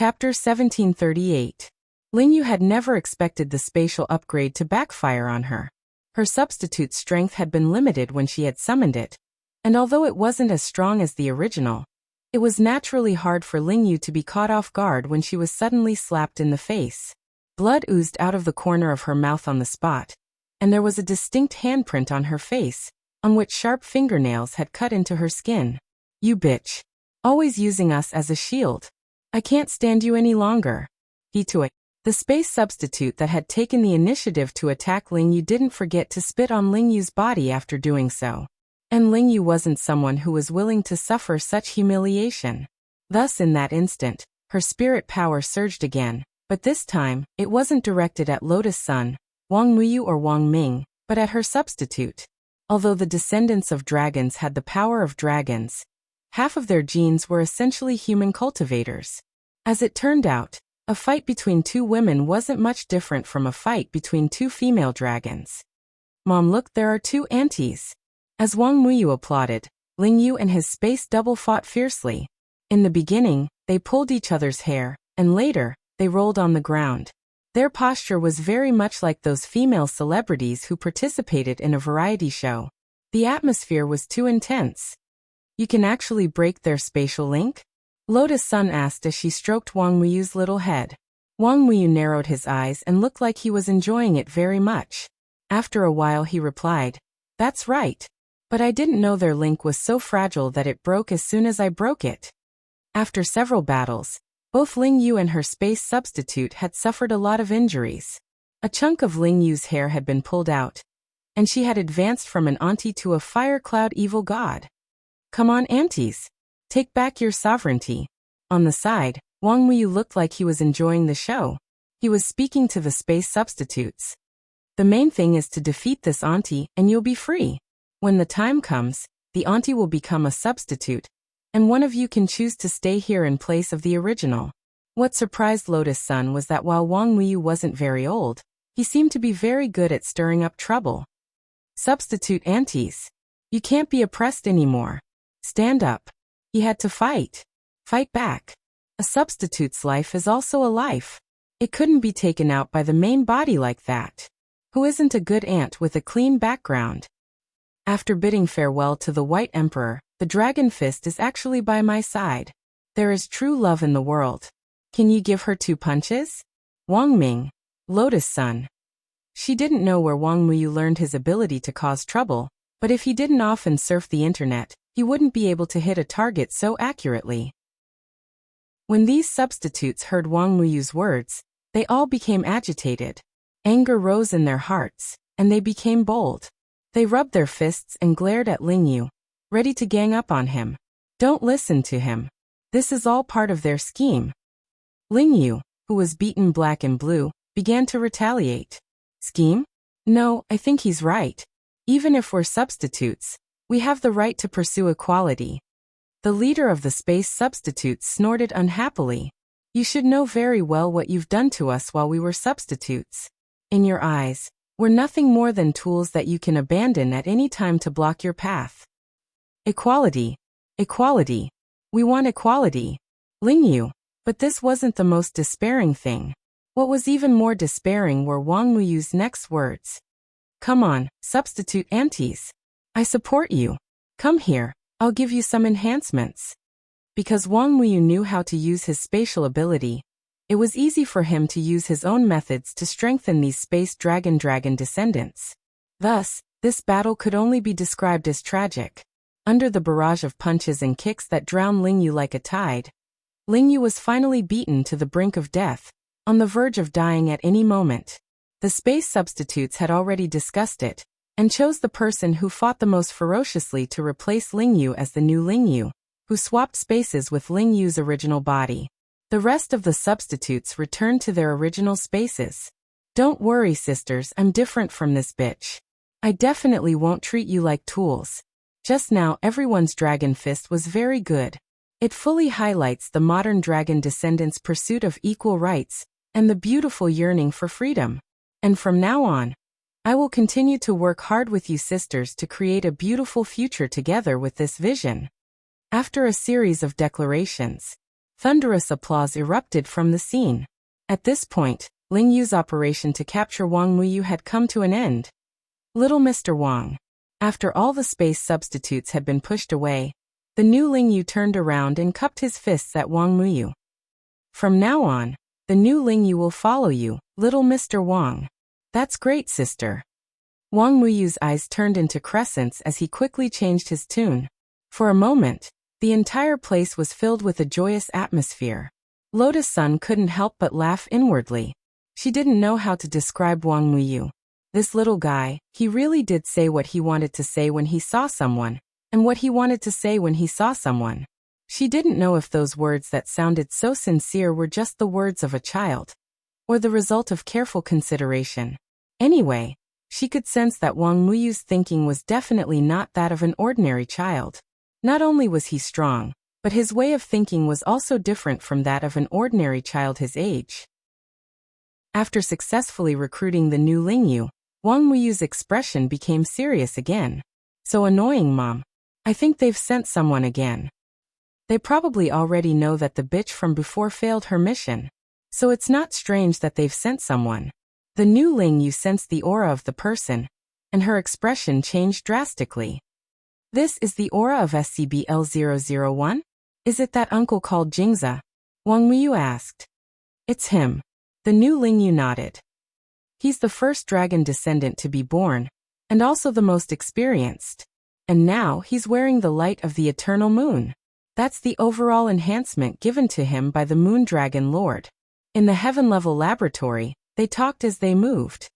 Chapter 1738. Lingyu had never expected the spatial upgrade to backfire on her. Her substitute's strength had been limited when she had summoned it, and although it wasn't as strong as the original, it was naturally hard for Lingyu to be caught off guard when she was suddenly slapped in the face. Blood oozed out of the corner of her mouth on the spot, and there was a distinct handprint on her face, on which sharp fingernails had cut into her skin. "You bitch. Always using us as a shield. I can't stand you any longer." The space substitute that had taken the initiative to attack Lingyu didn't forget to spit on Lingyu's body after doing so. And Lingyu wasn't someone who was willing to suffer such humiliation. Thus in that instant, her spirit power surged again, but this time, it wasn't directed at Lotus Sun, Wang Muyu or Wang Ming, but at her substitute. Although the descendants of dragons had the power of dragons, half of their genes were essentially human cultivators. As it turned out, a fight between two women wasn't much different from a fight between two female dragons. "Mom, look, there are two aunties." As Wang Muyu applauded, Lingyu and his space double fought fiercely. In the beginning, they pulled each other's hair, and later, they rolled on the ground. Their posture was very much like those female celebrities who participated in a variety show. The atmosphere was too intense. "You can actually break their spatial link?" Lotus Sun asked as she stroked Wang Muyu's little head. Wang Muyu narrowed his eyes and looked like he was enjoying it very much. After a while he replied, "That's right. But I didn't know their link was so fragile that it broke as soon as I broke it." After several battles, both Lingyu and her space substitute had suffered a lot of injuries. A chunk of Lingyu's hair had been pulled out, and she had advanced from an auntie to a fire cloud evil god. "Come on, aunties. Take back your sovereignty." On the side, Wang Muyu looked like he was enjoying the show. He was speaking to the space substitutes. "The main thing is to defeat this auntie and you'll be free. When the time comes, the auntie will become a substitute, and one of you can choose to stay here in place of the original." What surprised Lotus Sun was that while Wang Muyu wasn't very old, he seemed to be very good at stirring up trouble. "Substitute aunties. You can't be oppressed anymore. Stand up. He had to fight. Fight back. A substitute's life is also a life. It couldn't be taken out by the main body like that. Who isn't a good aunt with a clean background?" After bidding farewell to the White Emperor, "The Dragon Fist is actually by my side. There is true love in the world. Can you give her 2 punches?" Wang Ming, Lotus Sun. She didn't know where Wang Muyu learned his ability to cause trouble, but if he didn't often surf the internet, he wouldn't be able to hit a target so accurately. When these substitutes heard Wang Muyu's words, they all became agitated. Anger rose in their hearts, and they became bold. They rubbed their fists and glared at Lingyu, ready to gang up on him. Don't listen to him. This is all part of their scheme. Lingyu, who was beaten black and blue, began to retaliate. "Scheme? No, I think he's right. Even if we're substitutes, we have the right to pursue equality." The leader of the space substitutes snorted unhappily. "You should know very well what you've done to us while we were substitutes. In your eyes, we're nothing more than tools that you can abandon at any time to block your path." "Equality. Equality. We want equality." Lingyu. But this wasn't the most despairing thing. What was even more despairing were Wang Muyu's next words. "Come on, substitute aunties. I support you. Come here, I'll give you some enhancements." Because Wang Muyu knew how to use his spatial ability, it was easy for him to use his own methods to strengthen these space dragon descendants. Thus, this battle could only be described as tragic. Under the barrage of punches and kicks that drowned Lingyu like a tide, Lingyu was finally beaten to the brink of death, on the verge of dying at any moment. The space substitutes had already discussed it, and chose the person who fought the most ferociously to replace Lingyu as the new Lingyu, who swapped spaces with Lingyu's original body. The rest of the substitutes returned to their original spaces. "Don't worry, sisters, I'm different from this bitch. I definitely won't treat you like tools." Just now everyone's dragon fist was very good. It fully highlights the modern dragon descendants' pursuit of equal rights, and the beautiful yearning for freedom. And from now on, I will continue to work hard with you sisters to create a beautiful future together with this vision. After a series of declarations, Thunderous applause erupted from the scene. At this point, Ling Yu's operation to capture Wang Muyu had come to an end. Little Mr. Wang. After all the space substitutes had been pushed away, the new Ling Yu turned around and cupped his fists at Wang Muyu. From now on, the new Ling Yu will follow you, little Mr. Wang. That's great, sister. Wang Muyu's eyes turned into crescents as he quickly changed his tune. For a moment, the entire place was filled with a joyous atmosphere. Lotus Sun couldn't help but laugh inwardly. She didn't know how to describe Wang Muyu. This little guy, he really did say what he wanted to say when he saw someone, and what he wanted to say when he saw someone. She didn't know if those words that sounded so sincere were just the words of a child, or the result of careful consideration. Anyway, she could sense that Wang Muyu's thinking was definitely not that of an ordinary child. Not only was he strong, but his way of thinking was also different from that of an ordinary child his age. After successfully recruiting the new Ling Yu, Wang Muyu's expression became serious again. So annoying, Mom. I think they've sent someone again. They probably already know that the bitch from before failed her mission. So it's not strange that they've sent someone. The new Ling Yu sensed the aura of the person, and her expression changed drastically. This is the aura of SCBL-001? Is it that uncle called Jingza? Wang Muyu asked. It's him. The new Ling Yu nodded. He's the first dragon descendant to be born, and also the most experienced. And now he's wearing the light of the eternal moon. That's the overall enhancement given to him by the Moon Dragon Lord. In the heaven-level laboratory, they talked as they moved.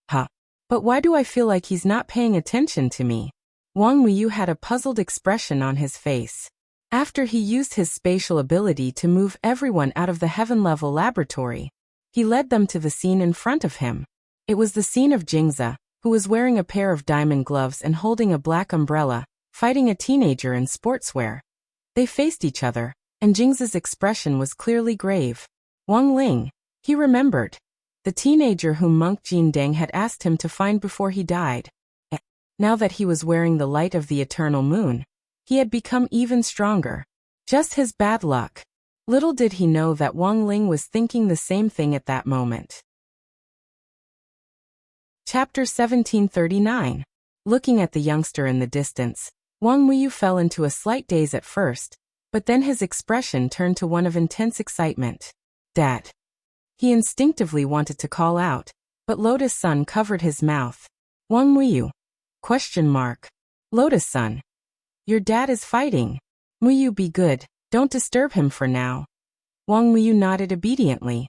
Huh. But why do I feel like he's not paying attention to me? Wang Muyu had a puzzled expression on his face. After he used his spatial ability to move everyone out of the heaven-level laboratory, he led them to the scene in front of him. It was the scene of Jingza, who was wearing a pair of diamond gloves and holding a black umbrella, fighting a teenager in sportswear. They faced each other, and Jingza's expression was clearly grave. Wang Ling, he remembered. The teenager whom Monk Jin Deng had asked him to find before he died. Now that he was wearing the light of the eternal moon, he had become even stronger. Just his bad luck. Little did he know that Wang Ling was thinking the same thing at that moment. Chapter 1739. Looking at the youngster in the distance, Wang Muyu fell into a slight daze at first, but then his expression turned to one of intense excitement. Dad. He instinctively wanted to call out, but Lotus Sun covered his mouth. Wang Muyu? Question mark. Lotus Sun. Your dad is fighting. Muyu, be good. Don't disturb him for now. Wang Muyu nodded obediently.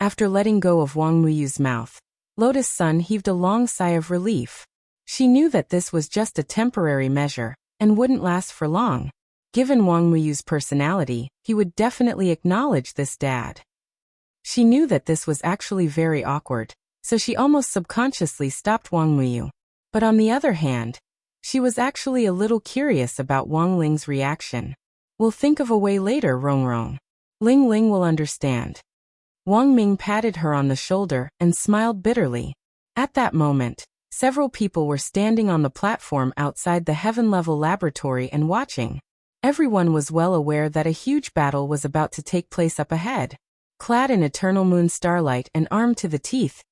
After letting go of Wang Muyu's mouth, Lotus Sun heaved a long sigh of relief. She knew that this was just a temporary measure, and wouldn't last for long. Given Wang Muyu's personality, he would definitely acknowledge this dad. She knew that this was actually very awkward, so she almost subconsciously stopped Wang Muyu. But on the other hand, she was actually a little curious about Wang Ling's reaction. We'll think of a way later, Rong Rong. Ling Ling will understand. Wang Ming patted her on the shoulder and smiled bitterly. At that moment, several people were standing on the platform outside the heaven-level laboratory and watching. Everyone was well aware that a huge battle was about to take place up ahead. Clad in eternal moon starlight and armed to the teeth,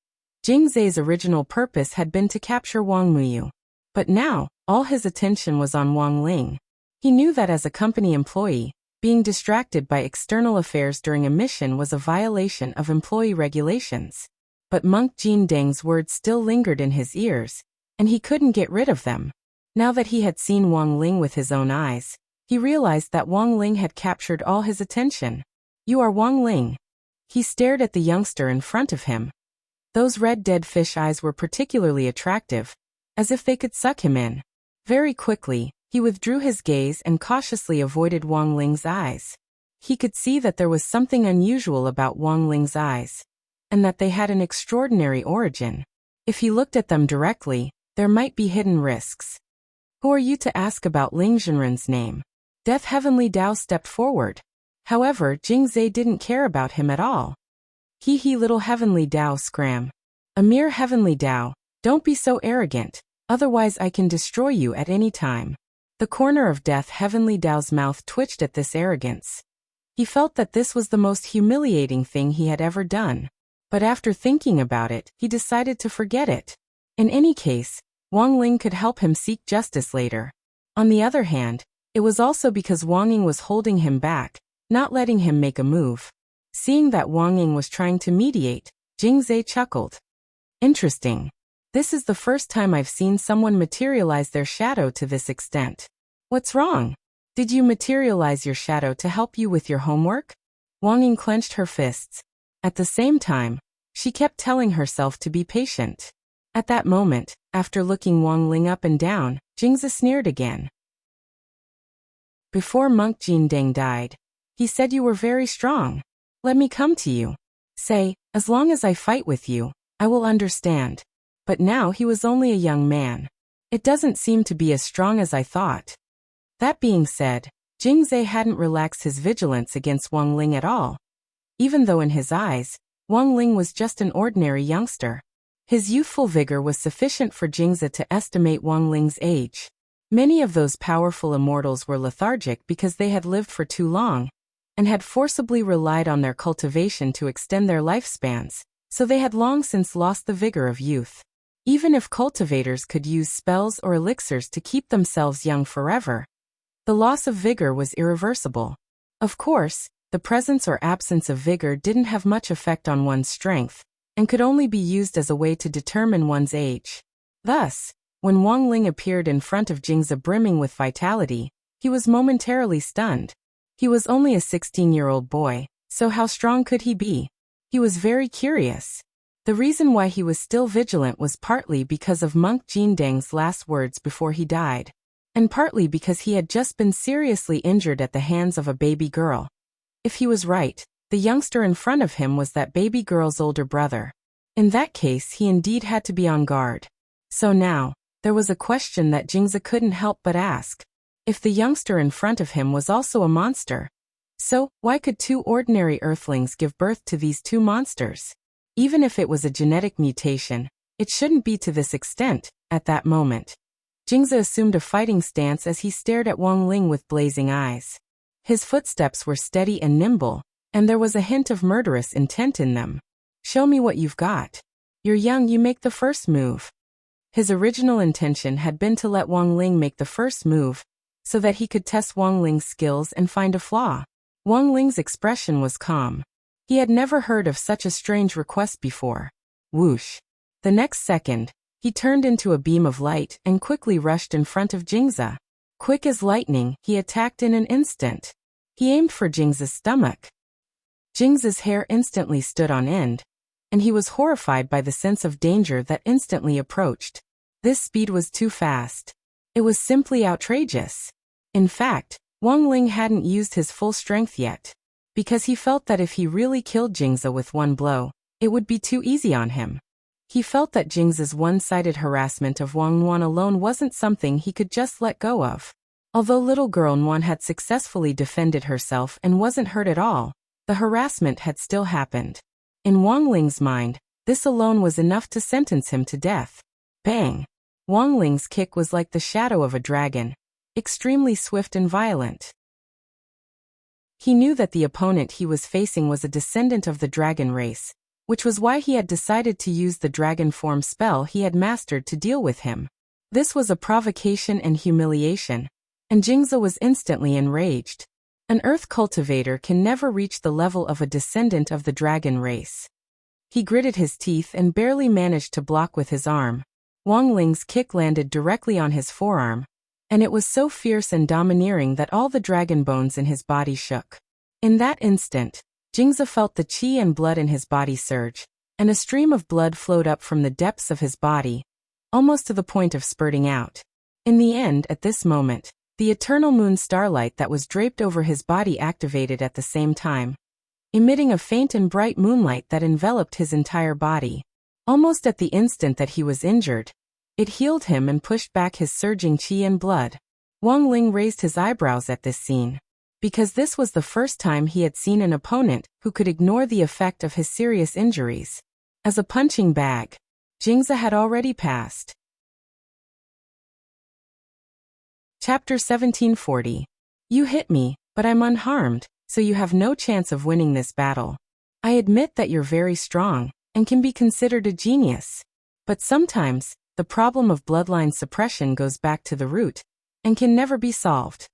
Jingzai's original purpose had been to capture Wang Muyu. But now, all his attention was on Wang Ling. He knew that as a company employee, being distracted by external affairs during a mission was a violation of employee regulations. But Monk Jin Deng's words still lingered in his ears, and he couldn't get rid of them. Now that he had seen Wang Ling with his own eyes, he realized that Wang Ling had captured all his attention. You are Wang Ling. He stared at the youngster in front of him. Those red dead fish eyes were particularly attractive, as if they could suck him in. Very quickly, he withdrew his gaze and cautiously avoided Wang Ling's eyes. He could see that there was something unusual about Wang Ling's eyes, and that they had an extraordinary origin. If he looked at them directly, there might be hidden risks. Who are you to ask about Ling Zhenren's name? Death Heavenly Dao stepped forward. However, Jingzai didn't care about him at all. He little Heavenly Dao scram. A mere Heavenly Dao, don't be so arrogant, otherwise I can destroy you at any time. The corner of Death Heavenly Dao's mouth twitched at this arrogance. He felt that this was the most humiliating thing he had ever done. But after thinking about it, he decided to forget it. In any case, Wang Ling could help him seek justice later. On the other hand, it was also because Wang Ying was holding him back, not letting him make a move. Seeing that Wang Ying was trying to mediate, Jingze chuckled. Interesting. This is the first time I've seen someone materialize their shadow to this extent. What's wrong? Did you materialize your shadow to help you with your homework? Wang Ying clenched her fists. At the same time, she kept telling herself to be patient. At that moment, after looking Wang Ling up and down, Jingze sneered again. Before Monk Jindeng died, he said you were very strong. Let me come to you. Say, as long as I fight with you, I will understand. But now he was only a young man. It doesn't seem to be as strong as I thought. That being said, Jingze hadn't relaxed his vigilance against Wang Ling at all. Even though in his eyes, Wang Ling was just an ordinary youngster. His youthful vigor was sufficient for Jingze to estimate Wang Ling's age. Many of those powerful immortals were lethargic because they had lived for too long, and had forcibly relied on their cultivation to extend their lifespans, so they had long since lost the vigor of youth. Even if cultivators could use spells or elixirs to keep themselves young forever, the loss of vigor was irreversible. Of course, the presence or absence of vigor didn't have much effect on one's strength, and could only be used as a way to determine one's age. Thus, when Wang Ling appeared in front of Jingze brimming with vitality, he was momentarily stunned. He was only a 16-year-old boy, so how strong could he be? He was very curious. The reason why he was still vigilant was partly because of Monk Jindeng's last words before he died, and partly because he had just been seriously injured at the hands of a baby girl. If he was right, the youngster in front of him was that baby girl's older brother. In that case, he indeed had to be on guard. So now, there was a question that Jingze couldn't help but ask. If the youngster in front of him was also a monster, so why could two ordinary earthlings give birth to these two monsters? Even if it was a genetic mutation, it shouldn't be to this extent. At that moment, Jingze assumed a fighting stance as he stared at Wang Ling with blazing eyes. His footsteps were steady and nimble, and there was a hint of murderous intent in them. Show me what you've got. You're young, you make the first move. His original intention had been to let Wang Ling make the first move, so that he could test Wang Ling's skills and find a flaw. Wang Ling's expression was calm. He had never heard of such a strange request before. Whoosh. The next second, he turned into a beam of light and quickly rushed in front of Jingze. Quick as lightning, he attacked in an instant. He aimed for Jingze's stomach. Jingze's hair instantly stood on end, and he was horrified by the sense of danger that instantly approached. This speed was too fast. It was simply outrageous. In fact, Wang Ling hadn't used his full strength yet, because he felt that if he really killed Jingze with one blow, it would be too easy on him. He felt that Jingze's one-sided harassment of Wang Nuan alone wasn't something he could just let go of. Although little girl Nuan had successfully defended herself and wasn't hurt at all, the harassment had still happened. In Wang Ling's mind, this alone was enough to sentence him to death. Bang! Wang Ling's kick was like the shadow of a dragon, extremely swift and violent. He knew that the opponent he was facing was a descendant of the dragon race, which was why he had decided to use the dragon form spell he had mastered to deal with him. This was a provocation and humiliation, and Jingze was instantly enraged. An earth cultivator can never reach the level of a descendant of the dragon race. He gritted his teeth and barely managed to block with his arm. Wang Ling's kick landed directly on his forearm, and it was so fierce and domineering that all the dragon bones in his body shook. In that instant, Jingze felt the qi and blood in his body surge, and a stream of blood flowed up from the depths of his body, almost to the point of spurting out. In the end, at this moment, the eternal moon starlight that was draped over his body activated at the same time, emitting a faint and bright moonlight that enveloped his entire body. Almost at the instant that he was injured, it healed him and pushed back his surging qi and blood. Wang Ling raised his eyebrows at this scene, because this was the first time he had seen an opponent who could ignore the effect of his serious injuries. As a punching bag, Jingze had already passed. Chapter 1740. You hit me, but I'm unharmed, so you have no chance of winning this battle. I admit that you're very strong, and can be considered a genius. But sometimes, the problem of bloodline suppression goes back to the root, and can never be solved.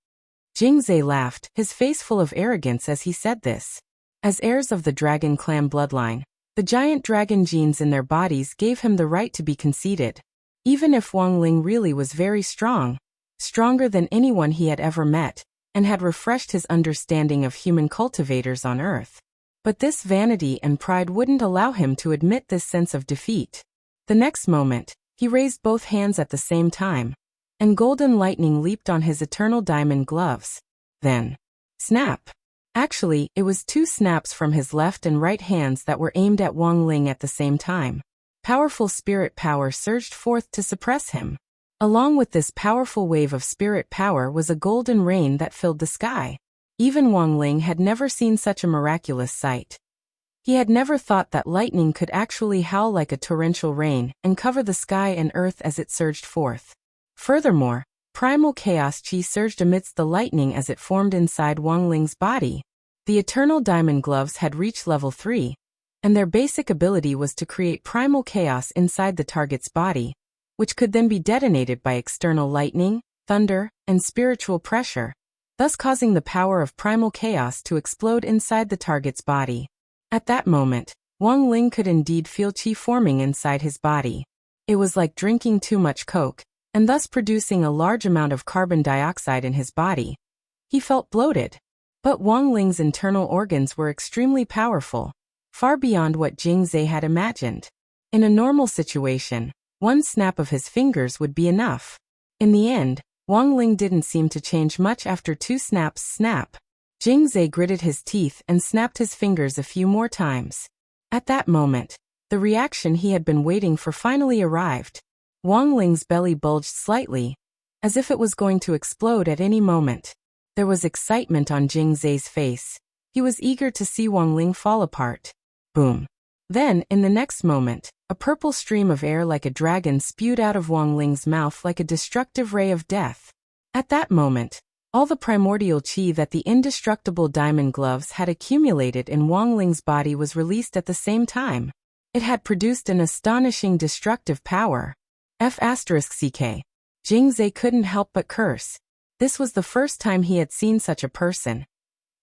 Jingzai laughed, his face full of arrogance as he said this. As heirs of the dragon clan bloodline, the giant dragon genes in their bodies gave him the right to be conceited. Even if Wang Ling really was very strong, stronger than anyone he had ever met, and had refreshed his understanding of human cultivators on Earth. But this vanity and pride wouldn't allow him to admit this sense of defeat. The next moment, he raised both hands at the same time, and golden lightning leaped on his eternal diamond gloves. Then, snap! Actually, it was 2 snaps from his left and right hands that were aimed at Wang Ling at the same time. Powerful spirit power surged forth to suppress him. Along with this powerful wave of spirit power was a golden rain that filled the sky. Even Wang Ling had never seen such a miraculous sight. He had never thought that lightning could actually howl like a torrential rain and cover the sky and earth as it surged forth. Furthermore, primal chaos chi surged amidst the lightning as it formed inside Wang Ling's body. The eternal diamond gloves had reached level 3, and their basic ability was to create primal chaos inside the target's body, which could then be detonated by external lightning, thunder, and spiritual pressure, thus causing the power of primal chaos to explode inside the target's body. At that moment, Wang Ling could indeed feel chi forming inside his body. It was like drinking too much coke, and thus producing a large amount of carbon dioxide in his body. He felt bloated. But Wang Ling's internal organs were extremely powerful, far beyond what Jingzai had imagined. In a normal situation, one snap of his fingers would be enough. In the end, Wang Ling didn't seem to change much after 2 snaps. Snap. Jingzai gritted his teeth and snapped his fingers a few more times. At that moment, the reaction he had been waiting for finally arrived. Wang Ling's belly bulged slightly, as if it was going to explode at any moment. There was excitement on Jingzai's face. He was eager to see Wang Ling fall apart. Boom. Then, in the next moment, a purple stream of air like a dragon spewed out of Wang Ling's mouth like a destructive ray of death. At that moment, all the primordial chi that the indestructible diamond gloves had accumulated in Wang Ling's body was released at the same time. It had produced an astonishing destructive power. F***ck. Jingzai couldn't help but curse. This was the first time he had seen such a person.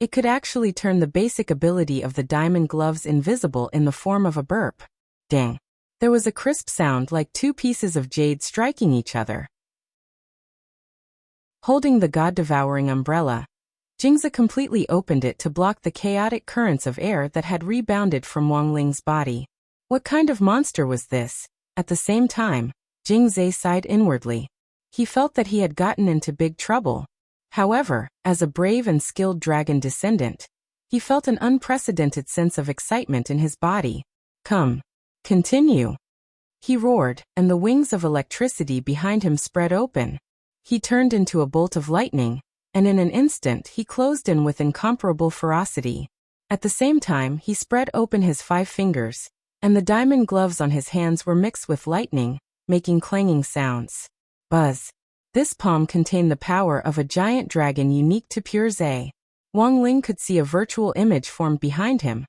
It could actually turn the basic ability of the diamond gloves invisible in the form of a burp. Dang. There was a crisp sound like 2 pieces of jade striking each other. Holding the god-devouring umbrella, Jingzai completely opened it to block the chaotic currents of air that had rebounded from Wang Ling's body. What kind of monster was this? At the same time, Jingzai sighed inwardly. He felt that he had gotten into big trouble. However, as a brave and skilled dragon descendant, he felt an unprecedented sense of excitement in his body. Come. Continue. He roared, and the wings of electricity behind him spread open. He turned into a bolt of lightning, and in an instant he closed in with incomparable ferocity. At the same time he spread open his 5 fingers, and the diamond gloves on his hands were mixed with lightning, making clanging sounds. Buzz. This palm contained the power of a giant dragon unique to pure Zai. Wang Ling could see a virtual image formed behind him.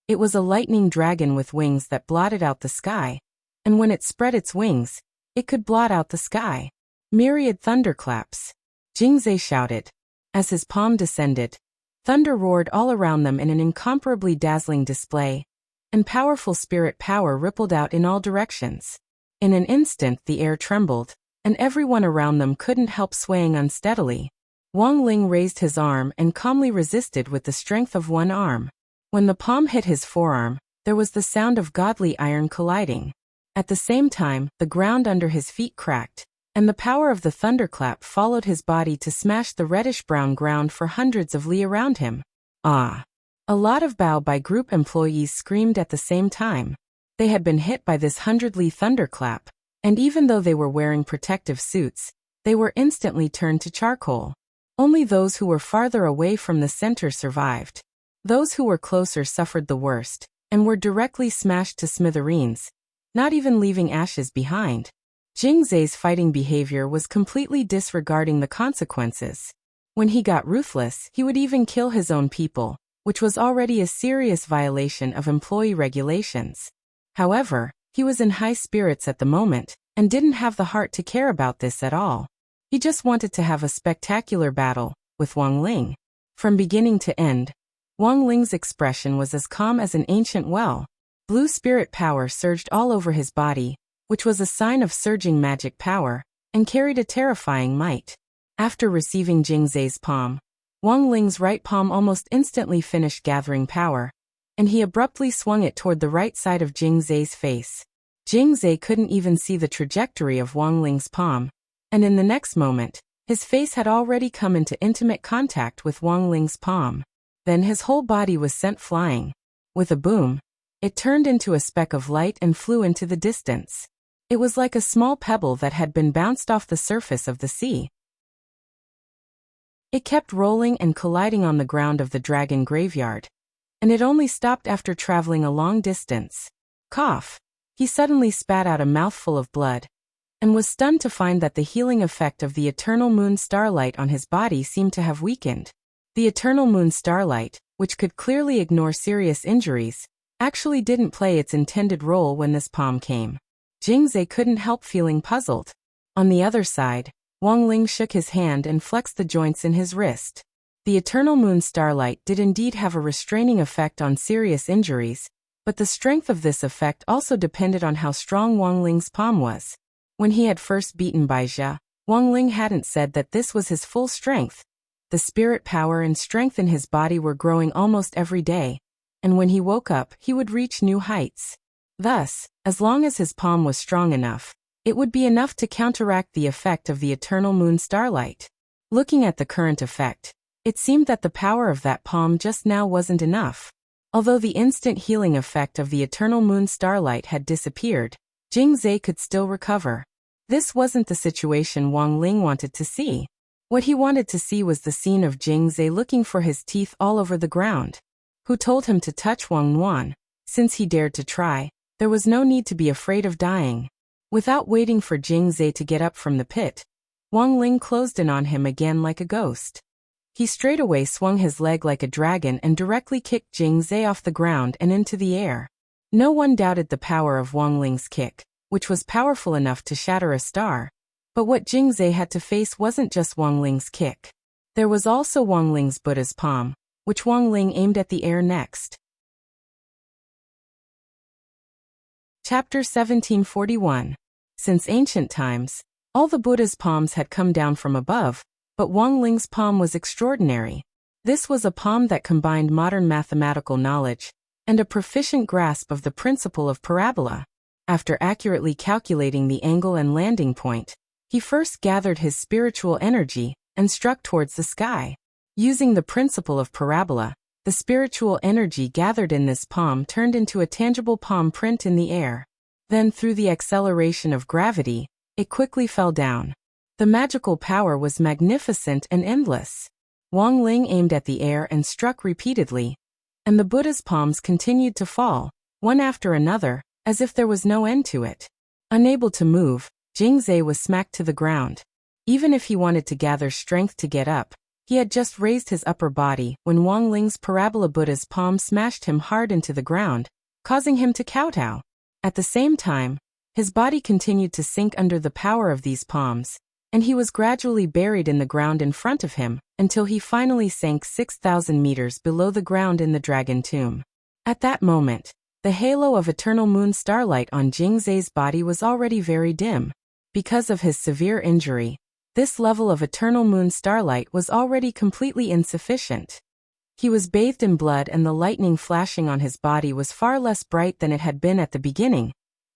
It was a lightning dragon with wings that blotted out the sky, and when it spread its wings, it could blot out the sky. Myriad thunderclaps. Jingzai shouted. As his palm descended, thunder roared all around them in an incomparably dazzling display, and powerful spirit power rippled out in all directions. In an instant the air trembled, and everyone around them couldn't help swaying unsteadily. Wang Ling raised his arm and calmly resisted with the strength of one arm. When the palm hit his forearm, there was the sound of godly iron colliding. At the same time, the ground under his feet cracked, and the power of the thunderclap followed his body to smash the reddish-brown ground for hundreds of li around him. Ah! A lot of Bao Bai Group employees screamed at the same time. They had been hit by this 100 li thunderclap, and even though they were wearing protective suits, they were instantly turned to charcoal. Only those who were farther away from the center survived. Those who were closer suffered the worst, and were directly smashed to smithereens, not even leaving ashes behind. Jingzai's fighting behavior was completely disregarding the consequences. When he got ruthless, he would even kill his own people, which was already a serious violation of employee regulations. However, he was in high spirits at the moment, and didn't have the heart to care about this at all. He just wanted to have a spectacular battle with Wang Ling. From beginning to end, Wang Ling's expression was as calm as an ancient well. Blue spirit power surged all over his body, which was a sign of surging magic power, and carried a terrifying might. After receiving Jing Zai's palm, Wang Ling's right palm almost instantly finished gathering power, and he abruptly swung it toward the right side of Jing Zai's face. Jing Zai couldn't even see the trajectory of Wang Ling's palm, and in the next moment, his face had already come into intimate contact with Wang Ling's palm. Then his whole body was sent flying. With a boom, it turned into a speck of light and flew into the distance. It was like a small pebble that had been bounced off the surface of the sea. It kept rolling and colliding on the ground of the dragon graveyard, and it only stopped after traveling a long distance. Cough! He suddenly spat out a mouthful of blood, and was stunned to find that the healing effect of the eternal moon starlight on his body seemed to have weakened. The eternal moon starlight, which could clearly ignore serious injuries, actually didn't play its intended role when this palm came. Jing Zai couldn't help feeling puzzled. On the other side, Wang Ling shook his hand and flexed the joints in his wrist. The eternal moon starlight did indeed have a restraining effect on serious injuries, but the strength of this effect also depended on how strong Wang Ling's palm was. When he had first beaten Baizha, Wang Ling hadn't said that this was his full strength. The spirit power and strength in his body were growing almost every day, and when he woke up, he would reach new heights. Thus, as long as his palm was strong enough, it would be enough to counteract the effect of the eternal moon starlight. Looking at the current effect, it seemed that the power of that palm just now wasn't enough. Although the instant healing effect of the eternal moon starlight had disappeared, Jing Zai could still recover. This wasn't the situation Wang Ling wanted to see. What he wanted to see was the scene of Jing Zai looking for his teeth all over the ground. Who told him to touch Wang Nuan? Since he dared to try, there was no need to be afraid of dying. Without waiting for Jing Zai to get up from the pit, Wang Ling closed in on him again like a ghost. He straightaway swung his leg like a dragon and directly kicked Jing Zai off the ground and into the air. No one doubted the power of Wang Ling's kick, which was powerful enough to shatter a star. But what Jing Zai had to face wasn't just Wang Ling's kick. There was also Wang Ling's Buddha's palm, which Wang Ling aimed at the air next. Chapter 1741. Since ancient times, all the Buddha's palms had come down from above, but Wang Ling's palm was extraordinary. This was a palm that combined modern mathematical knowledge and a proficient grasp of the principle of parabola. After accurately calculating the angle and landing point, he first gathered his spiritual energy and struck towards the sky. Using the principle of parabola, the spiritual energy gathered in this palm turned into a tangible palm print in the air. Then, through the acceleration of gravity, it quickly fell down. The magical power was magnificent and endless. Wang Ling aimed at the air and struck repeatedly, and the Buddha's palms continued to fall, one after another, as if there was no end to it. Unable to move, Jing Zai was smacked to the ground. Even if he wanted to gather strength to get up, he had just raised his upper body when Wang Ling's parabola Buddha's palm smashed him hard into the ground, causing him to kowtow. At the same time, his body continued to sink under the power of these palms, and he was gradually buried in the ground in front of him, until he finally sank 6,000 meters below the ground in the dragon tomb. At that moment, the halo of eternal moon starlight on Jing Zai's body was already very dim. Because of his severe injury, this level of eternal moon starlight was already completely insufficient. He was bathed in blood, and the lightning flashing on his body was far less bright than it had been at the beginning,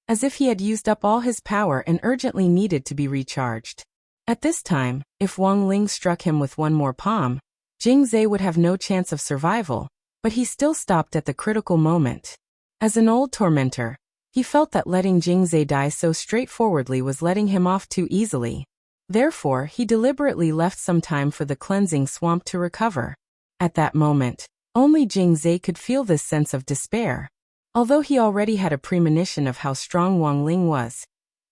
as if he had used up all his power and urgently needed to be recharged. At this time, if Wang Ling struck him with one more palm, Jing Zai would have no chance of survival, but he still stopped at the critical moment. As an old tormentor, he felt that letting Jing Zai die so straightforwardly was letting him off too easily. Therefore, he deliberately left some time for the cleansing swamp to recover. At that moment, only Jing Zai could feel this sense of despair. Although he already had a premonition of how strong Wang Ling was,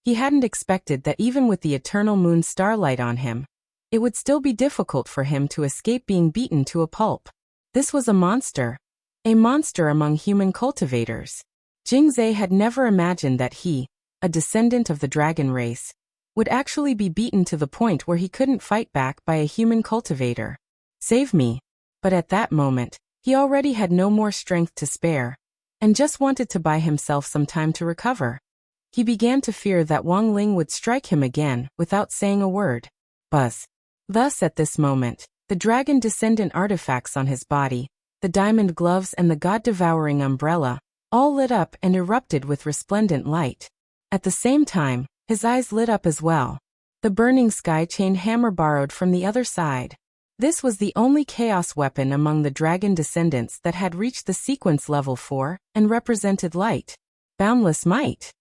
he hadn't expected that even with the eternal moon starlight on him, it would still be difficult for him to escape being beaten to a pulp. This was a monster among human cultivators. Jingzhe had never imagined that he, a descendant of the dragon race, would actually be beaten to the point where he couldn't fight back by a human cultivator. Save me. But at that moment, he already had no more strength to spare, and just wanted to buy himself some time to recover. He began to fear that Wang Ling would strike him again without saying a word. Buzz. Thus at this moment, the dragon descendant artifacts on his body, the diamond gloves and the god-devouring umbrella, all lit up and erupted with resplendent light. At the same time, his eyes lit up as well. The burning sky chain hammer borrowed from the other side. This was the only chaos weapon among the dragon descendants that had reached the sequence level 4 and represented light. Boundless might.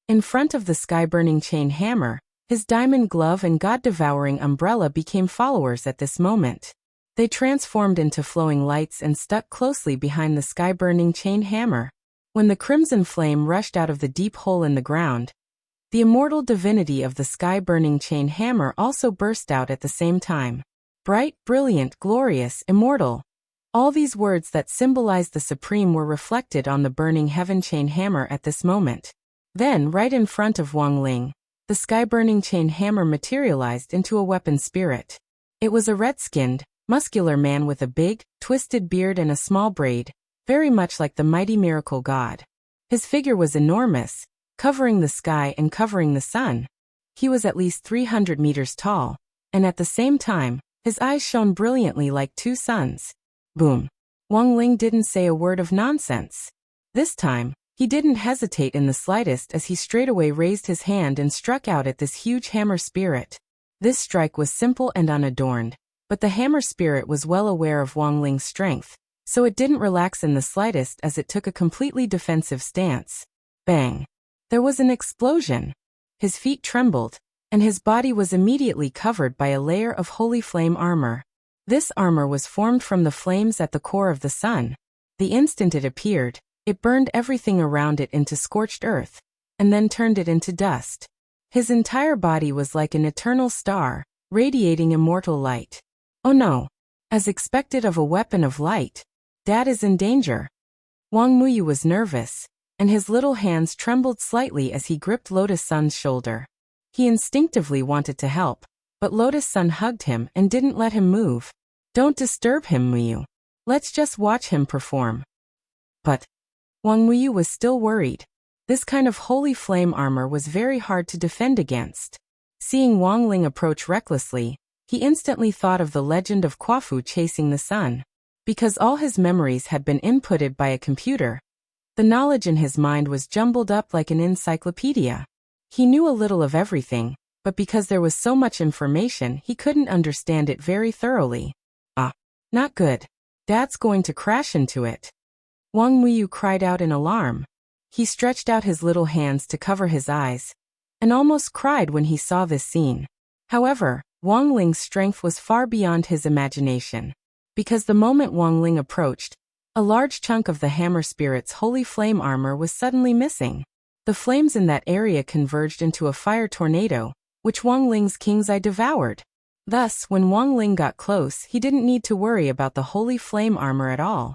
In front of the sky-burning chain hammer, his diamond glove and god-devouring umbrella became followers at this moment. They transformed into flowing lights and stuck closely behind the sky-burning chain hammer. When the crimson flame rushed out of the deep hole in the ground, the immortal divinity of the sky-burning chain hammer also burst out at the same time. Bright, brilliant, glorious, immortal. All these words that symbolized the supreme were reflected on the burning heaven chain hammer at this moment. Then, right in front of Wang Ling, the sky-burning chain hammer materialized into a weapon spirit. It was a red-skinned, muscular man with a big, twisted beard and a small braid, very much like the mighty miracle god. His figure was enormous, covering the sky and covering the sun. He was at least 300 meters tall, and at the same time, his eyes shone brilliantly like two suns. Boom. Wang Ling didn't say a word of nonsense. This time, he didn't hesitate in the slightest as he straightaway raised his hand and struck out at this huge hammer spirit. This strike was simple and unadorned, but the hammer spirit was well aware of Wang Ling's strength, so it didn't relax in the slightest as it took a completely defensive stance. Bang! There was an explosion. His feet trembled, and his body was immediately covered by a layer of holy flame armor. This armor was formed from the flames at the core of the sun. The instant it appeared, it burned everything around it into scorched earth, and then turned it into dust. His entire body was like an eternal star, radiating immortal light. Oh no! As expected of a weapon of light, Dad is in danger. Wang Muyu was nervous, and his little hands trembled slightly as he gripped Lotus Sun's shoulder. He instinctively wanted to help, but Lotus Sun hugged him and didn't let him move. Don't disturb him, Muyu. Let's just watch him perform. But Wang Muyu was still worried. This kind of holy flame armor was very hard to defend against. Seeing Wang Ling approach recklessly, he instantly thought of the legend of Quafu chasing the sun. Because all his memories had been inputted by a computer, the knowledge in his mind was jumbled up like an encyclopedia. He knew a little of everything, but because there was so much information, he couldn't understand it very thoroughly. Not good. Dad's going to crash into it. Wang Muyu cried out in alarm. He stretched out his little hands to cover his eyes, and almost cried when he saw this scene. However, Wang Ling's strength was far beyond his imagination, because the moment Wang Ling approached, a large chunk of the hammer spirit's holy flame armor was suddenly missing. The flames in that area converged into a fire tornado, which Wang Ling's king's eye devoured. Thus, when Wang Ling got close, he didn't need to worry about the holy flame armor at all.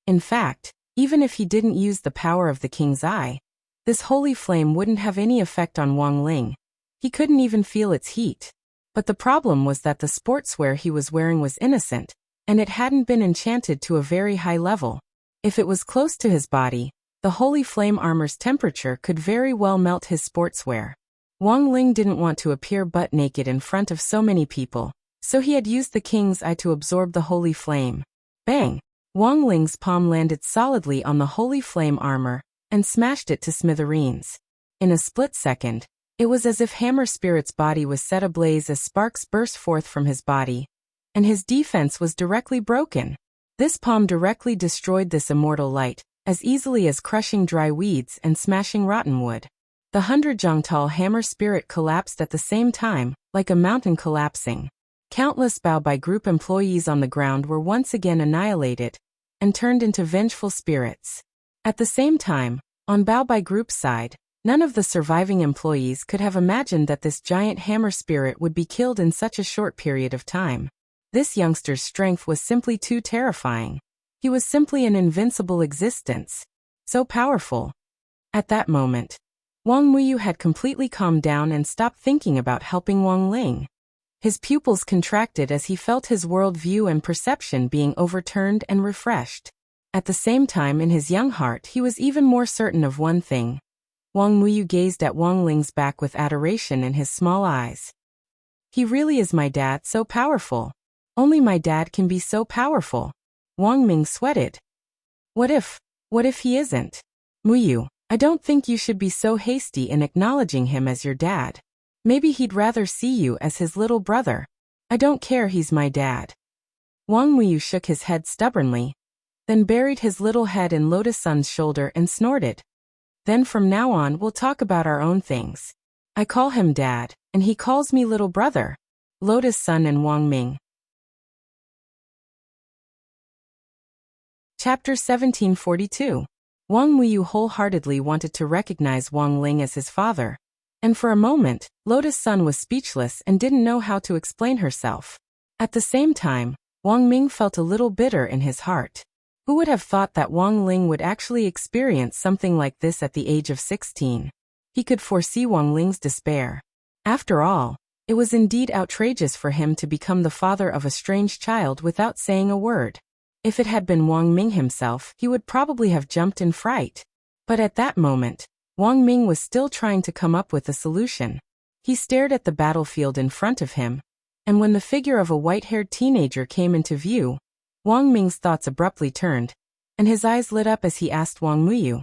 In fact, even if he didn't use the power of the king's eye, this holy flame wouldn't have any effect on Wang Ling. He couldn't even feel its heat. But the problem was that the sportswear he was wearing was innocent, and it hadn't been enchanted to a very high level. If it was close to his body, the holy flame armor's temperature could very well melt his sportswear. Wang Ling didn't want to appear butt naked in front of so many people, so he had used the king's eye to absorb the holy flame. Bang! Wang Ling's palm landed solidly on the holy flame armor and smashed it to smithereens. In a split second, it was as if Hammer Spirit's body was set ablaze as sparks burst forth from his body, and his defense was directly broken. This palm directly destroyed this immortal light, as easily as crushing dry weeds and smashing rotten wood. The 100-jang-tall Hammer Spirit collapsed at the same time, like a mountain collapsing. Countless Bao Bai Group employees on the ground were once again annihilated and turned into vengeful spirits. At the same time, on Bao Bai Group's side, None of the surviving employees could have imagined that this giant hammer spirit would be killed in such a short period of time. This youngster's strength was simply too terrifying. He was simply an invincible existence. So powerful. At that moment, Wang Muyu had completely calmed down and stopped thinking about helping Wang Ling. His pupils contracted as he felt his world view and perception being overturned and refreshed. At the same time, in his young heart, he was even more certain of one thing. Wang Muyu gazed at Wang Ling's back with adoration in his small eyes. He really is my dad, so powerful. Only my dad can be so powerful. Wang Ming sweated. What if he isn't? Muyu, I don't think you should be so hasty in acknowledging him as your dad. Maybe he'd rather see you as his little brother. I don't care, he's my dad. Wang Muyu shook his head stubbornly, then buried his little head in Lotus Sun's shoulder and snorted. Then from now on we'll talk about our own things. I call him dad, and he calls me little brother. Lotus Sun and Wang Ming. Chapter 1742. Wang Muyu wholeheartedly wanted to recognize Wang Ling as his father. And for a moment, Lotus Sun was speechless and didn't know how to explain herself. At the same time, Wang Ming felt a little bitter in his heart. Who would have thought that Wang Ling would actually experience something like this at the age of 16? He could foresee Wang Ling's despair. After all, it was indeed outrageous for him to become the father of a strange child without saying a word. If it had been Wang Ming himself, he would probably have jumped in fright. But at that moment, Wang Ming was still trying to come up with a solution. He stared at the battlefield in front of him, and when the figure of a white-haired teenager came into view, Wang Ming's thoughts abruptly turned, and his eyes lit up as he asked Wang Muyu.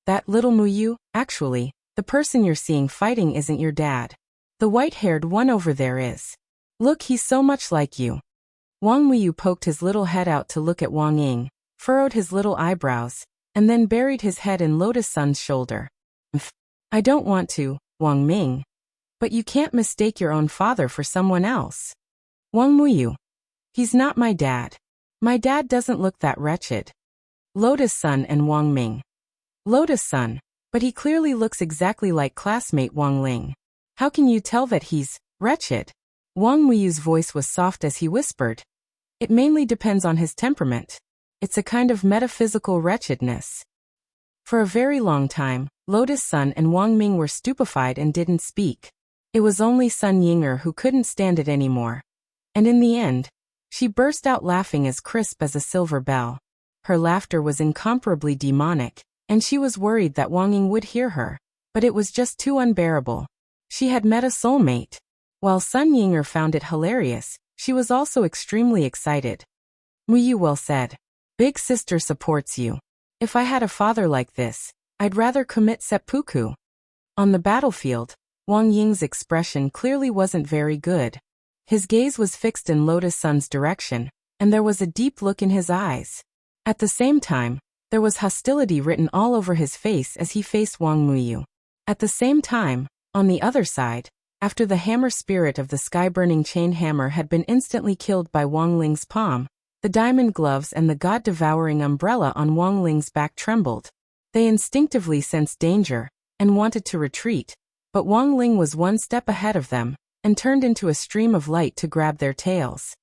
That little Muyu, actually, the person you're seeing fighting isn't your dad. The white-haired one over there is. Look, he's so much like you. Wang Muyu poked his little head out to look at Wang Ying, furrowed his little eyebrows, and then buried his head in Lotus Sun's shoulder. I don't want to, Wang Ming. But you can't mistake your own father for someone else. Wang Muyu. He's not my dad. My dad doesn't look that wretched. Lotus Sun and Wang Ming. Lotus Sun, but he clearly looks exactly like classmate Wang Ling. How can you tell that he's wretched? Wang Muyu's voice was soft as he whispered. It mainly depends on his temperament. It's a kind of metaphysical wretchedness. For a very long time, Lotus Sun and Wang Ming were stupefied and didn't speak. It was only Sun Yinger who couldn't stand it anymore. And in the end, she burst out laughing as crisp as a silver bell. Her laughter was incomparably demonic, and she was worried that Wang Ying would hear her, but it was just too unbearable. She had met a soulmate. While Sun Yinger found it hilarious, she was also extremely excited. Muyu, well said. Big sister supports you. If I had a father like this, I'd rather commit seppuku. On the battlefield, Wang Ying's expression clearly wasn't very good. His gaze was fixed in Lotus Sun's direction, and there was a deep look in his eyes. At the same time, there was hostility written all over his face as he faced Wang Muyu. At the same time, on the other side, after the hammer spirit of the sky-burning chain hammer had been instantly killed by Wang Ling's palm, the diamond gloves and the god-devouring umbrella on Wang Ling's back trembled. They instinctively sensed danger and wanted to retreat, but Wang Ling was one step ahead of them and turned into a stream of light to grab their tails.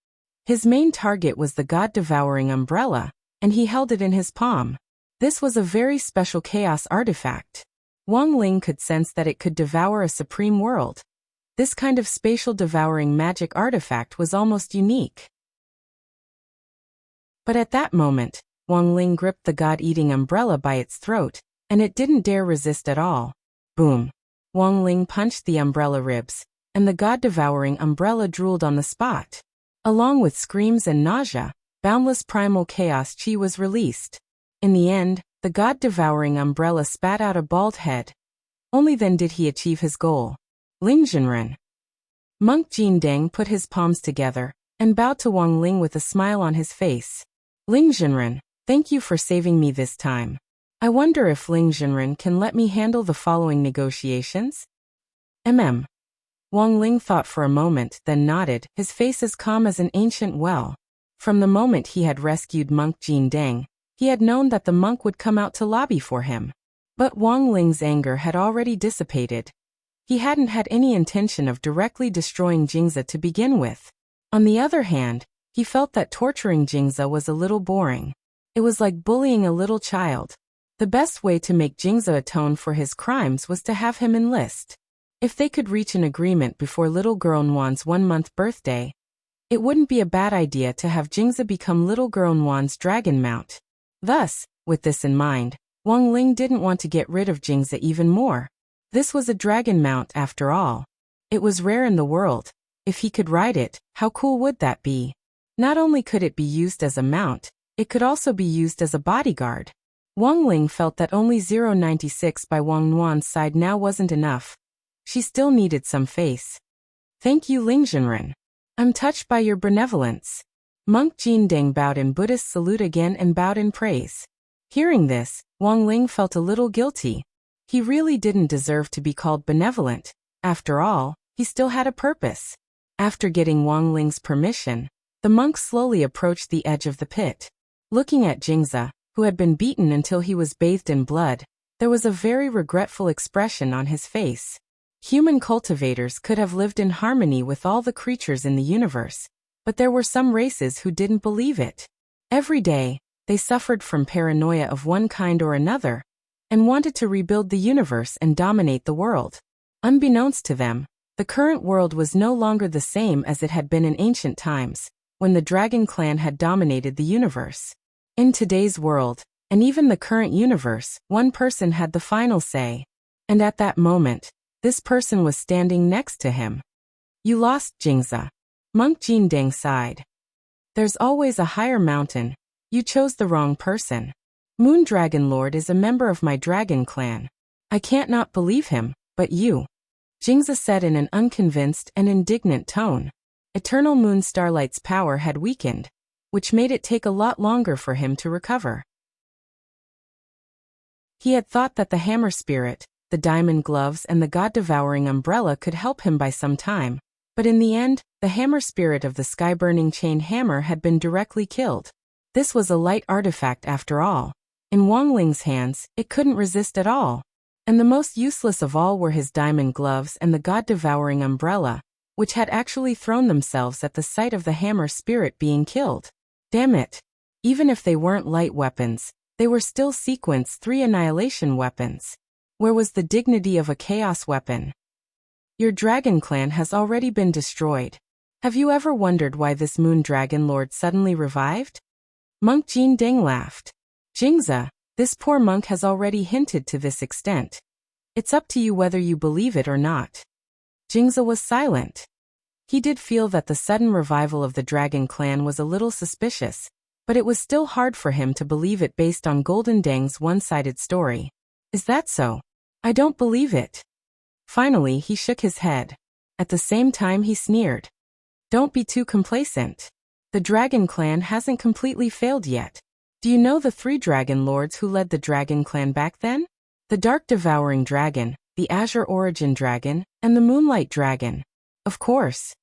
His main target was the god-devouring umbrella, and he held it in his palm. This was a very special chaos artifact. Wang Ling could sense that it could devour a supreme world. This kind of spatial devouring magic artifact was almost unique. But at that moment, Wang Ling gripped the god-eating umbrella by its throat, and it didn't dare resist at all. Boom! Wang Ling punched the umbrella ribs, and the god-devouring umbrella drooled on the spot. Along with screams and nausea, boundless primal chaos chi was released. In the end, the god-devouring umbrella spat out a bald head. Only then did he achieve his goal. Ling Jinren. Monk Jin Deng put his palms together and bowed to Wang Ling with a smile on his face. Ling Jinren, thank you for saving me this time. I wonder if Ling Jinren can let me handle the following negotiations? Wang Ling thought for a moment, then nodded, his face as calm as an ancient well. From the moment he had rescued monk Jin Deng, he had known that the monk would come out to lobby for him. But Wang Ling's anger had already dissipated. He hadn't had any intention of directly destroying Jingzi to begin with. On the other hand, he felt that torturing Jingzi was a little boring. It was like bullying a little child. The best way to make Jingzi atone for his crimes was to have him enlist. If they could reach an agreement before little girl Nwan's 1-month birthday, it wouldn't be a bad idea to have Jingzi become little girl Nwan's dragon mount. Thus, with this in mind, Wang Ling didn't want to get rid of Jingzi even more. This was a dragon mount after all. It was rare in the world. If he could ride it, how cool would that be? Not only could it be used as a mount, it could also be used as a bodyguard. Wang Ling felt that only 096 by Wang Nwan's side now wasn't enough. She still needed some face. Thank you, Ling Zhenren. I'm touched by your benevolence. Monk Jin Deng bowed in Buddhist salute again and bowed in praise. Hearing this, Wang Ling felt a little guilty. He really didn't deserve to be called benevolent. After all, he still had a purpose. After getting Wang Ling's permission, the monk slowly approached the edge of the pit. Looking at Jingzi, who had been beaten until he was bathed in blood, there was a very regretful expression on his face. Human cultivators could have lived in harmony with all the creatures in the universe, but there were some races who didn't believe it. Every day, they suffered from paranoia of one kind or another, and wanted to rebuild the universe and dominate the world. Unbeknownst to them, the current world was no longer the same as it had been in ancient times, when the Dragon Clan had dominated the universe. In today's world, and even the current universe, one person had the final say. And at that moment, this person was standing next to him. You lost, Jingzi. Monk Jin Deng sighed. There's always a higher mountain. You chose the wrong person. Moon Dragon Lord is a member of my dragon clan. I can't not believe him, but you. Jingzi said in an unconvinced and indignant tone. Eternal Moon Starlight's power had weakened, which made it take a lot longer for him to recover. He had thought that the Hammer Spirit, the Diamond Gloves and the God-Devouring Umbrella could help him by some time, but in the end, the Hammer Spirit of the Sky-Burning Chain Hammer had been directly killed. This was a light artifact after all. In Wang Ling's hands, it couldn't resist at all. And the most useless of all were his Diamond Gloves and the God-Devouring Umbrella, which had actually thrown themselves at the sight of the Hammer Spirit being killed. Damn it! Even if they weren't light weapons, they were still Sequence 3 annihilation weapons. Where was the dignity of a chaos weapon? Your dragon clan has already been destroyed. Have you ever wondered why this Moon Dragon Lord suddenly revived? Monk Jin Deng laughed. Jingzi, this poor monk has already hinted to this extent. It's up to you whether you believe it or not. Jingzi was silent. He did feel that the sudden revival of the dragon clan was a little suspicious, but it was still hard for him to believe it based on Golden Deng's one-sided story. Is that so? I don't believe it. Finally, he shook his head. At the same time, he sneered. Don't be too complacent. The Dragon Clan hasn't completely failed yet. Do you know the 3 Dragon Lords who led the Dragon Clan back then? The Dark Devouring Dragon, the Azure Origin Dragon, and the Moonlight Dragon. Of course.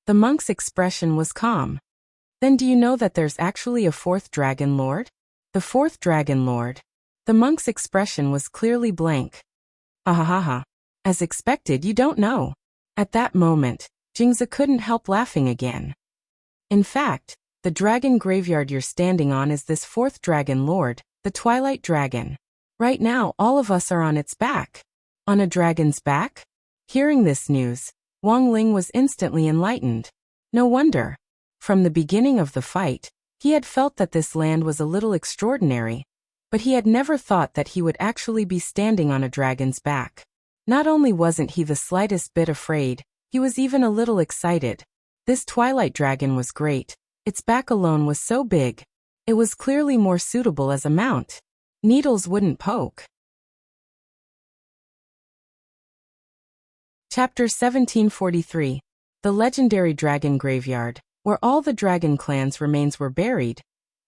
The monk's expression was calm. Then do you know that there's actually a 4th Dragon Lord? The 4th Dragon Lord. The monk's expression was clearly blank. Ahahaha. As expected, you don't know. At that moment, Jingzi couldn't help laughing again. In fact, the dragon graveyard you're standing on is this 4th Dragon Lord, the Twilight Dragon. Right now, all of us are on its back. On a dragon's back? Hearing this news, Wang Ling was instantly enlightened. No wonder. From the beginning of the fight, he had felt that this land was a little extraordinary, but he had never thought that he would actually be standing on a dragon's back. Not only wasn't he the slightest bit afraid, he was even a little excited. This Twilight Dragon was great. Its back alone was so big. It was clearly more suitable as a mount. Needles wouldn't poke. Chapter 1743. The legendary Dragon Graveyard, where all the Dragon Clan's remains were buried,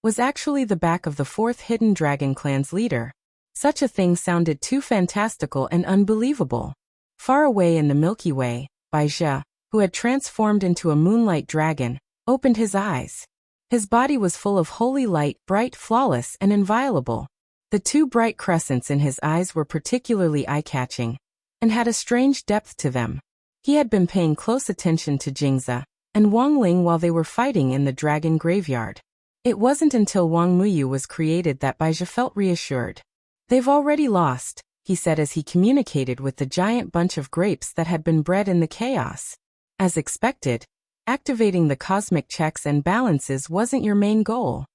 was actually the back of the 4th Hidden Dragon Clan's leader. Such a thing sounded too fantastical and unbelievable. Far away in the Milky Way, Baizhi, who had transformed into a moonlight dragon, opened his eyes. His body was full of holy light, bright, flawless, and inviolable. The two bright crescents in his eyes were particularly eye-catching, and had a strange depth to them. He had been paying close attention to Jingze and Wang Ling while they were fighting in the dragon graveyard. It wasn't until Wang Muyu was created that Baizhi felt reassured. "They've already lost," he said as he communicated with the giant bunch of grapes that had been bred in the chaos. "As expected, activating the cosmic checks and balances wasn't your main goal."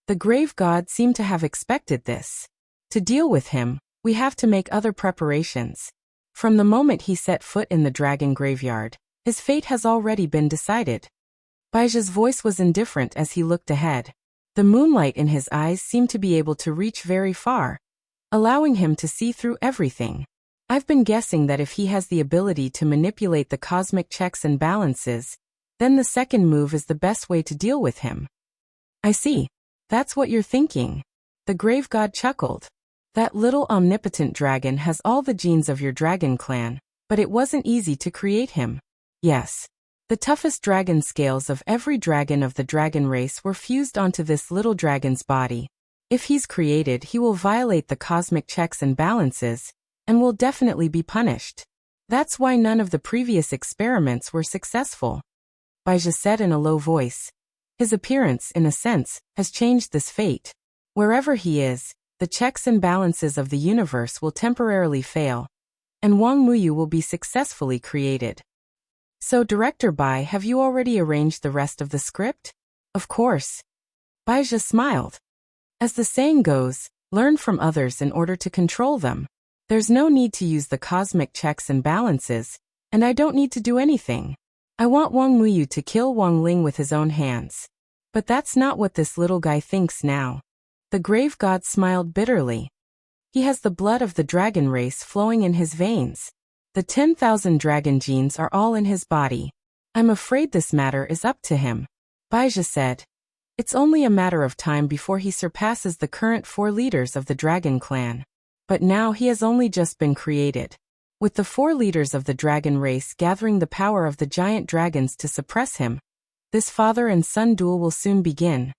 The grave god seemed to have expected this. "To deal with him, we have to make other preparations. From the moment he set foot in the dragon graveyard, his fate has already been decided." Baizhi's voice was indifferent as he looked ahead. The moonlight in his eyes seemed to be able to reach very far, allowing him to see through everything. "I've been guessing that if he has the ability to manipulate the cosmic checks and balances, then the second move is the best way to deal with him." "I see. That's what you're thinking." The grave god chuckled. "That little omnipotent dragon has all the genes of your dragon clan, but it wasn't easy to create him." "Yes. The toughest dragon scales of every dragon of the dragon race were fused onto this little dragon's body. If he's created, he will violate the cosmic checks and balances, and will definitely be punished. That's why none of the previous experiments were successful," Baizhi said in a low voice. "His appearance, in a sense, has changed this fate. Wherever he is, the checks and balances of the universe will temporarily fail, and Wang Muyu will be successfully created." "So, Director Bai, have you already arranged the rest of the script?" "Of course." Baizhi smiled. "As the saying goes, learn from others in order to control them. There's no need to use the cosmic checks and balances, and I don't need to do anything. I want Wang Muyu to kill Wang Ling with his own hands. But that's not what this little guy thinks now." The grave god smiled bitterly. "He has the blood of the dragon race flowing in his veins. The 10,000 dragon genes are all in his body. I'm afraid this matter is up to him," Baizhi said. "It's only a matter of time before he surpasses the current 4 leaders of the dragon clan. But now he has only just been created. With the 4 leaders of the dragon race gathering the power of the giant dragons to suppress him, this father and son duel will soon begin."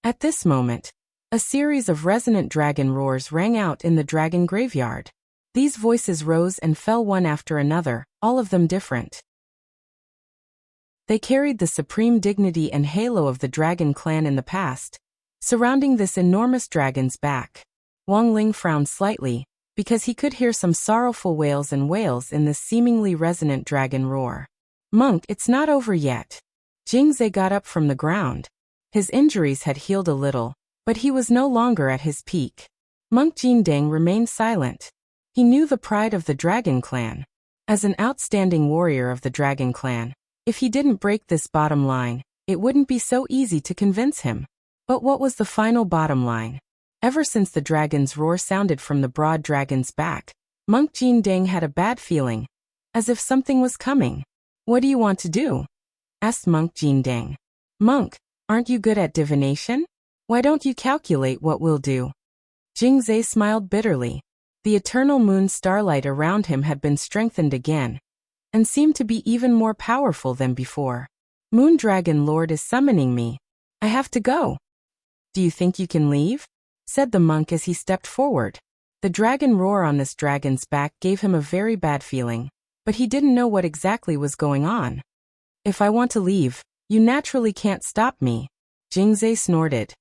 At this moment, a series of resonant dragon roars rang out in the dragon graveyard. These voices rose and fell one after another, all of them different. They carried the supreme dignity and halo of the dragon clan in the past, surrounding this enormous dragon's back. Wang Ling frowned slightly, because he could hear some sorrowful wails and wails in this seemingly resonant dragon roar. "Monk, it's not over yet." Jingze got up from the ground. His injuries had healed a little, but he was no longer at his peak. Monk Jindeng remained silent. He knew the pride of the dragon clan. As an outstanding warrior of the dragon clan, if he didn't break this bottom line, it wouldn't be so easy to convince him. But what was the final bottom line? Ever since the dragon's roar sounded from the broad dragon's back, Monk Jindeng had a bad feeling, as if something was coming. "What do you want to do?" asked Monk Jindeng. "Monk, aren't you good at divination? Why don't you calculate what we'll do?" Jingze smiled bitterly. The eternal moon starlight around him had been strengthened again, and seemed to be even more powerful than before. "Moon Dragon Lord is summoning me. I have to go." "Do you think you can leave?" said the monk as he stepped forward. The dragon roar on this dragon's back gave him a very bad feeling, but he didn't know what exactly was going on. "If I want to leave, you naturally can't stop me," Jingze snorted.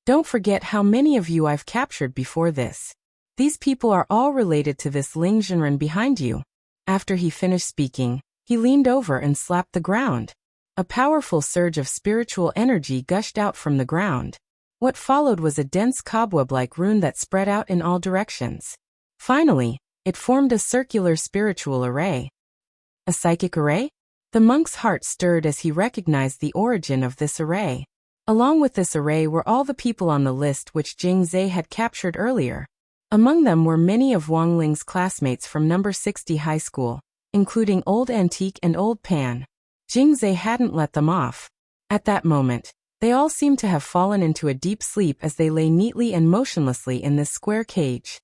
"Don't forget how many of you I've captured before this. These people are all related to this Ling Zhenren behind you." After he finished speaking, he leaned over and slapped the ground. A powerful surge of spiritual energy gushed out from the ground. What followed was a dense cobweb-like rune that spread out in all directions. Finally, it formed a circular spiritual array. A psychic array? The monk's heart stirred as he recognized the origin of this array. Along with this array were all the people on the list which Jingze had captured earlier. Among them were many of Wang Ling's classmates from number 60 high school, including Old Antique and Old Pan. Jingze hadn't let them off. At that moment, they all seemed to have fallen into a deep sleep as they lay neatly and motionlessly in this square cage.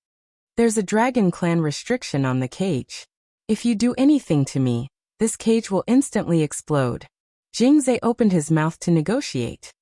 "There's a dragon clan restriction on the cage. If you do anything to me, this cage will instantly explode." Jingze opened his mouth to negotiate.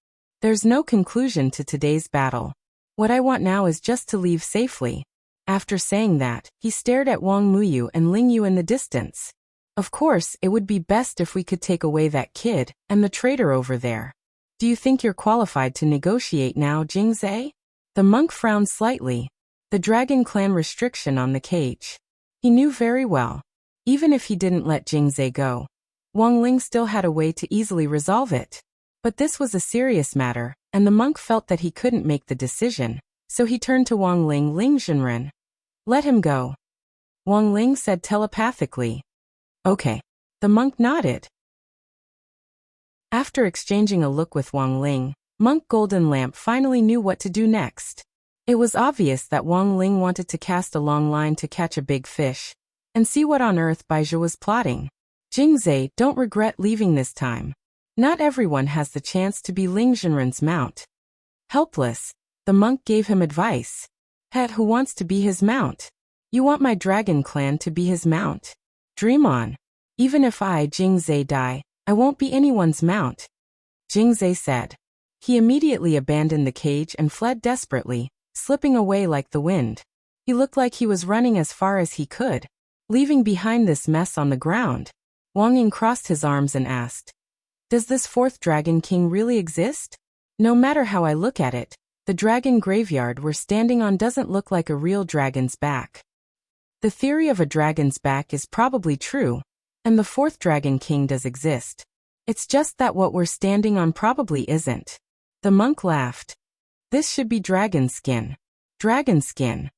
"There's no conclusion to today's battle. What I want now is just to leave safely. After saying that, he stared at Wang Muyu and Ling Yu in the distance. Of course, it would be best if we could take away that kid and the traitor over there. Do you think you're qualified to negotiate now, Jingzhe? The monk frowned slightly. The Dragon Clan restriction on the cage. He knew very well. Even if he didn't let Jingzhe go, Wang Ling still had a way to easily resolve it. But this was a serious matter, and the monk felt that he couldn't make the decision, so he turned to Wang Ling Zhenren. Let him go. Wang Ling said telepathically. Okay. The monk nodded. After exchanging a look with Wang Ling, Monk Golden Lamp finally knew what to do next. It was obvious that Wang Ling wanted to cast a long line to catch a big fish, and see what on earth Baizhi was plotting. Jingzhe, don't regret leaving this time. Not everyone has the chance to be Ling Zhenren's mount. Helpless, the monk gave him advice. Who wants to be his mount? You want my dragon clan to be his mount? Dream on. Even if I, Jingzhe, die, I won't be anyone's mount. Jingzhe said. He immediately abandoned the cage and fled desperately, slipping away like the wind. He looked like he was running as far as he could, leaving behind this mess on the ground. Wang Ying crossed his arms and asked, does this fourth Dragon King really exist? No matter how I look at it, the dragon graveyard we're standing on doesn't look like a real dragon's back. The theory of a dragon's back is probably true, and the fourth Dragon King does exist. It's just that what we're standing on probably isn't. The monk laughed. This should be dragon skin. Dragon skin.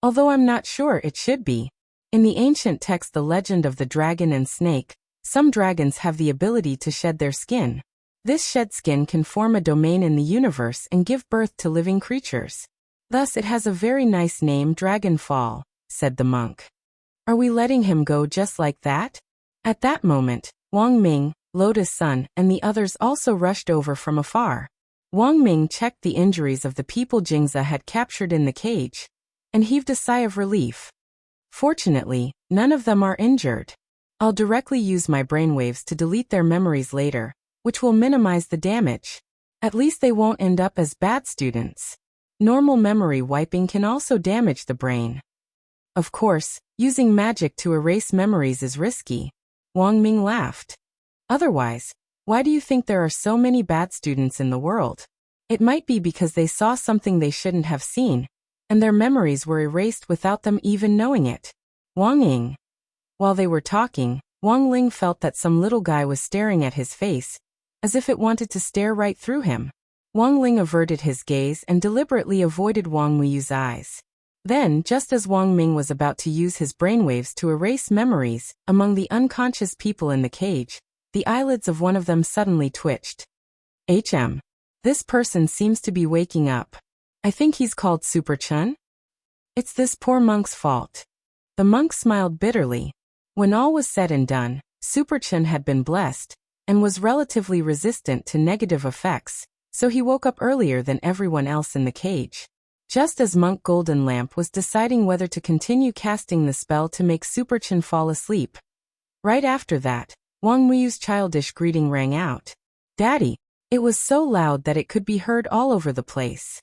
Although I'm not sure it should be. In the ancient text The Legend of the Dragon and Snake, some dragons have the ability to shed their skin. This shed skin can form a domain in the universe and give birth to living creatures. Thus it has a very nice name, Dragonfall, said the monk. Are we letting him go just like that? At that moment, Wang Ming, Lotus Sun, and the others also rushed over from afar. Wang Ming checked the injuries of the people Jingzhe had captured in the cage, and heaved a sigh of relief. Fortunately, none of them are injured. I'll directly use my brainwaves to delete their memories later, which will minimize the damage. At least they won't end up as bad students. Normal memory wiping can also damage the brain. Of course, using magic to erase memories is risky. Wang Ming laughed. Otherwise, why do you think there are so many bad students in the world? It might be because they saw something they shouldn't have seen, and their memories were erased without them even knowing it. Wang Ying. While they were talking, Wang Ling felt that some little guy was staring at his face, as if it wanted to stare right through him. Wang Ling averted his gaze and deliberately avoided Wang Muyu's eyes. Then, just as Wang Ming was about to use his brainwaves to erase memories among the unconscious people in the cage, the eyelids of one of them suddenly twitched. This person seems to be waking up. I think he's called Super Chun? It's this poor monk's fault. The monk smiled bitterly. When all was said and done, Super Chun had been blessed, and was relatively resistant to negative effects, so he woke up earlier than everyone else in the cage. Just as Monk Golden Lamp was deciding whether to continue casting the spell to make Super Chun fall asleep. Right after that, Wang Muyu's childish greeting rang out. Daddy! It was so loud that it could be heard all over the place.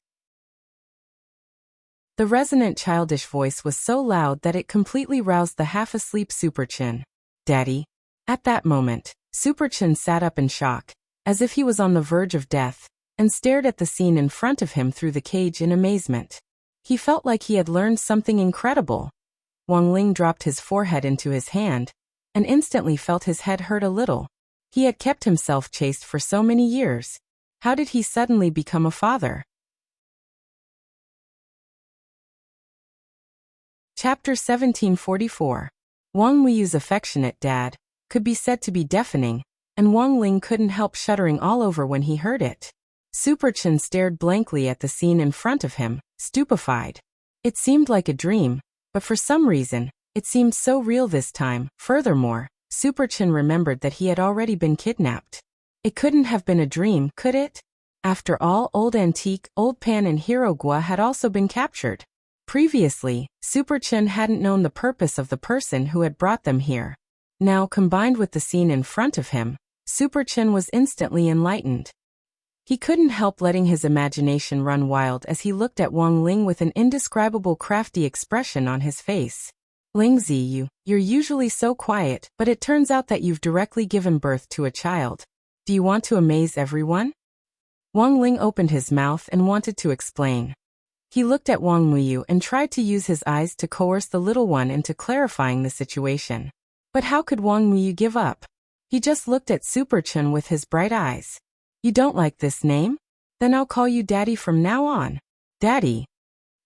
The resonant childish voice was so loud that it completely roused the half-asleep Super Chun. Daddy! At that moment, Super Chun sat up in shock, as if he was on the verge of death, and stared at the scene in front of him through the cage in amazement. He felt like he had learned something incredible. Wang Ling dropped his forehead into his hand, and instantly felt his head hurt a little. He had kept himself chaste for so many years. How did he suddenly become a father? Chapter 1744. Wang Muyu's affectionate dad could be said to be deafening, and Wang Ling couldn't help shuddering all over when he heard it. Super Chun stared blankly at the scene in front of him, stupefied. It seemed like a dream, but for some reason, it seemed so real this time. Furthermore, Super Chun remembered that he had already been kidnapped. It couldn't have been a dream, could it? After all, Old Antique, Old Pan and Hero Gua had also been captured. Previously, Super Chun hadn't known the purpose of the person who had brought them here. Now, combined with the scene in front of him, Super Chun was instantly enlightened. He couldn't help letting his imagination run wild as he looked at Wang Ling with an indescribable crafty expression on his face. Lingzi, you're usually so quiet, but it turns out that you've directly given birth to a child. Do you want to amaze everyone? Wang Ling opened his mouth and wanted to explain. He looked at Wang Muyu and tried to use his eyes to coerce the little one into clarifying the situation. But how could Wang Muyu give up? He just looked at Super Chen with his bright eyes. You don't like this name? Then I'll call you Daddy from now on. Daddy.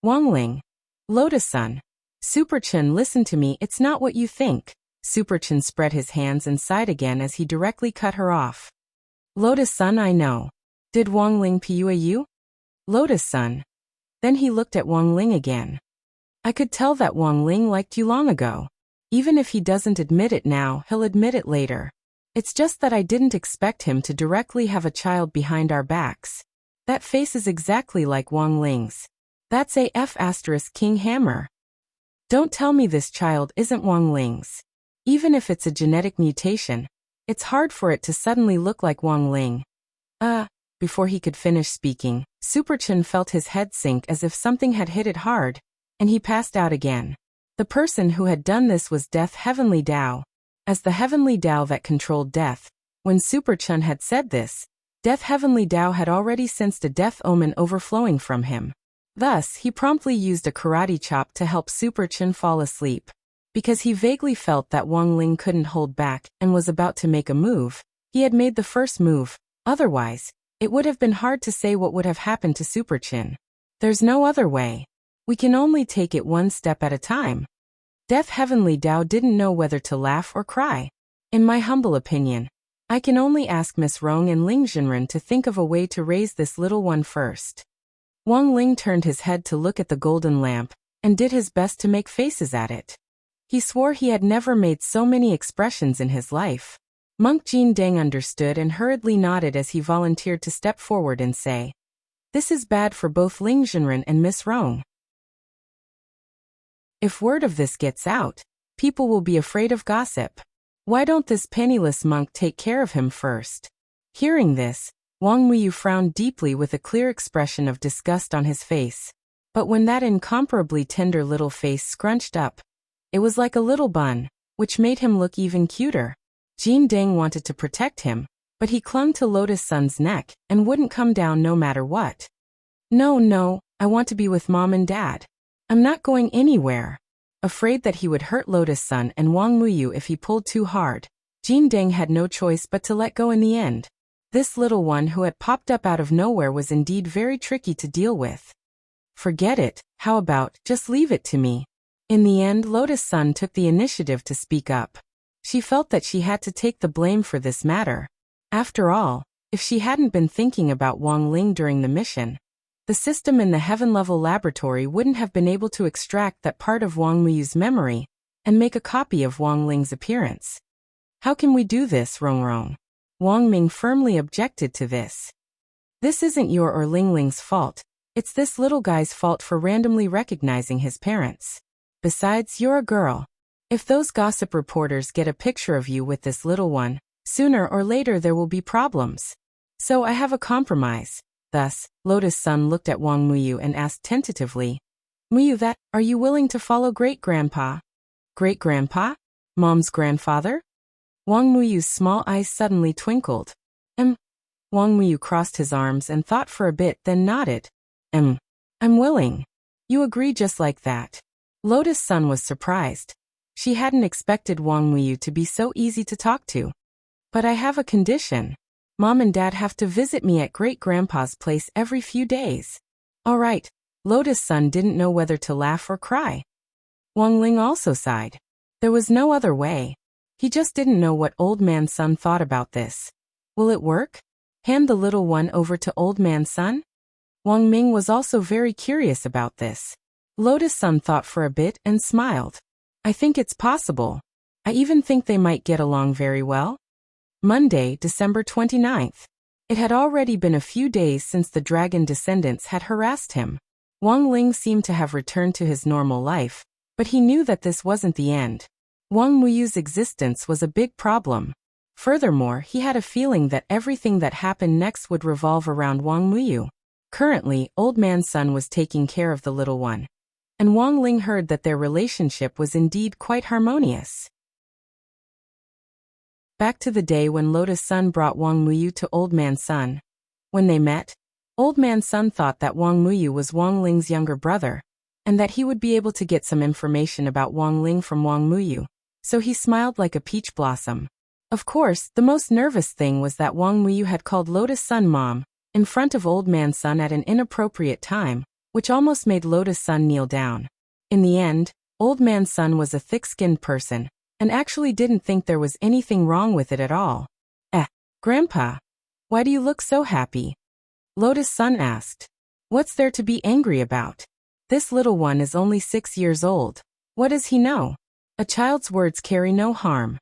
Wang Ling. Lotus-san. Super Chen, listen to me, it's not what you think. Super Chen spread his hands and sighed again as he directly cut her off. Lotus-san, I know. Did Wang Ling pua you? Lotus-san. Then he looked at Wang Ling again. I could tell that Wang Ling liked you long ago. Even if he doesn't admit it now, he'll admit it later. It's just that I didn't expect him to directly have a child behind our backs. That face is exactly like Wang Ling's. That's a F*King Hammer. Don't tell me this child isn't Wang Ling's. Even if it's a genetic mutation, it's hard for it to suddenly look like Wang Ling. Before he could finish speaking, Super Chen felt his head sink as if something had hit it hard, and he passed out again. The person who had done this was Death Heavenly Dao. As the Heavenly Dao that controlled death, when Super Chen had said this, Death Heavenly Dao had already sensed a death omen overflowing from him. Thus, he promptly used a karate chop to help Super Chen fall asleep. Because he vaguely felt that Wang Ling couldn't hold back and was about to make a move, he had made the first move. Otherwise, it would have been hard to say what would have happened to Super Chen. There's no other way. We can only take it one step at a time. Death Heavenly Dao didn't know whether to laugh or cry. In my humble opinion, I can only ask Miss Rong and Ling Jinren to think of a way to raise this little one first. Wang Ling turned his head to look at the golden lamp, and did his best to make faces at it. He swore he had never made so many expressions in his life. Monk Jin Deng understood and hurriedly nodded as he volunteered to step forward and say, "This is bad for both Ling Jinren and Miss Rong. If word of this gets out, people will be afraid of gossip. Why don't this penniless monk take care of him first?" Hearing this, Wang Muyu frowned deeply with a clear expression of disgust on his face. But when that incomparably tender little face scrunched up, it was like a little bun, which made him look even cuter. Jin Deng wanted to protect him, but he clung to Lotus-san's neck and wouldn't come down no matter what. No, I want to be with Mom and Dad. I'm not going anywhere." Afraid that he would hurt Lotus-san and Wang Muyu if he pulled too hard, Jin Deng had no choice but to let go in the end. This little one who had popped up out of nowhere was indeed very tricky to deal with. "Forget it, how about, just leave it to me?" In the end, Lotus-san took the initiative to speak up. She felt that she had to take the blame for this matter. After all, if she hadn't been thinking about Wang Ling during the mission, the system in the heaven-level laboratory wouldn't have been able to extract that part of Wang Muyu's memory and make a copy of Wang Ling's appearance. "How can we do this, Rong? Wang Ming firmly objected to this. "This isn't your or Ling Ling's fault. It's this little guy's fault for randomly recognizing his parents. Besides, you're a girl. If those gossip reporters get a picture of you with this little one, sooner or later there will be problems. So I have a compromise." Thus, Lotus-san looked at Wang Muyu and asked tentatively, "Muyu, are you willing to follow Great-Grandpa?" "Great-Grandpa? Mom's grandfather?" Wang Muyu's small eyes suddenly twinkled. Wang Muyu crossed his arms and thought for a bit, then nodded. I'm willing." "You agree just like that?" Lotus-san was surprised. She hadn't expected Wang Muyu to be so easy to talk to. "But I have a condition. Mom and Dad have to visit me at Great-Grandpa's place every few days." "All right." Lotus-san didn't know whether to laugh or cry. Wang Ling also sighed. There was no other way. He just didn't know what Old Man Sun thought about this. Will it work? Hand the little one over to Old Man Sun? Wang Ming was also very curious about this. Lotus-san thought for a bit and smiled. "I think it's possible. I even think they might get along very well." Monday, December 29th. It had already been a few days since the dragon descendants had harassed him. Wang Ling seemed to have returned to his normal life, but he knew that this wasn't the end. Wang Muyu's existence was a big problem. Furthermore, he had a feeling that everything that happened next would revolve around Wang Muyu. Currently, Old Man Sun was taking care of the little one, and Wang Ling heard that their relationship was indeed quite harmonious. Back to the day when Lotus Sun brought Wang Muyu to Old Man Sun. When they met, Old Man Sun thought that Wang Muyu was Wang Ling's younger brother, and that he would be able to get some information about Wang Ling from Wang Muyu, so he smiled like a peach blossom. Of course, the most nervous thing was that Wang Muyu had called Lotus Sun Mom in front of Old Man Sun at an inappropriate time, which almost made Lotus Sun kneel down. In the end, Old Man Sun was a thick-skinned person, and actually didn't think there was anything wrong with it at all. Grandpa, why do you look so happy? Lotus Sun asked. What's there to be angry about? This little one is only 6 years old. What does he know? A child's words carry no harm.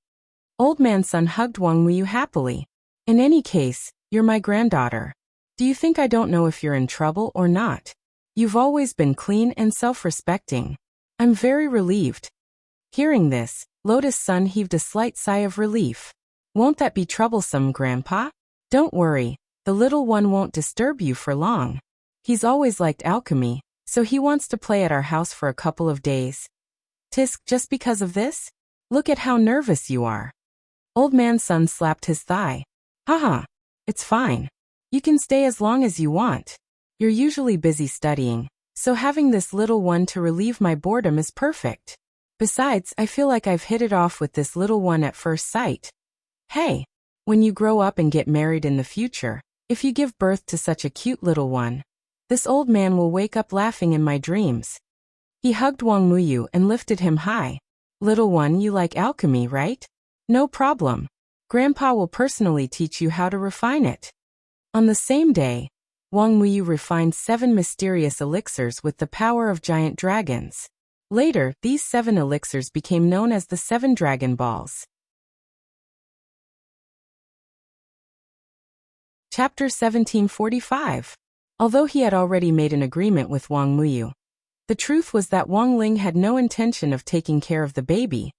Old Man Sun hugged Wang Muyu happily. In any case, you're my granddaughter. Do you think I don't know if you're in trouble or not? You've always been clean and self-respecting. I'm very relieved. Hearing this, Lotus Sun heaved a slight sigh of relief. Won't that be troublesome, Grandpa? Don't worry, the little one won't disturb you for long. He's always liked alchemy, so he wants to play at our house for a couple of days. Tisk, just because of this? Look at how nervous you are. Old Man Sun slapped his thigh. Haha, it's fine. You can stay as long as you want. You're usually busy studying, so having this little one to relieve my boredom is perfect. Besides, I feel like I've hit it off with this little one at first sight. Hey, when you grow up and get married in the future, if you give birth to such a cute little one, this old man will wake up laughing in my dreams. He hugged Wang Muyu and lifted him high. Little one, you like alchemy, right? No problem. Grandpa will personally teach you how to refine it. On the same day, Wang Muyu refined 7 mysterious elixirs with the power of giant dragons. Later, these 7 elixirs became known as the 7 Dragon Balls. Chapter 1745. Although he had already made an agreement with Wang Muyu, the truth was that Wang Ling had no intention of taking care of the baby.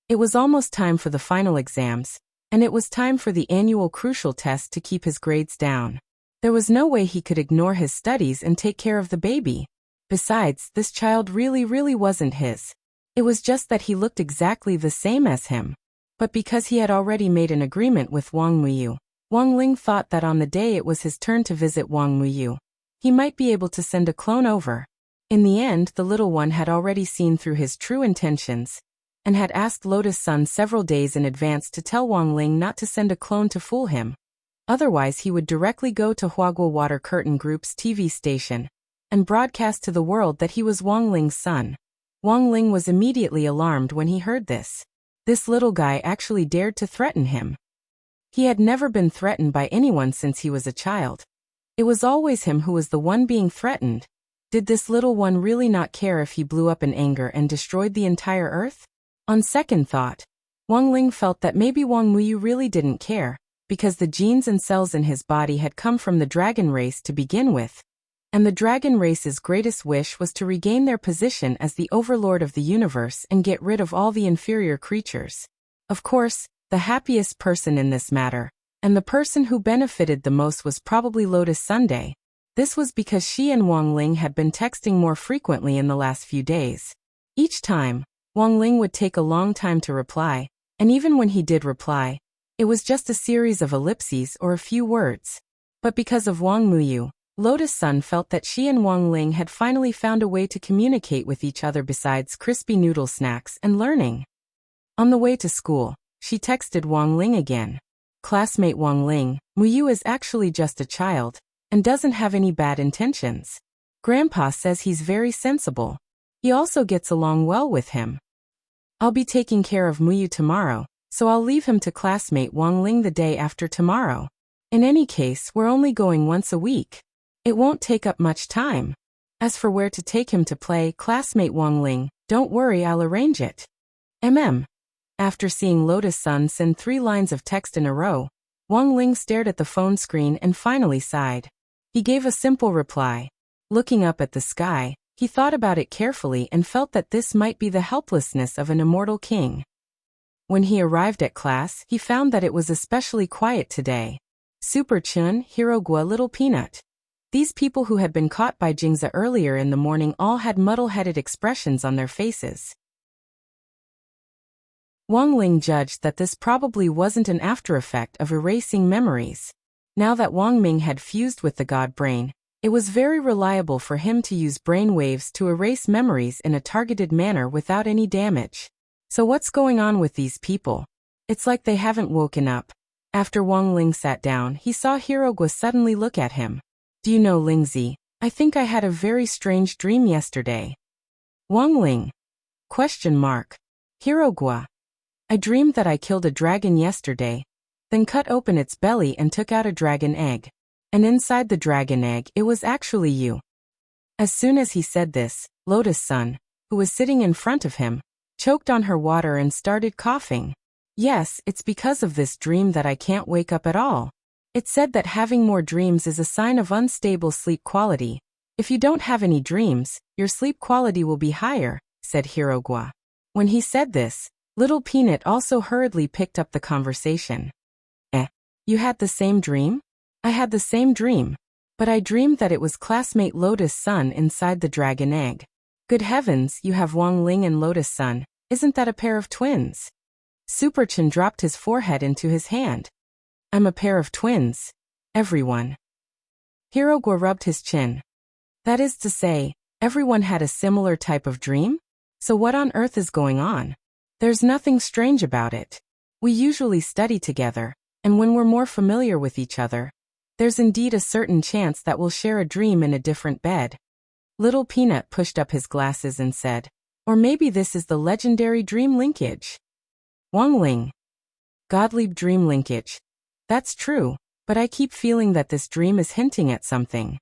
It was almost time for the final exams, and it was time for the annual crucial test to keep his grades down. There was no way he could ignore his studies and take care of the baby. Besides, this child really wasn't his. It was just that he looked exactly the same as him. But because he had already made an agreement with Wang Muyu, Wang Ling thought that on the day it was his turn to visit Wang Muyu, he might be able to send a clone over. In the end, the little one had already seen through his true intentions, and had asked Lotus Sun several days in advance to tell Wang Ling not to send a clone to fool him. Otherwise he would directly go to Huaguo Water Curtain Group's TV station, and broadcast to the world that he was Wang Ling's son. Wang Ling was immediately alarmed when he heard this. This little guy actually dared to threaten him. He had never been threatened by anyone since he was a child. It was always him who was the one being threatened. Did this little one really not care if he blew up in anger and destroyed the entire earth? On second thought, Wang Ling felt that maybe Wang Muyu really didn't care, because the genes and cells in his body had come from the dragon race to begin with, and the dragon race's greatest wish was to regain their position as the overlord of the universe and get rid of all the inferior creatures. Of course, the happiest person in this matter, and the person who benefited the most, was probably Lotus Sunday. This was because she and Wang Ling had been texting more frequently in the last few days. Each time, Wang Ling would take a long time to reply, and even when he did reply, it was just a series of ellipses or a few words. But because of Wang Muyu, Lotus Sun felt that she and Wang Ling had finally found a way to communicate with each other besides crispy noodle snacks and learning. On the way to school, she texted Wang Ling again. Classmate Wang Ling, Muyu is actually just a child, and doesn't have any bad intentions. Grandpa says he's very sensible. He also gets along well with him. I'll be taking care of Muyu tomorrow, so I'll leave him to classmate Wang Ling the day after tomorrow. In any case, we're only going once a week. It won't take up much time. As for where to take him to play, classmate Wang Ling, don't worry, I'll arrange it. After seeing Lotus Sun send 3 lines of text in a row, Wang Ling stared at the phone screen and finally sighed. He gave a simple reply. Looking up at the sky, he thought about it carefully and felt that this might be the helplessness of an immortal king. When he arrived at class, he found that it was especially quiet today. Super Chun, Hirogwa, Little Peanut. These people who had been caught by Jingza earlier in the morning all had muddle-headed expressions on their faces. Wang Ling judged that this probably wasn't an after-effect of erasing memories. Now that Wang Ming had fused with the god brain, it was very reliable for him to use brain waves to erase memories in a targeted manner without any damage. So what's going on with these people? It's like they haven't woken up. After Wang Ling sat down, he saw Hirogwa suddenly look at him. Do you know, Lingzi, I think I had a very strange dream yesterday. Wang Ling? Question mark. Hirogwa. I dreamed that I killed a dragon yesterday, then cut open its belly and took out a dragon egg. And inside the dragon egg, it was actually you. As soon as he said this, Lotus Sun, who was sitting in front of him, choked on her water and started coughing. Yes, it's because of this dream that I can't wake up at all. It's said that having more dreams is a sign of unstable sleep quality. If you don't have any dreams, your sleep quality will be higher, said Hirogwa. When he said this, Little Peanut also hurriedly picked up the conversation. You had the same dream? I had the same dream, but I dreamed that it was classmate Lotus Sun inside the dragon egg. Good heavens, you have Wang Ling and Lotus Sun. Isn't that a pair of twins? Super Chen dropped his forehead into his hand. I'm a pair of twins. Everyone. Hirogwa rubbed his chin. That is to say, everyone had a similar type of dream? So what on earth is going on? There's nothing strange about it. We usually study together, and when we're more familiar with each other, there's indeed a certain chance that we'll share a dream in a different bed. Little Peanut pushed up his glasses and said, or maybe this is the legendary dream linkage. Wang Ling. Gottlieb dream linkage. That's true, but I keep feeling that this dream is hinting at something.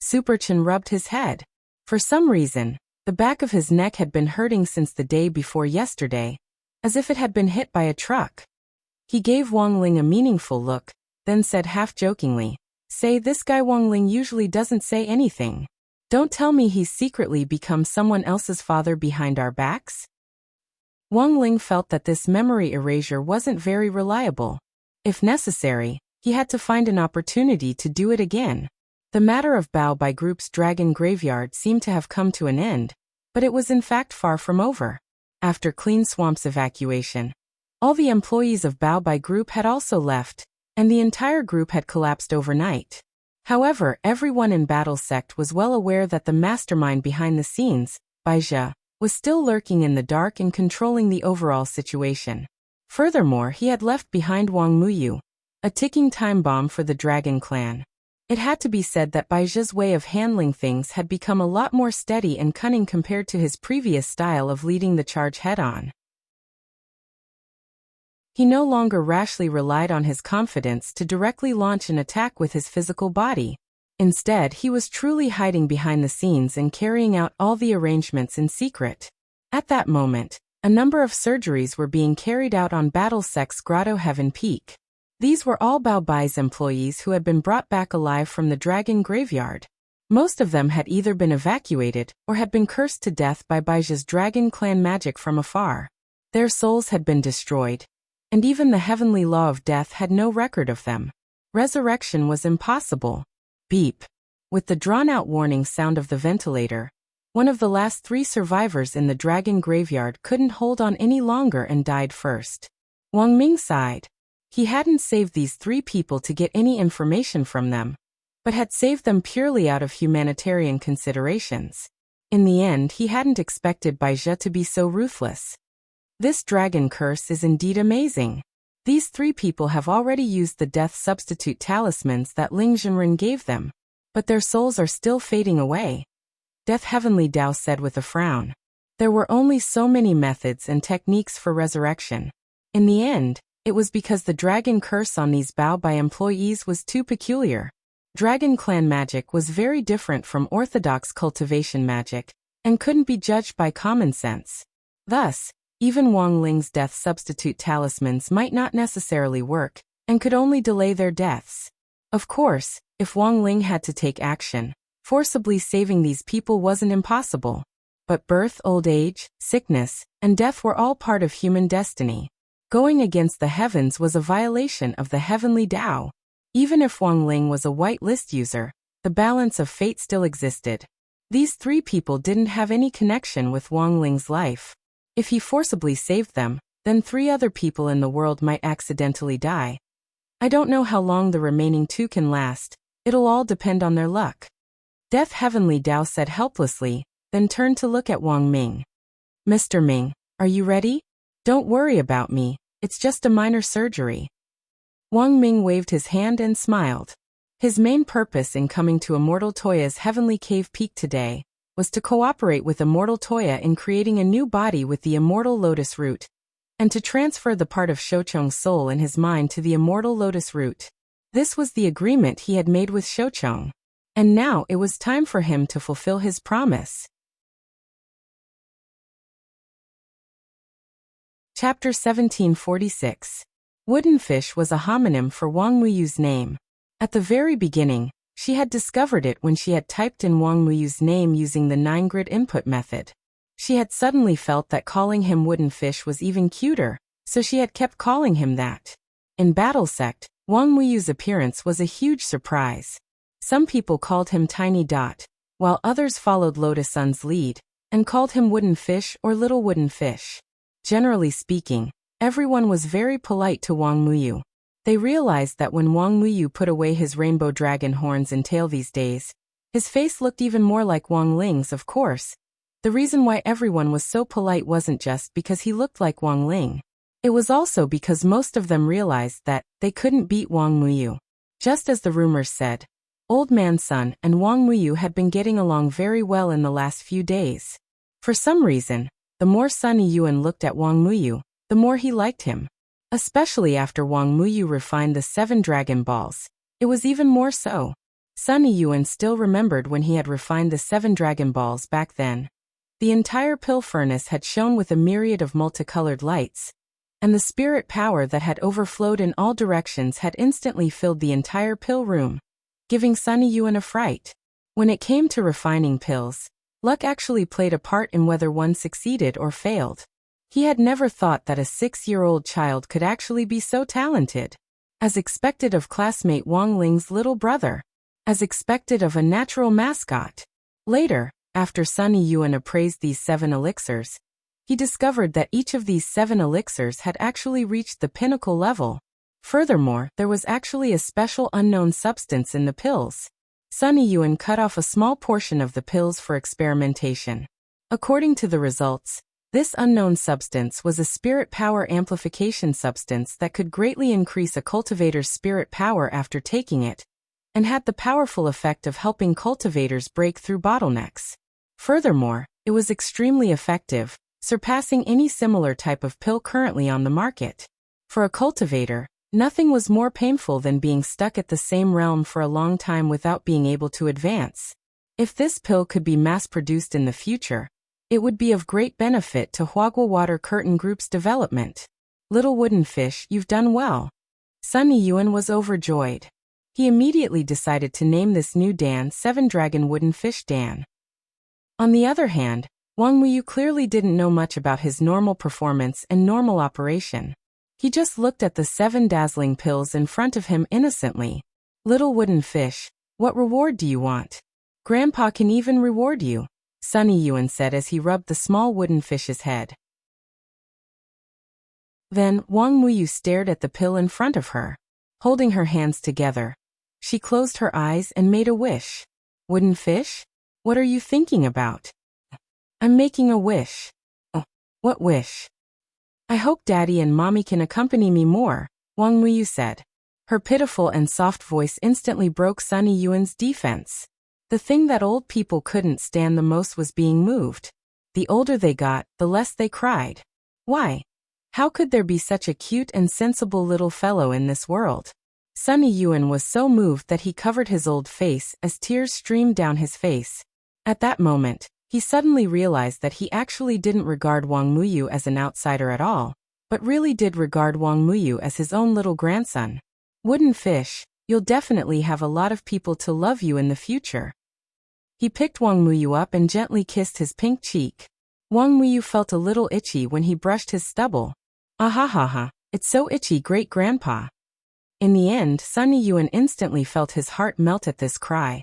Super Chen rubbed his head. For some reason, the back of his neck had been hurting since the day before yesterday, as if it had been hit by a truck. He gave Wang Ling a meaningful look, then said half-jokingly, Say, this guy Wang Ling usually doesn't say anything. Don't tell me he's secretly become someone else's father behind our backs? Wang Ling felt that this memory erasure wasn't very reliable. If necessary, he had to find an opportunity to do it again. The matter of Bao Bai Group's dragon graveyard seemed to have come to an end, but it was in fact far from over. After Clean Swamp's evacuation, all the employees of Bao Bai Group had also left, and the entire group had collapsed overnight. However, everyone in Battle Sect was well aware that the mastermind behind the scenes, Bai Zhe, was still lurking in the dark and controlling the overall situation. Furthermore, he had left behind Wang Muyu, a ticking time bomb for the Dragon Clan. It had to be said that Bai Zhe's way of handling things had become a lot more steady and cunning compared to his previous style of leading the charge head-on. He no longer rashly relied on his confidence to directly launch an attack with his physical body. Instead, he was truly hiding behind the scenes and carrying out all the arrangements in secret. At that moment, a number of surgeries were being carried out on Battle Sect's Grotto Heaven Peak. These were all Bao Bai's employees who had been brought back alive from the dragon graveyard. Most of them had either been evacuated or had been cursed to death by Bai Zhe's dragon clan magic from afar. Their souls had been destroyed, and even the heavenly law of death had no record of them. Resurrection was impossible. Beep. With the drawn-out warning sound of the ventilator, one of the last 3 survivors in the dragon graveyard couldn't hold on any longer and died first. Wang Ming sighed. He hadn't saved these 3 people to get any information from them, but had saved them purely out of humanitarian considerations. In the end, he hadn't expected Bai Zhe to be so ruthless. This dragon curse is indeed amazing. These 3 people have already used the death substitute talismans that Ling Zhenren gave them, but their souls are still fading away. Death Heavenly Dao said with a frown. There were only so many methods and techniques for resurrection. In the end, it was because the dragon curse on these Bao Bai employees was too peculiar. Dragon clan magic was very different from orthodox cultivation magic, and couldn't be judged by common sense. Thus, even Wang Ling's death substitute talismans might not necessarily work, and could only delay their deaths. Of course, if Wang Ling had to take action, forcibly saving these people wasn't impossible. But birth, old age, sickness, and death were all part of human destiny. Going against the heavens was a violation of the heavenly Tao. Even if Wang Ling was a white list user, the balance of fate still existed. These three people didn't have any connection with Wang Ling's life. If he forcibly saved them, then three other people in the world might accidentally die. I don't know how long the remaining two can last. It'll all depend on their luck. Death Heavenly Tao said helplessly, then turned to look at Wang Ming. Mr. Ming, are you ready? Don't worry about me, it's just a minor surgery. Wang Ming waved his hand and smiled. His main purpose in coming to Immortal Toya's Heavenly Cave Peak today was to cooperate with Immortal Toya in creating a new body with the Immortal Lotus Root, and to transfer the part of Shoucheng's soul in his mind to the Immortal Lotus Root. This was the agreement he had made with Shoucheng, and now it was time for him to fulfill his promise. Chapter 1746. Wooden Fish was a homonym for Wang Muyu's name. At the very beginning, she had discovered it when she had typed in Wang Muyu's name using the 9-grid input method. She had suddenly felt that calling him Wooden Fish was even cuter, so she had kept calling him that. In Battle Sect, Wang Muyu's appearance was a huge surprise. Some people called him Tiny Dot, while others followed Lotus Sun's lead and called him Wooden Fish or Little Wooden Fish. Generally speaking, everyone was very polite to Wang Muyu. They realized that when Wang Muyu put away his rainbow dragon horns and tail these days, his face looked even more like Wang Ling's, of course. The reason why everyone was so polite wasn't just because he looked like Wang Ling. It was also because most of them realized that they couldn't beat Wang Muyu. Just as the rumors said, Old Man Sun and Wang Muyu had been getting along very well in the last few days. For some reason, the more Sunny Yuan looked at Wang Muyu, the more he liked him. Especially after Wang Muyu refined the 7 Dragon Balls, it was even more so. Sunny Yuan still remembered when he had refined the 7 Dragon Balls back then. The entire pill furnace had shone with a myriad of multicolored lights, and the spirit power that had overflowed in all directions had instantly filled the entire pill room, giving Sunny Yuan a fright. When it came to refining pills, luck actually played a part in whether one succeeded or failed. He had never thought that a 6-year-old child could actually be so talented. As expected of classmate Wang Ling's little brother. As expected of a natural mascot. Later, after Sunny Yuan appraised these 7 elixirs, he discovered that each of these 7 elixirs had actually reached the pinnacle level. Furthermore, there was actually a special unknown substance in the pills. Sunny Yuan cut off a small portion of the pills for experimentation. According to the results, this unknown substance was a spirit power amplification substance that could greatly increase a cultivator's spirit power after taking it, and had the powerful effect of helping cultivators break through bottlenecks. Furthermore, it was extremely effective, surpassing any similar type of pill currently on the market. For a cultivator, nothing was more painful than being stuck at the same realm for a long time without being able to advance. If this pill could be mass-produced in the future, it would be of great benefit to Huagua Water Curtain Group's development. Little Wooden Fish, you've done well. Sunny Yuan was overjoyed. He immediately decided to name this new Dan 7 Dragon Wooden Fish Dan. On the other hand, Wang Muyu clearly didn't know much about his normal performance and normal operation. He just looked at the 7 dazzling pills in front of him innocently. Little Wooden Fish, what reward do you want? Grandpa can even reward you, Sunny Yuan said as he rubbed the small wooden fish's head. Then, Wang Muyu stared at the pill in front of her. Holding her hands together, she closed her eyes and made a wish. Wooden Fish? What are you thinking about? I'm making a wish. Oh, what wish? I hope Daddy and Mommy can accompany me more, Wang Muyu said. Her pitiful and soft voice instantly broke Sunny Yuan's defense. The thing that old people couldn't stand the most was being moved. The older they got, the less they cried. Why? How could there be such a cute and sensible little fellow in this world? Sunny Yuan was so moved that he covered his old face as tears streamed down his face. At that moment, he suddenly realized that he actually didn't regard Wang Muyu as an outsider at all, but really did regard Wang Muyu as his own little grandson. Wooden Fish, you'll definitely have a lot of people to love you in the future. He picked Wang Muyu up and gently kissed his pink cheek. Wang Muyu felt a little itchy when he brushed his stubble. Ahahaha, It's so itchy, great-grandpa. In the end, Sunny Yuan instantly felt his heart melt at this cry.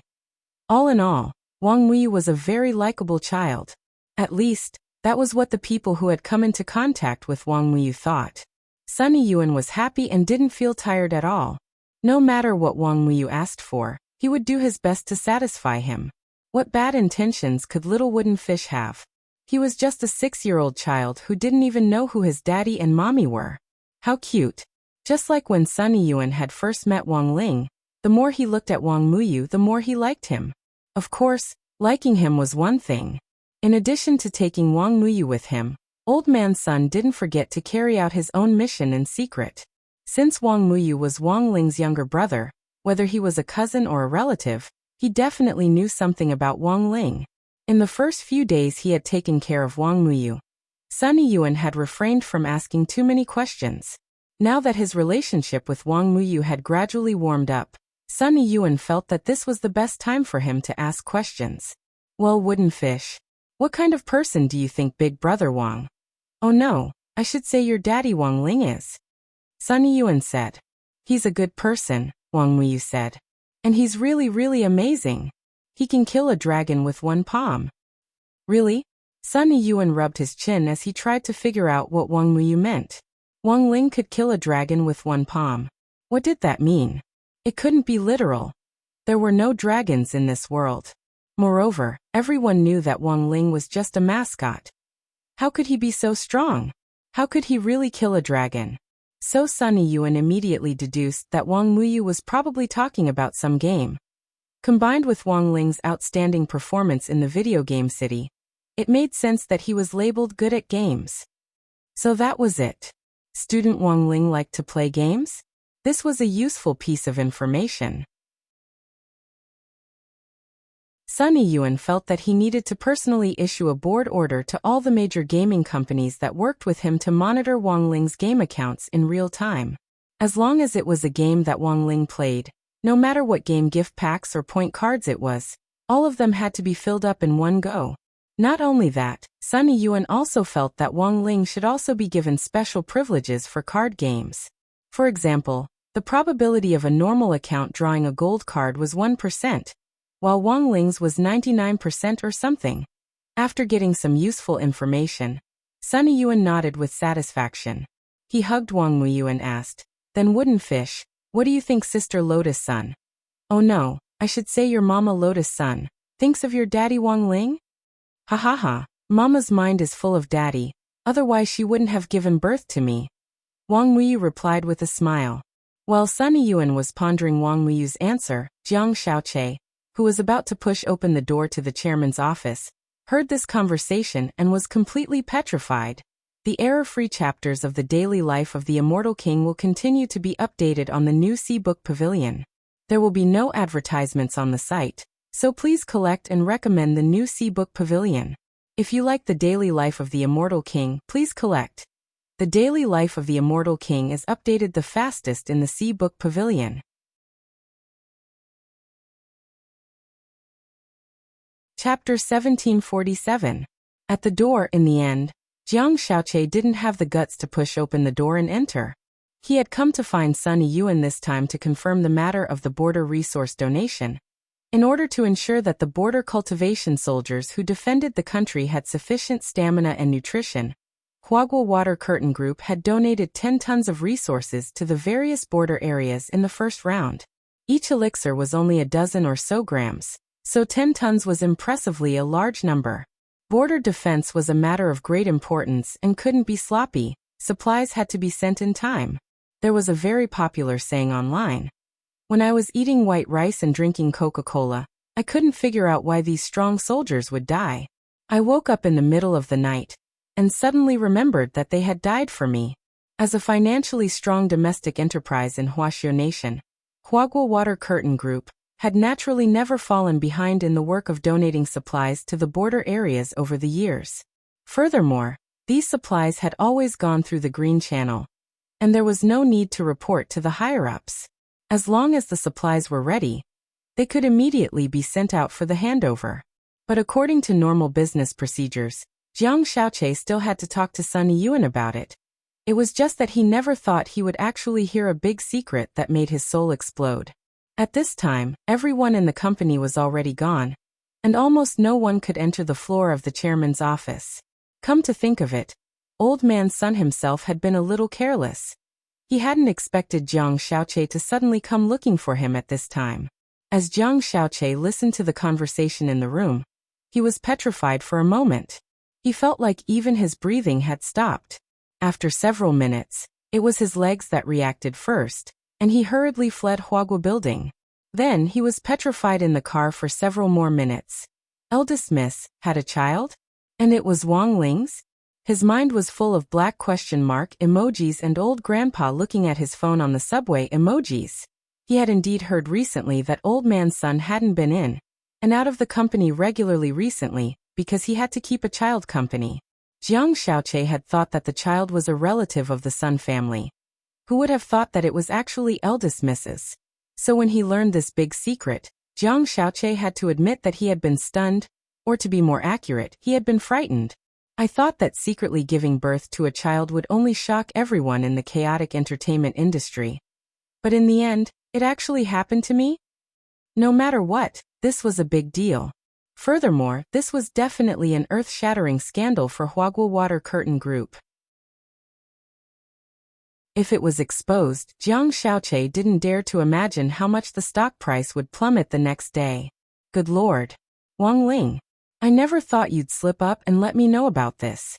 All in all, Wang Muyu was a very likable child. At least, that was what the people who had come into contact with Wang Muyu thought. Sunny Yuan was happy and didn't feel tired at all. No matter what Wang Muyu asked for, he would do his best to satisfy him. What bad intentions could little wooden fish have? He was just a 6-year-old child who didn't even know who his daddy and mommy were. How cute. Just like when Sunny Yuan had first met Wang Ling, the more he looked at Wang Muyu, the more he liked him. Of course, liking him was one thing. In addition to taking Wang Muyu with him, Old Man Sun didn't forget to carry out his own mission in secret. Since Wang Muyu was Wang Ling's younger brother, whether he was a cousin or a relative, he definitely knew something about Wang Ling. In the first few days he had taken care of Wang Muyu, Sunny Yuan had refrained from asking too many questions. Now that his relationship with Wang Muyu had gradually warmed up, Sunny Yuan felt that this was the best time for him to ask questions. Well, wooden fish, what kind of person do you think Big Brother Wang? Oh no, I should say your daddy Wang Ling is. Sunny Yuan said. He's a good person, Wang Muyu said. And he's really amazing. He can kill a dragon with one palm. Really? Sunny Yuan rubbed his chin as he tried to figure out what Wang Muyu meant. Wang Ling could kill a dragon with one palm. What did that mean? It couldn't be literal. There were no dragons in this world. Moreover, everyone knew that Wang Ling was just a mascot. How could he be so strong? How could he really kill a dragon? So Sunny Yuan immediately deduced that Wang Muyu was probably talking about some game. Combined with Wang Ling's outstanding performance in the video game city, it made sense that he was labeled good at games. So that was it. Student Wang Ling liked to play games? This was a useful piece of information. Sunny Yuan felt that he needed to personally issue a board order to all the major gaming companies that worked with him to monitor Wang Ling's game accounts in real time. As long as it was a game that Wang Ling played, no matter what game gift packs or point cards it was, all of them had to be filled up in one go. Not only that, Sunny Yuan also felt that Wang Ling should also be given special privileges for card games. For example, the probability of a normal account drawing a gold card was 1%, while Wang Ling's was 99% or something. After getting some useful information, Sunny Yuan nodded with satisfaction. He hugged Wang Muyu and asked, "Then wooden fish, what do you think Sister Lotus Sun?" "Oh no, I should say your Mama Lotus Sun, thinks of your daddy Wang Ling?" "Ha ha ha, Mama's mind is full of daddy, otherwise she wouldn't have given birth to me," Wang Muyu replied with a smile. While Sunny Yuan was pondering Wang Muyu's answer, Jiang Xiaoqie, who was about to push open the door to the chairman's office, heard this conversation and was completely petrified. The error-free chapters of the daily life of the Immortal King will continue to be updated on the new C-Book Pavilion. There will be no advertisements on the site, so please collect and recommend the new C-Book Pavilion. If you like the daily life of the Immortal King, please collect. The daily life of the Immortal King is updated the fastest in the C-Book Pavilion. Chapter 1747. At the door, in the end, Jiang Xiaoqie didn't have the guts to push open the door and enter. He had come to find Sunny Yuan this time to confirm the matter of the border resource donation. In order to ensure that the border cultivation soldiers who defended the country had sufficient stamina and nutrition, Huagua Water Curtain Group had donated 10 tons of resources to the various border areas in the first round. Each elixir was only a dozen or so grams, so 10 tons was impressively a large number. Border defense was a matter of great importance and couldn't be sloppy. Supplies had to be sent in time. There was a very popular saying online. When I was eating white rice and drinking Coca-Cola, I couldn't figure out why these strong soldiers would die. I woke up in the middle of the night and suddenly remembered that they had died for me. As a financially strong domestic enterprise in Huaxiao Nation, Huagua Water Curtain Group had naturally never fallen behind in the work of donating supplies to the border areas over the years. Furthermore, these supplies had always gone through the Green Channel, and there was no need to report to the higher-ups. As long as the supplies were ready, they could immediately be sent out for the handover. But according to normal business procedures, Jiang Xiaoqie still had to talk to Sunny Yuan about it. It was just that he never thought he would actually hear a big secret that made his soul explode. At this time, everyone in the company was already gone, and almost no one could enter the floor of the chairman's office. Come to think of it, Old Man Sun himself had been a little careless. He hadn't expected Jiang Xiaoqie to suddenly come looking for him at this time. As Jiang Xiaoqie listened to the conversation in the room, he was petrified for a moment. He felt like even his breathing had stopped. After several minutes, it was his legs that reacted first, and he hurriedly fled Huagua building. Then he was petrified in the car for several more minutes. Eldest Miss had a child? And it was Wang Ling's? His mind was full of black question mark emojis and old grandpa looking at his phone on the subway emojis. He had indeed heard recently that Old Man Sun hadn't been in and out of the company regularly recently because he had to keep a child company. Jiang Xiaoqie had thought that the child was a relative of the Sun family. Who would have thought that it was actually eldest Mrs.? So when he learned this big secret, Jiang Xiaoqie had to admit that he had been stunned, or to be more accurate, he had been frightened. I thought that secretly giving birth to a child would only shock everyone in the chaotic entertainment industry. But in the end, it actually happened to me? No matter what, this was a big deal. Furthermore, this was definitely an earth-shattering scandal for Huagua Water Curtain Group. If it was exposed, Jiang Xiaoqie didn't dare to imagine how much the stock price would plummet the next day. Good Lord. Wang Ling. I never thought you'd slip up and let me know about this.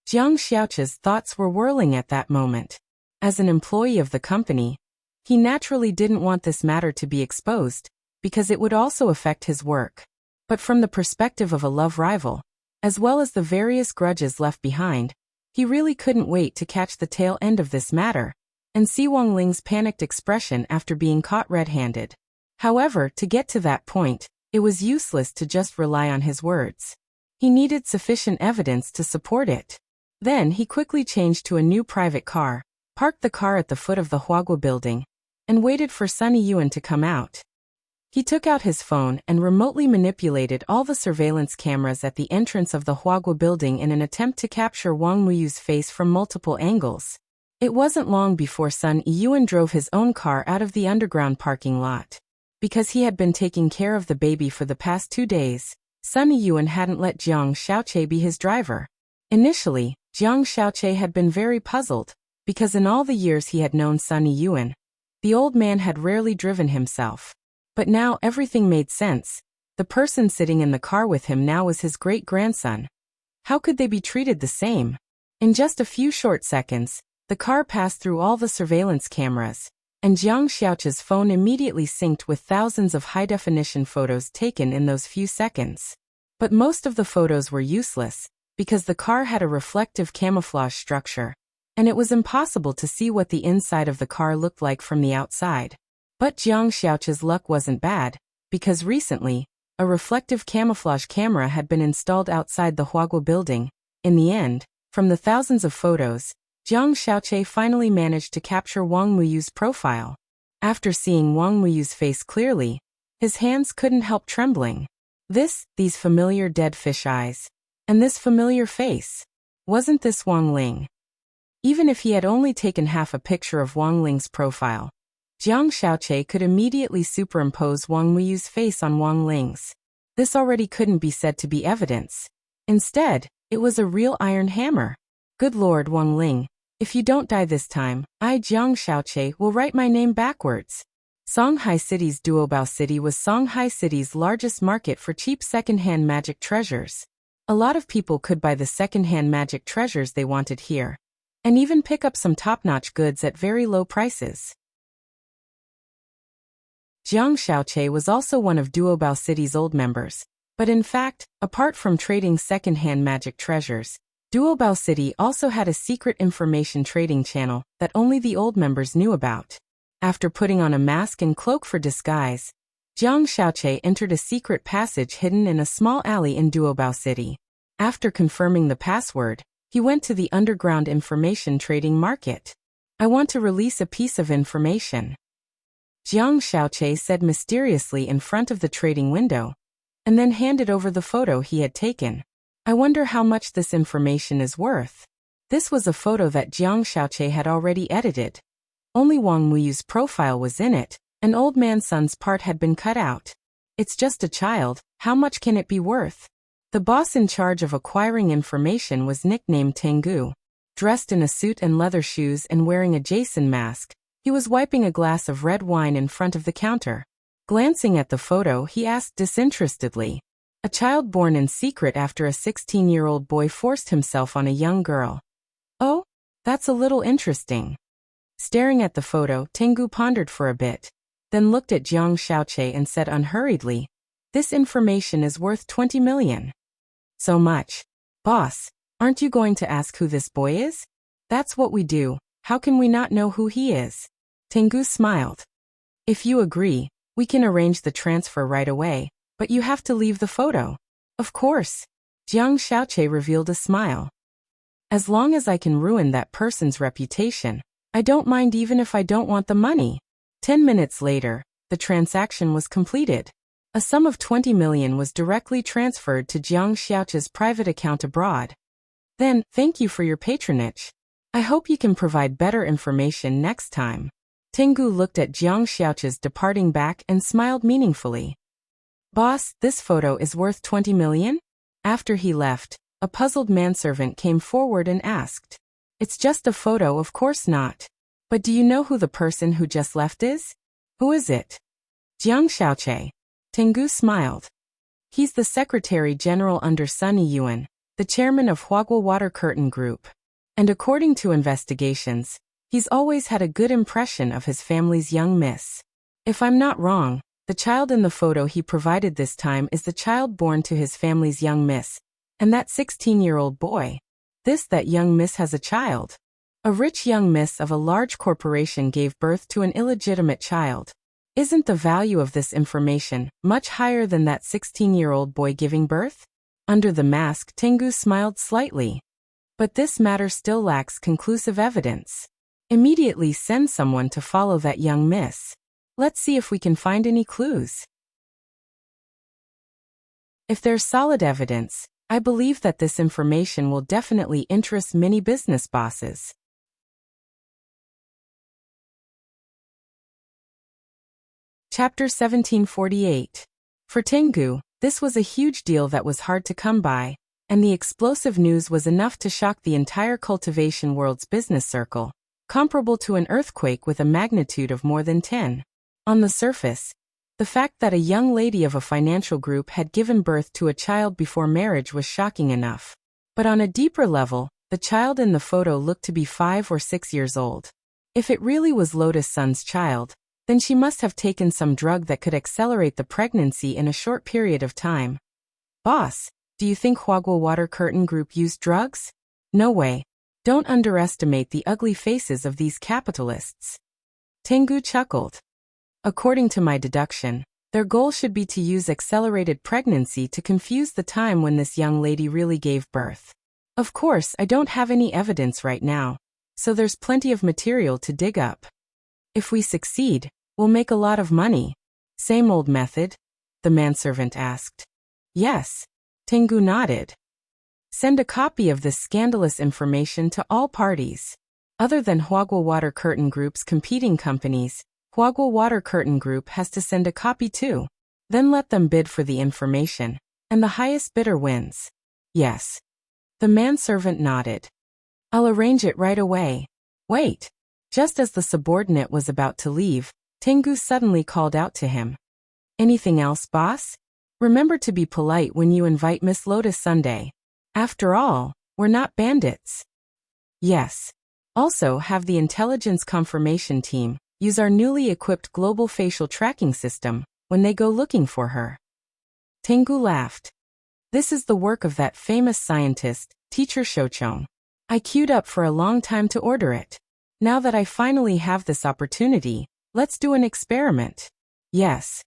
Jiang Xiaoqie's thoughts were whirling at that moment. As an employee of the company, he naturally didn't want this matter to be exposed, because it would also affect his work. But from the perspective of a love rival, as well as the various grudges left behind, he really couldn't wait to catch the tail end of this matter, and see Wang Ling's panicked expression after being caught red-handed. However, to get to that point, it was useless to just rely on his words. He needed sufficient evidence to support it. Then he quickly changed to a new private car, parked the car at the foot of the Huagua building, and waited for Sunny Yuan to come out. He took out his phone and remotely manipulated all the surveillance cameras at the entrance of the Huagua building in an attempt to capture Wang Muyu's face from multiple angles. It wasn't long before Sun Yuan drove his own car out of the underground parking lot. Because he had been taking care of the baby for the past 2 days, Sun Yuan hadn't let Jiang Xiaoqie be his driver. Initially, Jiang Xiaoqie had been very puzzled, because in all the years he had known Sun Yuan, the old man had rarely driven himself. But now everything made sense. The person sitting in the car with him now was his great-grandson. How could they be treated the same? In just a few short seconds, the car passed through all the surveillance cameras, and Jiang Xiaoqie's phone immediately synced with thousands of high-definition photos taken in those few seconds. But most of the photos were useless, because the car had a reflective camouflage structure, and it was impossible to see what the inside of the car looked like from the outside. But Jiang Xiaoqie's luck wasn't bad, because recently, a reflective camouflage camera had been installed outside the Huagua building. In the end, from the thousands of photos, Jiang Xiaoqie finally managed to capture Wang Muyu's profile. After seeing Wang Muyu's face clearly, his hands couldn't help trembling. These familiar dead fish eyes, and this familiar face. Wasn't this Wang Ling? Even if he had only taken half a picture of Wang Ling's profile, Jiang Xiaoqie could immediately superimpose Wang Muyu's face on Wang Ling's. This already couldn't be said to be evidence. Instead, it was a real iron hammer. Good Lord, Wang Ling, if you don't die this time, I, Jiang Xiaoqie, will write my name backwards. Songhai City's Duobao City was Songhai City's largest market for cheap second-hand magic treasures. A lot of people could buy the second-hand magic treasures they wanted here, and even pick up some top-notch goods at very low prices. Jiang Xiaoqie was also one of Duobao City's old members, but in fact, apart from trading second-hand magic treasures, Duobao City also had a secret information trading channel that only the old members knew about. After putting on a mask and cloak for disguise, Jiang Xiaoqie entered a secret passage hidden in a small alley in Duobao City. After confirming the password, he went to the underground information trading market. I want to release a piece of information, Jiang Xiaoqie said mysteriously in front of the trading window, and then handed over the photo he had taken. I wonder how much this information is worth. This was a photo that Jiang Xiaoche had already edited. Only Wang Muyu's profile was in it. An old man's son's part had been cut out. It's just a child, how much can it be worth? The boss in charge of acquiring information was nicknamed Tengu. Dressed in a suit and leather shoes and wearing a Jason mask, he was wiping a glass of red wine in front of the counter. Glancing at the photo, he asked disinterestedly. A child born in secret after a 16-year-old boy forced himself on a young girl. Oh, that's a little interesting. Staring at the photo, Tengu pondered for a bit, then looked at Jiang Xiaoche and said unhurriedly, "This information is worth 20 million. So much. Boss, aren't you going to ask who this boy is? That's what we do, how can we not know who he is?" Tengu smiled. "If you agree, we can arrange the transfer right away, but you have to leave the photo." "Of course." Jiang Xiaoche revealed a smile. "As long as I can ruin that person's reputation, I don't mind even if I don't want the money." 10 minutes later, the transaction was completed. A sum of 20 million was directly transferred to Jiang Xiaoche's private account abroad. "Then, thank you for your patronage. I hope you can provide better information next time." Tengu looked at Jiang Xiaoche's departing back and smiled meaningfully. "Boss, this photo is worth 20 million? After he left, a puzzled manservant came forward and asked. "It's just a photo, of course not. But do you know who the person who just left is?" "Who is it?" "Jiang Xiaoche." Tengu smiled. "He's the Secretary General under Sun Yiyuan, the chairman of Huaguo Water Curtain Group. And according to investigations, he's always had a good impression of his family's young miss. If I'm not wrong, the child in the photo he provided this time is the child born to his family's young miss, and that 16-year-old boy. That young miss has a child. A rich young miss of a large corporation gave birth to an illegitimate child. Isn't the value of this information much higher than that 16-year-old boy giving birth?" Under the mask, Tengu smiled slightly. "But this matter still lacks conclusive evidence. Immediately send someone to follow that young miss. Let's see if we can find any clues. If there's solid evidence, I believe that this information will definitely interest many business bosses." Chapter 1748. For Tengu, this was a huge deal that was hard to come by, and the explosive news was enough to shock the entire cultivation world's business circle, comparable to an earthquake with a magnitude of more than 10. On the surface, the fact that a young lady of a financial group had given birth to a child before marriage was shocking enough. But on a deeper level, the child in the photo looked to be 5 or 6 years old. If it really was Lotus Sun's child, then she must have taken some drug that could accelerate the pregnancy in a short period of time. "Boss, do you think Huaguo Water Curtain Group used drugs?" "No way. Don't underestimate the ugly faces of these capitalists." Tengu chuckled. "According to my deduction, their goal should be to use accelerated pregnancy to confuse the time when this young lady really gave birth. Of course, I don't have any evidence right now, so there's plenty of material to dig up. If we succeed, we'll make a lot of money." "Same old method?" the manservant asked. "Yes." Tengu nodded. "Send a copy of this scandalous information to all parties. Other than Huaguo Water Curtain Group's competing companies, Huaguo Water Curtain Group has to send a copy too. Then let them bid for the information, and the highest bidder wins." "Yes." The manservant nodded. "I'll arrange it right away." "Wait." Just as the subordinate was about to leave, Tengu suddenly called out to him. "Anything else, boss? Remember to be polite when you invite Miss Lotus Sunday. After all, we're not bandits." "Yes." "Also have the intelligence confirmation team use our newly equipped global facial tracking system when they go looking for her." Tengu laughed. "This is the work of that famous scientist, Teacher Shouchong. I queued up for a long time to order it. Now that I finally have this opportunity, let's do an experiment." "Yes."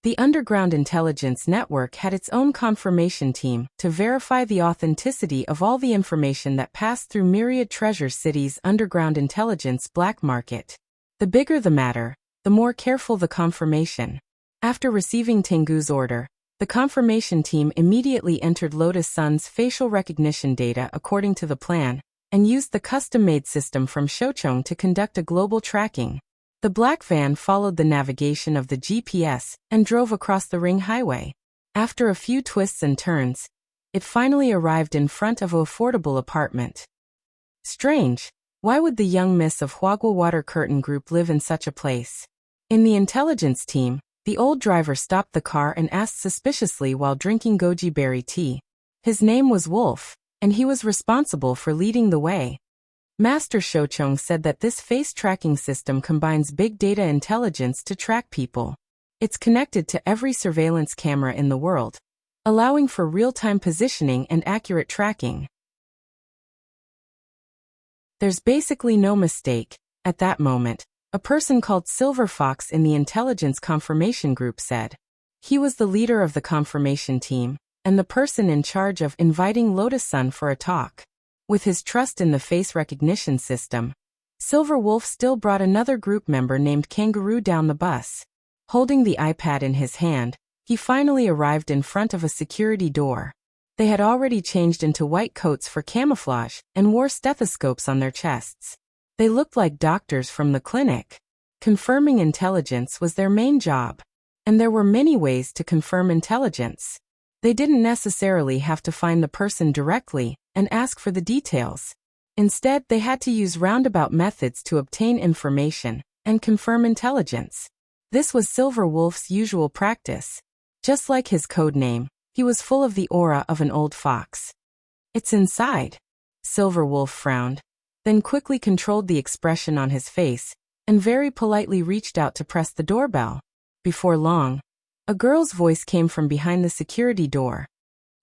The Underground Intelligence Network had its own confirmation team to verify the authenticity of all the information that passed through Myriad Treasure City's underground intelligence black market. The bigger the matter, the more careful the confirmation. After receiving Tengu's order, the confirmation team immediately entered Lotus Sun's facial recognition data according to the plan, and used the custom-made system from Shochong to conduct a global tracking. The black van followed the navigation of the GPS and drove across the ring highway. After a few twists and turns, it finally arrived in front of an affordable apartment. Strange. Why would the young miss of Huagua Water Curtain Group live in such a place? In the intelligence team, the old driver stopped the car and asked suspiciously while drinking goji berry tea. His name was Wolf, and he was responsible for leading the way. Master Shochong said that this face tracking system combines big data intelligence to track people. It's connected to every surveillance camera in the world, allowing for real-time positioning and accurate tracking. There's basically no mistake. At that moment, a person called Silver Fox in the intelligence confirmation group said. He was the leader of the confirmation team, and the person in charge of inviting Lotus Sun for a talk. With his trust in the face recognition system, Silver Wolf still brought another group member named Kangaroo down the bus. Holding the iPad in his hand, he finally arrived in front of a security door. They had already changed into white coats for camouflage and wore stethoscopes on their chests. They looked like doctors from the clinic. Confirming intelligence was their main job. And there were many ways to confirm intelligence. They didn't necessarily have to find the person directly and ask for the details. Instead, they had to use roundabout methods to obtain information and confirm intelligence. This was Silver Wolf's usual practice. Just like his code name, he was full of the aura of an old fox. "It's inside." Silver Wolf frowned, then quickly controlled the expression on his face, and very politely reached out to press the doorbell. Before long, a girl's voice came from behind the security door.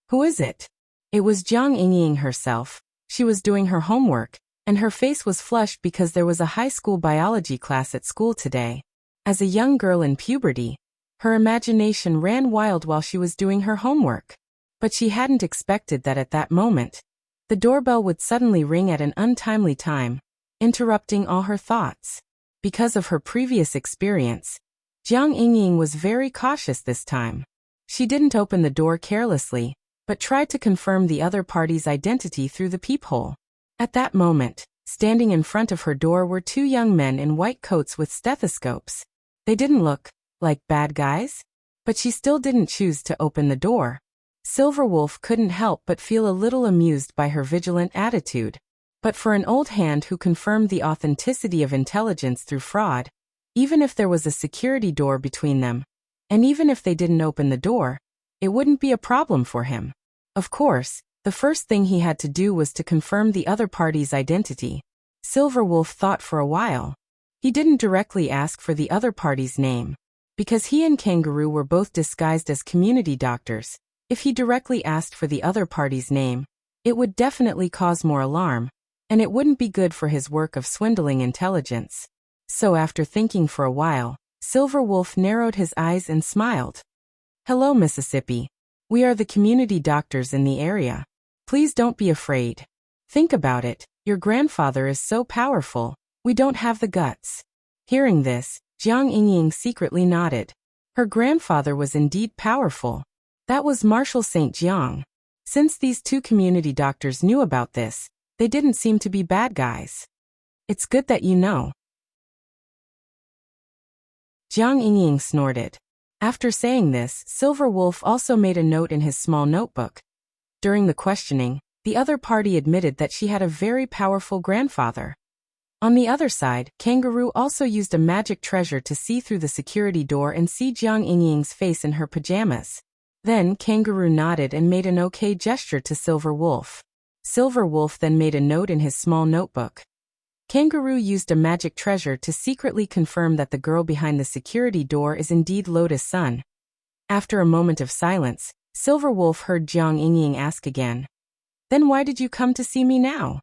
"Who is it?" It was Jiang Yingying herself. She was doing her homework, and her face was flushed because there was a high school biology class at school today. As a young girl in puberty, her imagination ran wild while she was doing her homework. But she hadn't expected that at that moment, the doorbell would suddenly ring at an untimely time, interrupting all her thoughts. Because of her previous experience, Jiang Yingying was very cautious this time. She didn't open the door carelessly, but tried to confirm the other party's identity through the peephole. At that moment, standing in front of her door were two young men in white coats with stethoscopes. They didn't look like bad guys, but she still didn't choose to open the door. Silver Wolf couldn't help but feel a little amused by her vigilant attitude. But for an old hand who confirmed the authenticity of intelligence through fraud, even if there was a security door between them, and even if they didn't open the door, it wouldn't be a problem for him. Of course, the first thing he had to do was to confirm the other party's identity. Silver Wolf thought for a while. He didn't directly ask for the other party's name, because he and Kangaroo were both disguised as community doctors. If he directly asked for the other party's name, it would definitely cause more alarm, and it wouldn't be good for his work of swindling intelligence. So after thinking for a while, Silver Wolf narrowed his eyes and smiled. "Hello, Mississippi. We are the community doctors in the area. Please don't be afraid. Think about it, your grandfather is so powerful, we don't have the guts." Hearing this, Jiang Yingying secretly nodded. Her grandfather was indeed powerful. That was Marshal St. Jiang. Since these two community doctors knew about this, they didn't seem to be bad guys. "It's good that you know." Jiang Yingying snorted. After saying this, Silver Wolf also made a note in his small notebook. During the questioning, the other party admitted that she had a very powerful grandfather. On the other side, Kangaroo also used a magic treasure to see through the security door and see Jiang Yingying's face in her pajamas. Then Kangaroo nodded and made an okay gesture to Silver Wolf. Silver Wolf then made a note in his small notebook. Kangaroo used a magic treasure to secretly confirm that the girl behind the security door is indeed Lotus Sun. After a moment of silence, Silver Wolf heard Jiang Yingying ask again. "Then why did you come to see me now?"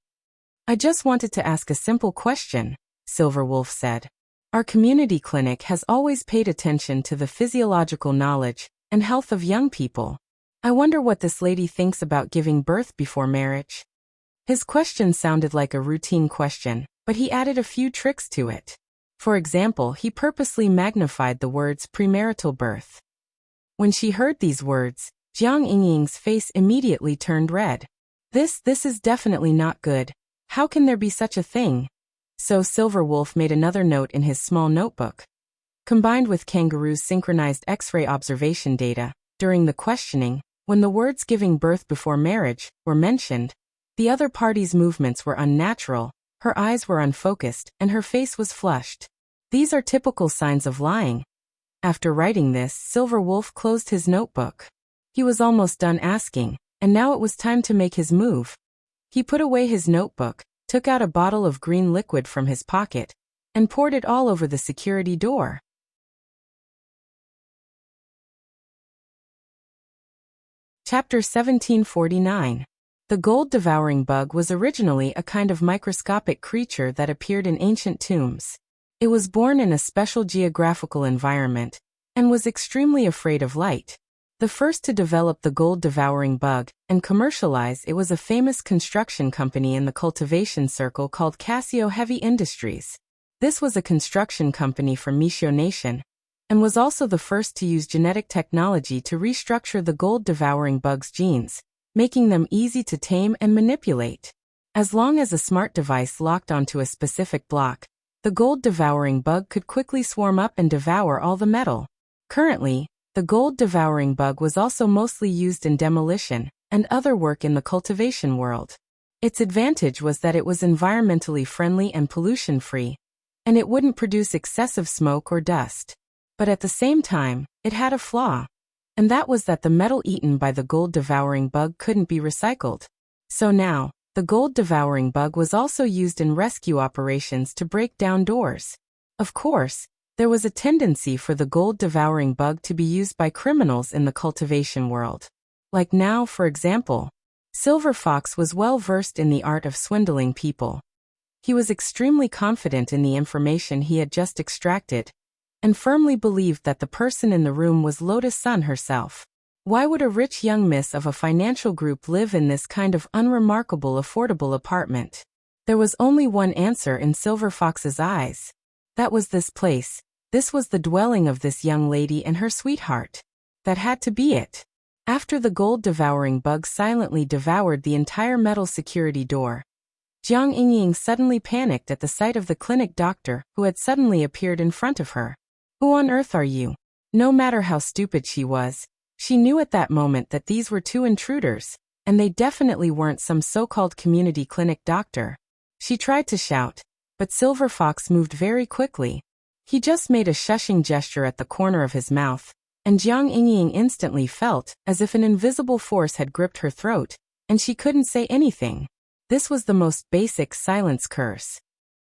"I just wanted to ask a simple question," Silver Wolf said. "Our community clinic has always paid attention to the physiological knowledge and health of young people. I wonder what this lady thinks about giving birth before marriage." His question sounded like a routine question, but he added a few tricks to it. For example, he purposely magnified the words premarital birth. When she heard these words, Jiang Yingying's face immediately turned red. This is definitely not good. How can there be such a thing? So Silver Wolf made another note in his small notebook. Combined with Kangaroo's synchronized X-ray observation data, during the questioning, when the words giving birth before marriage were mentioned, the other party's movements were unnatural, her eyes were unfocused, and her face was flushed. These are typical signs of lying. After writing this, Silver Wolf closed his notebook. He was almost done asking, and now it was time to make his move. He put away his notebook, took out a bottle of green liquid from his pocket, and poured it all over the security door. Chapter 1749. The gold-devouring bug was originally a kind of microscopic creature that appeared in ancient tombs. It was born in a special geographical environment, and was extremely afraid of light. The first to develop the gold-devouring bug, and commercialize it was a famous construction company in the cultivation circle called Casio Heavy Industries. This was a construction company from Mishio Nation, and was also the first to use genetic technology to restructure the gold-devouring bug's genes, making them easy to tame and manipulate. As long as a smart device locked onto a specific block, the gold-devouring bug could quickly swarm up and devour all the metal. Currently, the gold-devouring bug was also mostly used in demolition and other work in the cultivation world. Its advantage was that it was environmentally friendly and pollution-free, and it wouldn't produce excessive smoke or dust. But at the same time, it had a flaw, and that was that the metal eaten by the gold-devouring bug couldn't be recycled. So now, the gold-devouring bug was also used in rescue operations to break down doors. Of course, there was a tendency for the gold-devouring bug to be used by criminals in the cultivation world. Like now, for example, Silver Fox was well versed in the art of swindling people. He was extremely confident in the information he had just extracted, and firmly believed that the person in the room was Lotus Sun herself. Why would a rich young miss of a financial group live in this kind of unremarkable affordable apartment? There was only one answer in Silver Fox's eyes. That was this place. This was the dwelling of this young lady and her sweetheart. That had to be it. After the gold-devouring bug silently devoured the entire metal security door, Jiang Yingying suddenly panicked at the sight of the clinic doctor who had suddenly appeared in front of her. Who on earth are you? No matter how stupid she was, she knew at that moment that these were two intruders, and they definitely weren't some so-called community clinic doctor. She tried to shout, but Silver Fox moved very quickly. He just made a shushing gesture at the corner of his mouth, and Jiang Yingying instantly felt as if an invisible force had gripped her throat, and she couldn't say anything. This was the most basic silence curse.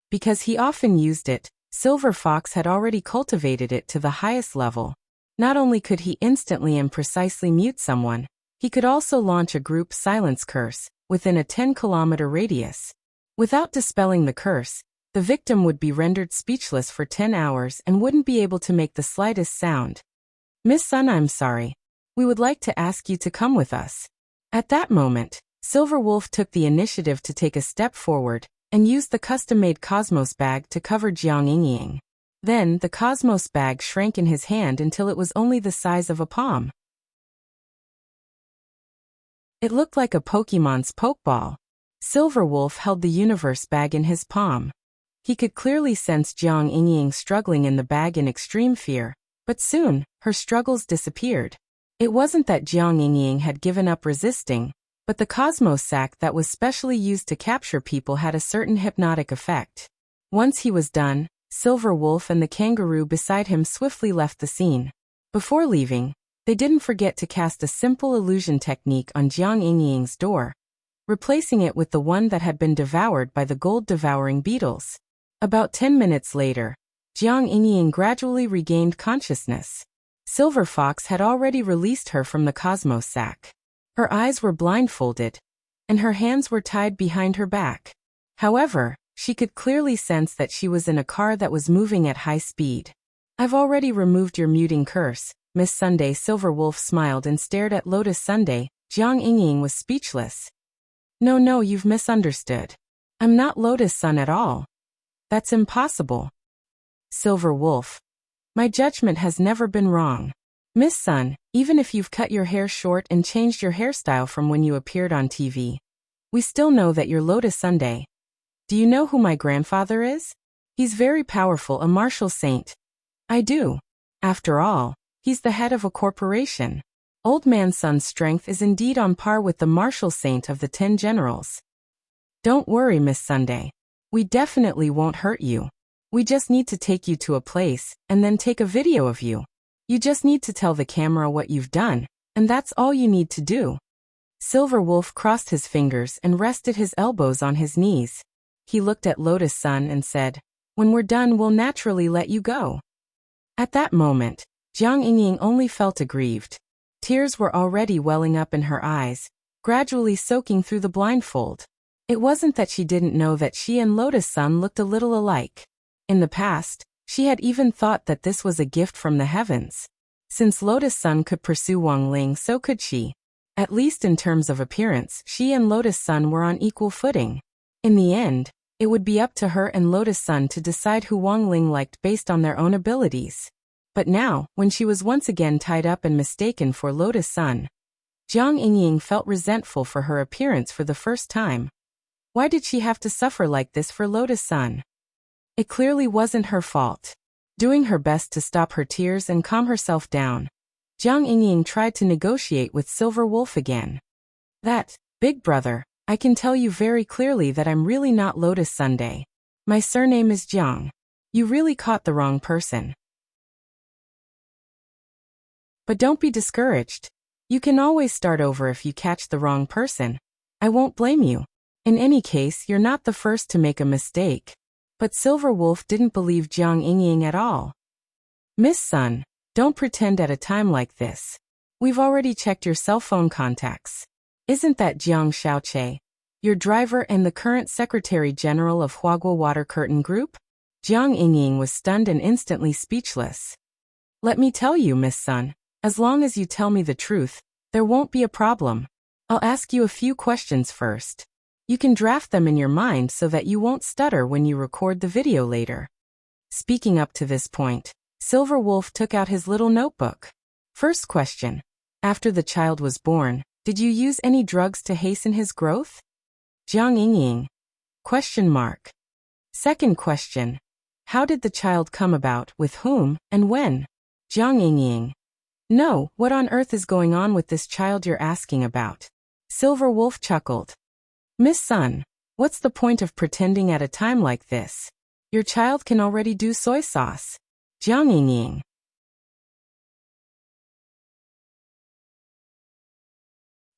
Because he often used it, Silver Fox had already cultivated it to the highest level. Not only could he instantly and precisely mute someone, he could also launch a group silence curse within a 10-kilometer radius. Without dispelling the curse, the victim would be rendered speechless for 10 hours and wouldn't be able to make the slightest sound. "Miss Sun, I'm sorry. We would like to ask you to come with us." At that moment, Silver Wolf took the initiative to take a step forward and used the custom-made Cosmos bag to cover Jiang Yingying. Then, the Cosmos bag shrank in his hand until it was only the size of a palm. It looked like a Pokémon's Pokeball. Silver Wolf held the universe bag in his palm. He could clearly sense Jiang Yingying struggling in the bag in extreme fear, but soon, her struggles disappeared. It wasn't that Jiang Yingying had given up resisting, but the Cosmos sack that was specially used to capture people had a certain hypnotic effect. Once he was done, Silver Wolf and the kangaroo beside him swiftly left the scene. Before leaving, they didn't forget to cast a simple illusion technique on Jiang Yingying's door, replacing it with the one that had been devoured by the gold-devouring beetles. About 10 minutes later, Jiang Yingying gradually regained consciousness. Silver Fox had already released her from the Cosmos sack. Her eyes were blindfolded, and her hands were tied behind her back. However, she could clearly sense that she was in a car that was moving at high speed. "I've already removed your muting curse, Miss Sunday." Silver Wolf smiled and stared at Lotus Sunday. Jiang Yingying was speechless. No, you've misunderstood. I'm not Lotus Sun at all. That's impossible." Silver Wolf. "My judgment has never been wrong. Miss Sun, even if you've cut your hair short and changed your hairstyle from when you appeared on TV, we still know that you're Lotus Sunday. Do you know who my grandfather is? He's very powerful, a martial saint. I do. After all, he's the head of a corporation. Old Man Sun's strength is indeed on par with the martial saint of the 10 generals. Don't worry, Miss Sunday. We definitely won't hurt you. We just need to take you to a place, and then take a video of you. You just need to tell the camera what you've done, and that's all you need to do. Silver Wolf crossed his fingers and rested his elbows on his knees. He looked at Lotus Sun and said, "When we're done, we'll naturally let you go." At that moment, Jiang Yingying only felt aggrieved. Tears were already welling up in her eyes, gradually soaking through the blindfold. It wasn't that she didn't know that she and Lotus Sun looked a little alike. In the past, she had even thought that this was a gift from the heavens. Since Lotus Sun could pursue Wang Ling, so could she. At least in terms of appearance, she and Lotus Sun were on equal footing. In the end, it would be up to her and Lotus Sun to decide who Wang Ling liked based on their own abilities. But now, when she was once again tied up and mistaken for Lotus Sun, Jiang Yingying felt resentful for her appearance for the first time. Why did she have to suffer like this for Lotus Sun? It clearly wasn't her fault. Doing her best to stop her tears and calm herself down, Jiang Yingying tried to negotiate with Silver Wolf again. Big brother, I can tell you very clearly that I'm really not Lotus Sunday. My surname is Jiang. You really caught the wrong person. But don't be discouraged. You can always start over if you catch the wrong person. I won't blame you. In any case, you're not the first to make a mistake. But Silver Wolf didn't believe Jiang Yingying at all. Miss Sun, don't pretend at a time like this. We've already checked your cell phone contacts. Isn't that Jiang Xiaoche, your driver and the current Secretary General of Huagua Water Curtain Group? Jiang Yingying was stunned and instantly speechless. Let me tell you, Miss Sun, as long as you tell me the truth, there won't be a problem. I'll ask you a few questions first. You can draft them in your mind so that you won't stutter when you record the video later. Speaking up to this point, Silver Wolf took out his little notebook. First question. After the child was born, did you use any drugs to hasten his growth? Jiang Yingying. Question mark. Second question. How did the child come about, with whom, and when? Jiang Yingying. No, what on earth is going on with this child you're asking about? Silver Wolf chuckled. Miss Sun, what's the point of pretending at a time like this? Your child can already do soy sauce. Jiang Yingying.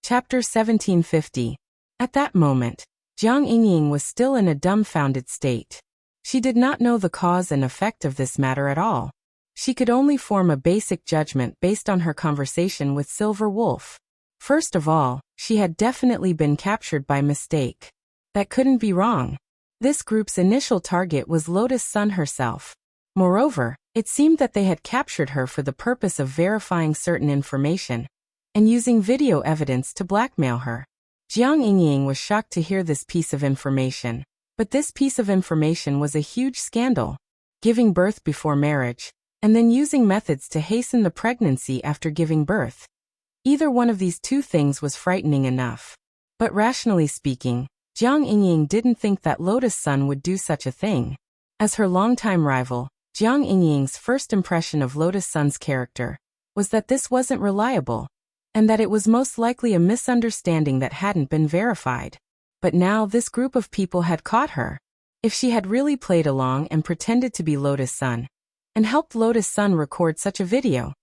Chapter 1750. At that moment, Jiang Yingying was still in a dumbfounded state. She did not know the cause and effect of this matter at all. She could only form a basic judgment based on her conversation with Silver Wolf. First of all, she had definitely been captured by mistake. That couldn't be wrong. This group's initial target was Lotus Sun herself. Moreover, it seemed that they had captured her for the purpose of verifying certain information and using video evidence to blackmail her. Jiang Yingying was shocked to hear this piece of information, but this piece of information was a huge scandal. Giving birth before marriage, and then using methods to hasten the pregnancy after giving birth. Either one of these two things was frightening enough. But rationally speaking, Jiang Yingying didn't think that Lotus Sun would do such a thing. As her longtime rival, Jiang Yingying's first impression of Lotus Sun's character was that this wasn't reliable, and that it was most likely a misunderstanding that hadn't been verified. But now this group of people had caught her. If she had really played along and pretended to be Lotus Sun, and helped Lotus Sun record such a video,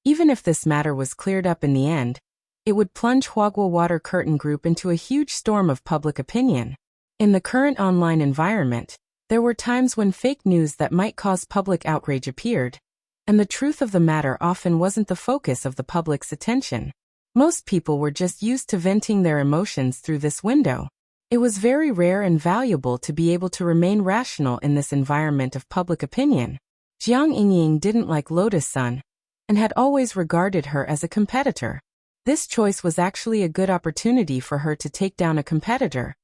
even if this matter was cleared up in the end, it would plunge Huagua Water Curtain Group into a huge storm of public opinion. In the current online environment, there were times when fake news that might cause public outrage appeared, and the truth of the matter often wasn't the focus of the public's attention. Most people were just used to venting their emotions through this window. It was very rare and valuable to be able to remain rational in this environment of public opinion. Jiang Yingying didn't like Lotus Sun, and had always regarded her as a competitor. This choice was actually a good opportunity for her to take down a competitor.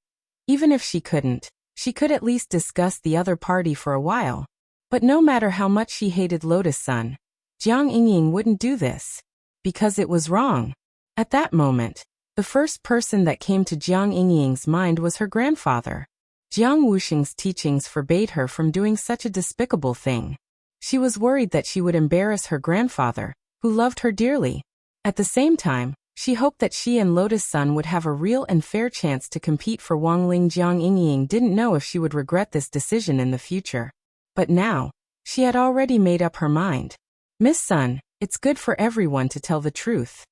Even if she couldn't, she could at least discuss the other party for a while. But no matter how much she hated Lotus Sun, Jiang Yingying wouldn't do this. Because it was wrong. At that moment, the first person that came to Jiang Yingying's mind was her grandfather. Jiang Wuxing's teachings forbade her from doing such a despicable thing. She was worried that she would embarrass her grandfather, who loved her dearly. At the same time, she hoped that she and Lotus Sun would have a real and fair chance to compete for Wangling. Jiang Yingying didn't know if she would regret this decision in the future. But now, she had already made up her mind. Miss Sun, it's good for everyone to tell the truth.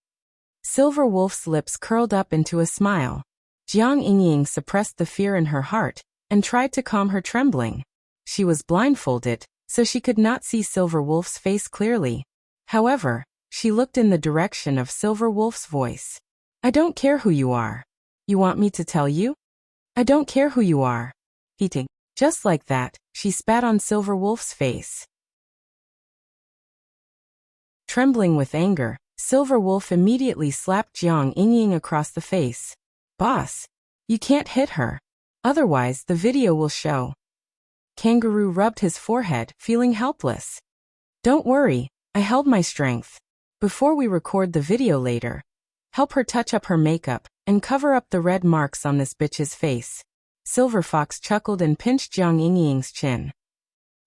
Silver Wolf's lips curled up into a smile. Jiang Yingying suppressed the fear in her heart and tried to calm her trembling. She was blindfolded, so she could not see Silver Wolf's face clearly. However, she looked in the direction of Silver Wolf's voice. I don't care who you are. You want me to tell you? I don't care who you are. Heating. Just like that, she spat on Silver Wolf's face. Trembling with anger, Silver Wolf immediately slapped Jiang Yingying across the face. Boss, you can't hit her. Otherwise, the video will show. Kangaroo rubbed his forehead, feeling helpless. Don't worry, I held my strength. Before we record the video later, help her touch up her makeup and cover up the red marks on this bitch's face. Silver Fox chuckled and pinched Jiang Yingying's chin.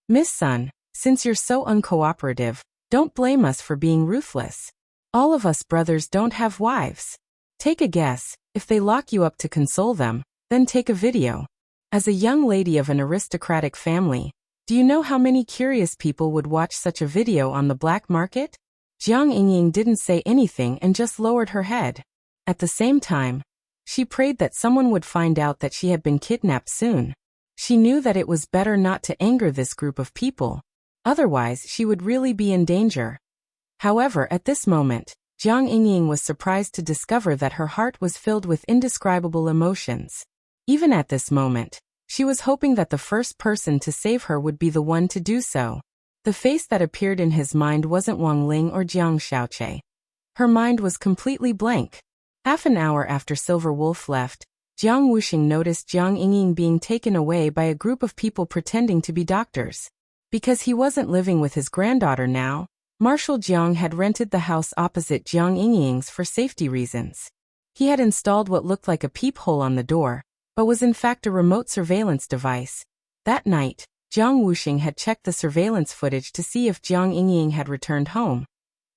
Miss Sun, since you're so uncooperative, don't blame us for being ruthless. All of us brothers don't have wives. Take a guess, if they lock you up to console them, then take a video. As a young lady of an aristocratic family, do you know how many curious people would watch such a video on the black market? Jiang Yingying didn't say anything and just lowered her head. At the same time, she prayed that someone would find out that she had been kidnapped soon. She knew that it was better not to anger this group of people. Otherwise, she would really be in danger. However, at this moment, Jiang Yingying was surprised to discover that her heart was filled with indescribable emotions. Even at this moment, she was hoping that the first person to save her would be the one to do so. The face that appeared in his mind wasn't Wang Ling or Jiang Xiaoche. Her mind was completely blank. Half an hour after Silver Wolf left, Jiang Wuxing noticed Jiang Yingying being taken away by a group of people pretending to be doctors. Because he wasn't living with his granddaughter now, Marshal Jiang had rented the house opposite Jiang Yingying's for safety reasons. He had installed what looked like a peephole on the door, but was in fact a remote surveillance device. That night, Jiang Wuxing had checked the surveillance footage to see if Jiang Yingying had returned home,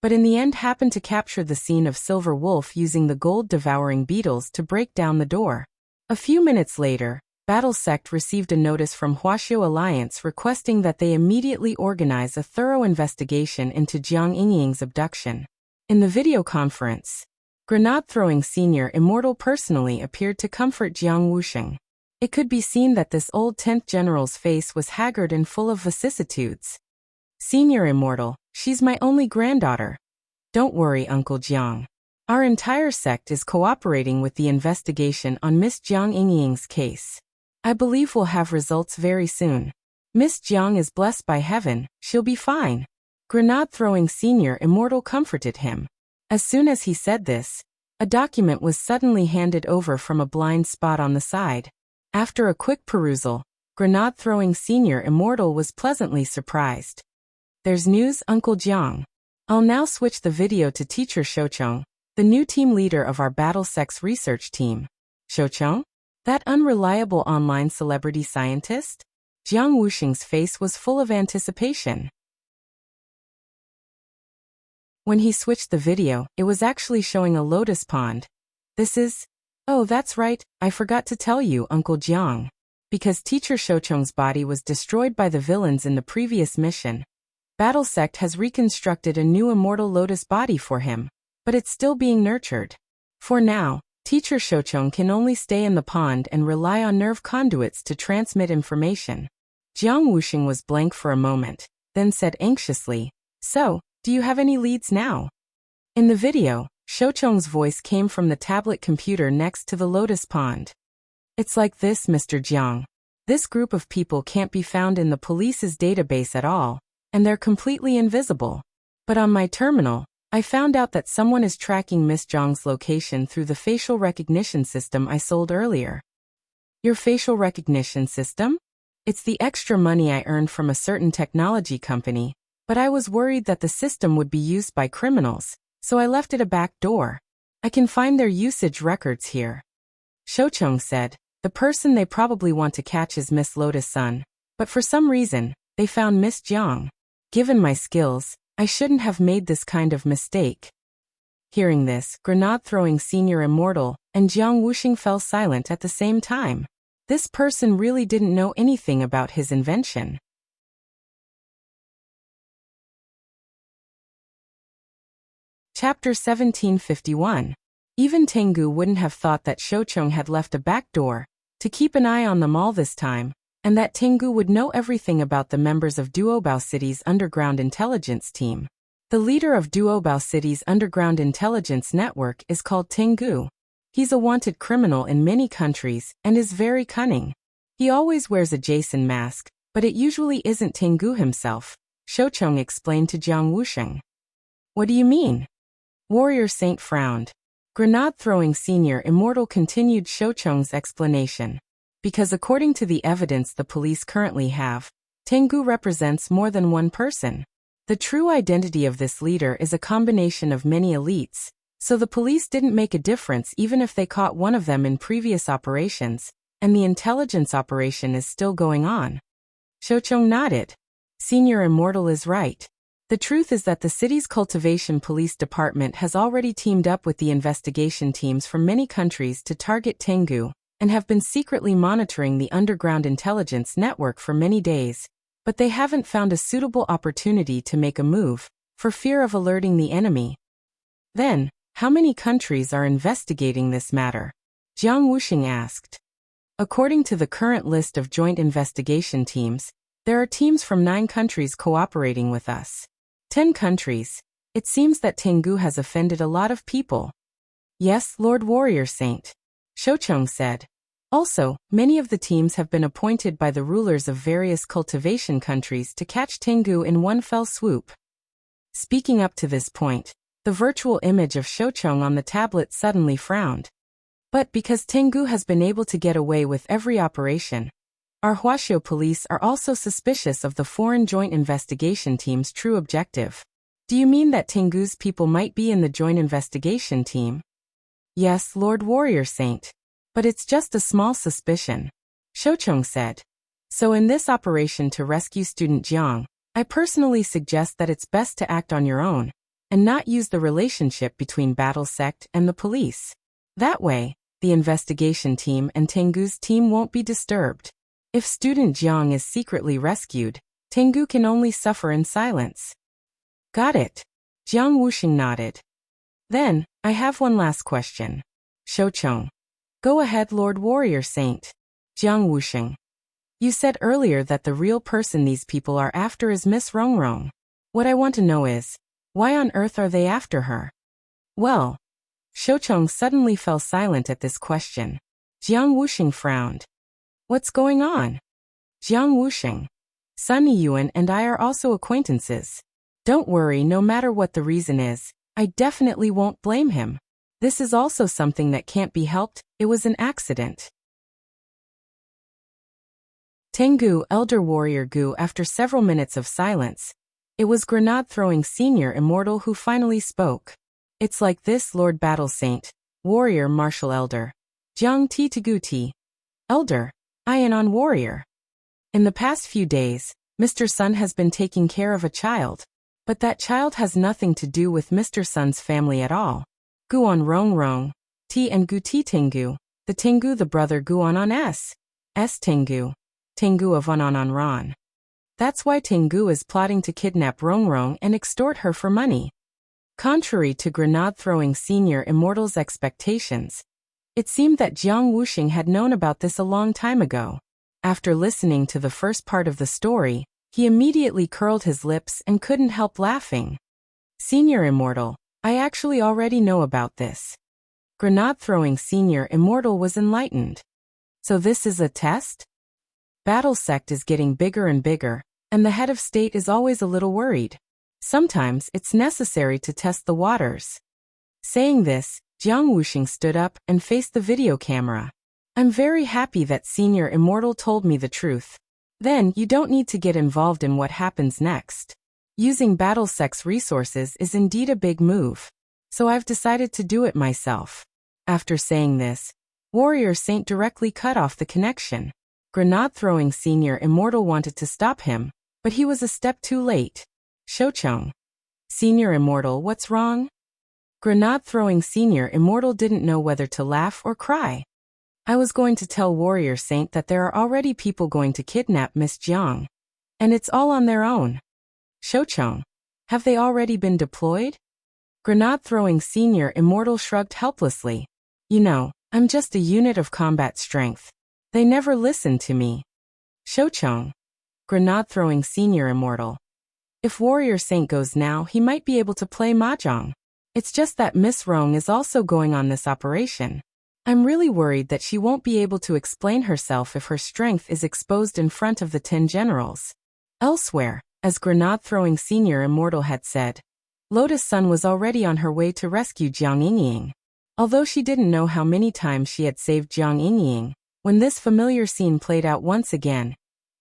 but in the end happened to capture the scene of Silver Wolf using the gold-devouring beetles to break down the door. A few minutes later, Battle Sect received a notice from Huaxiu Alliance requesting that they immediately organize a thorough investigation into Jiang Yingying's abduction. In the video conference, Grenade-throwing Senior Immortal personally appeared to comfort Jiang Wuxing. It could be seen that this old 10th general's face was haggard and full of vicissitudes. Senior Immortal, she's my only granddaughter. Don't worry, Uncle Jiang. Our entire sect is cooperating with the investigation on Miss Jiang Yingying's case. I believe we'll have results very soon. Miss Jiang is blessed by heaven, she'll be fine. Grenade-throwing Senior Immortal comforted him. As soon as he said this, a document was suddenly handed over from a blind spot on the side. After a quick perusal, Grenade-throwing Senior Immortal was pleasantly surprised. There's news, Uncle Jiang. I'll now switch the video to Teacher Shoucheng, the new team leader of our Battle Sex research team. Shoucheng? That unreliable online celebrity scientist? Jiang Wuxing's face was full of anticipation. When he switched the video, it was actually showing a lotus pond. This is... Oh, that's right, I forgot to tell you, Uncle Jiang. Because Teacher Shoucheng's body was destroyed by the villains in the previous mission, Battle Sect has reconstructed a new immortal lotus body for him, but it's still being nurtured. For now, Teacher Shoucheng can only stay in the pond and rely on nerve conduits to transmit information. Jiang Wuxing was blank for a moment, then said anxiously, So, do you have any leads now? In the video, Shoucheng's voice came from the tablet computer next to the lotus pond. It's like this, Mr. Jiang. This group of people can't be found in the police's database at all, and they're completely invisible. But on my terminal, I found out that someone is tracking Miss Jiang's location through the facial recognition system I sold earlier. Your facial recognition system? It's the extra money I earned from a certain technology company, but I was worried that the system would be used by criminals, so I left it a back door. I can find their usage records here. Shoucheng said, The person they probably want to catch is Miss Lotus Sun. But for some reason, they found Miss Jiang. Given my skills, I shouldn't have made this kind of mistake. Hearing this, grenade-throwing senior immortal and Jiang Wuxing fell silent at the same time. This person really didn't know anything about his invention. Chapter 1751. Even Tengu wouldn't have thought that Shoucheng had left a back door to keep an eye on them all this time, and that Tengu would know everything about the members of Duobao City's underground intelligence team. The leader of Duobao City's underground intelligence network is called Tengu. He's a wanted criminal in many countries and is very cunning. He always wears a Jason mask, but it usually isn't Tengu himself, Shoucheng explained to Jiang Wuxing. What do you mean? Warrior Saint frowned. Grenade-throwing senior immortal continued Shoucheng's explanation. Because according to the evidence the police currently have, Tengu represents more than one person. The true identity of this leader is a combination of many elites, so the police didn't make a difference even if they caught one of them in previous operations, and the intelligence operation is still going on. Shoucheng nodded. Senior immortal is right. The truth is that the city's cultivation police department has already teamed up with the investigation teams from many countries to target Tengu, and have been secretly monitoring the underground intelligence network for many days, but they haven't found a suitable opportunity to make a move, for fear of alerting the enemy. Then, how many countries are investigating this matter? Jiang Wuxing asked. According to the current list of joint investigation teams, there are teams from 9 countries cooperating with us. 10 countries. It seems that Tengu has offended a lot of people. Yes, Lord Warrior Saint. Shoucheng said. Also, many of the teams have been appointed by the rulers of various cultivation countries to catch Tengu in one fell swoop. Speaking up to this point, the virtual image of Shoucheng on the tablet suddenly frowned. But because Tengu has been able to get away with every operation, our Huaxiao police are also suspicious of the foreign joint investigation team's true objective. Do you mean that Tengu's people might be in the joint investigation team? Yes, Lord Warrior Saint. But it's just a small suspicion, Shoucheng said. So in this operation to rescue student Jiang, I personally suggest that it's best to act on your own, and not use the relationship between Battle Sect and the police. That way, the investigation team and Tengu's team won't be disturbed. If student Jiang is secretly rescued, Tengu can only suffer in silence. Got it. Jiang Wuxing nodded. Then, I have one last question. Shoucheng. Go ahead, Lord Warrior Saint. Jiang Wuxing. You said earlier that the real person these people are after is Miss Rongrong. What I want to know is, why on earth are they after her? Well, Shoucheng suddenly fell silent at this question. Jiang Wuxing frowned. What's going on? Jiang Wuxing. Sun Yiyuan and I are also acquaintances. Don't worry, no matter what the reason is, I definitely won't blame him. This is also something that can't be helped, it was an accident. Tengu, Elder Warrior Gu. After several minutes of silence, it was grenade-throwing senior immortal who finally spoke. It's like this, Lord Battle Saint, Warrior Martial Elder. Jiang Ti Tegu Ti. Elder. Ianon Warrior. In the past few days, Mr. Sun has been taking care of a child. But that child has nothing to do with Mr. Sun's family at all. Guan Rong Rong, Ti and Gu Ti Tengu, the Tengu the brother Guanon S. Tengu. Tengu of Ananon Ron. That's why Tengu is plotting to kidnap Rong Rong and extort her for money. Contrary to grenade-throwing senior immortal's expectations, it seemed that Jiang Wuxing had known about this a long time ago. After listening to the first part of the story, he immediately curled his lips and couldn't help laughing. Senior Immortal, I actually already know about this. Grenade-throwing Senior Immortal was enlightened. So this is a test? Battle Sect is getting bigger and bigger, and the head of state is always a little worried. Sometimes it's necessary to test the waters. Saying this, Jiang Wuxing stood up and faced the video camera. I'm very happy that Senior Immortal told me the truth. Then you don't need to get involved in what happens next. Using Battle Sect's resources is indeed a big move. So I've decided to do it myself. After saying this, Warrior Saint directly cut off the connection. Grenade-throwing Senior Immortal wanted to stop him, but he was a step too late. Shochong. Senior Immortal, what's wrong? Grenade-throwing Senior Immortal didn't know whether to laugh or cry. I was going to tell Warrior Saint that there are already people going to kidnap Miss Jiang. And it's all on their own. Shochong. Have they already been deployed? Grenade-throwing Senior Immortal shrugged helplessly. You know, I'm just a unit of combat strength. They never listen to me. Shochong. Grenade-throwing Senior Immortal. If Warrior Saint goes now, he might be able to play mahjong. It's just that Miss Rong is also going on this operation. I'm really worried that she won't be able to explain herself if her strength is exposed in front of the 10 generals. Elsewhere, as Grenade-throwing Senior Immortal had said, Lotus Sun was already on her way to rescue Jiang Yingying. Although she didn't know how many times she had saved Jiang Yingying, when this familiar scene played out once again,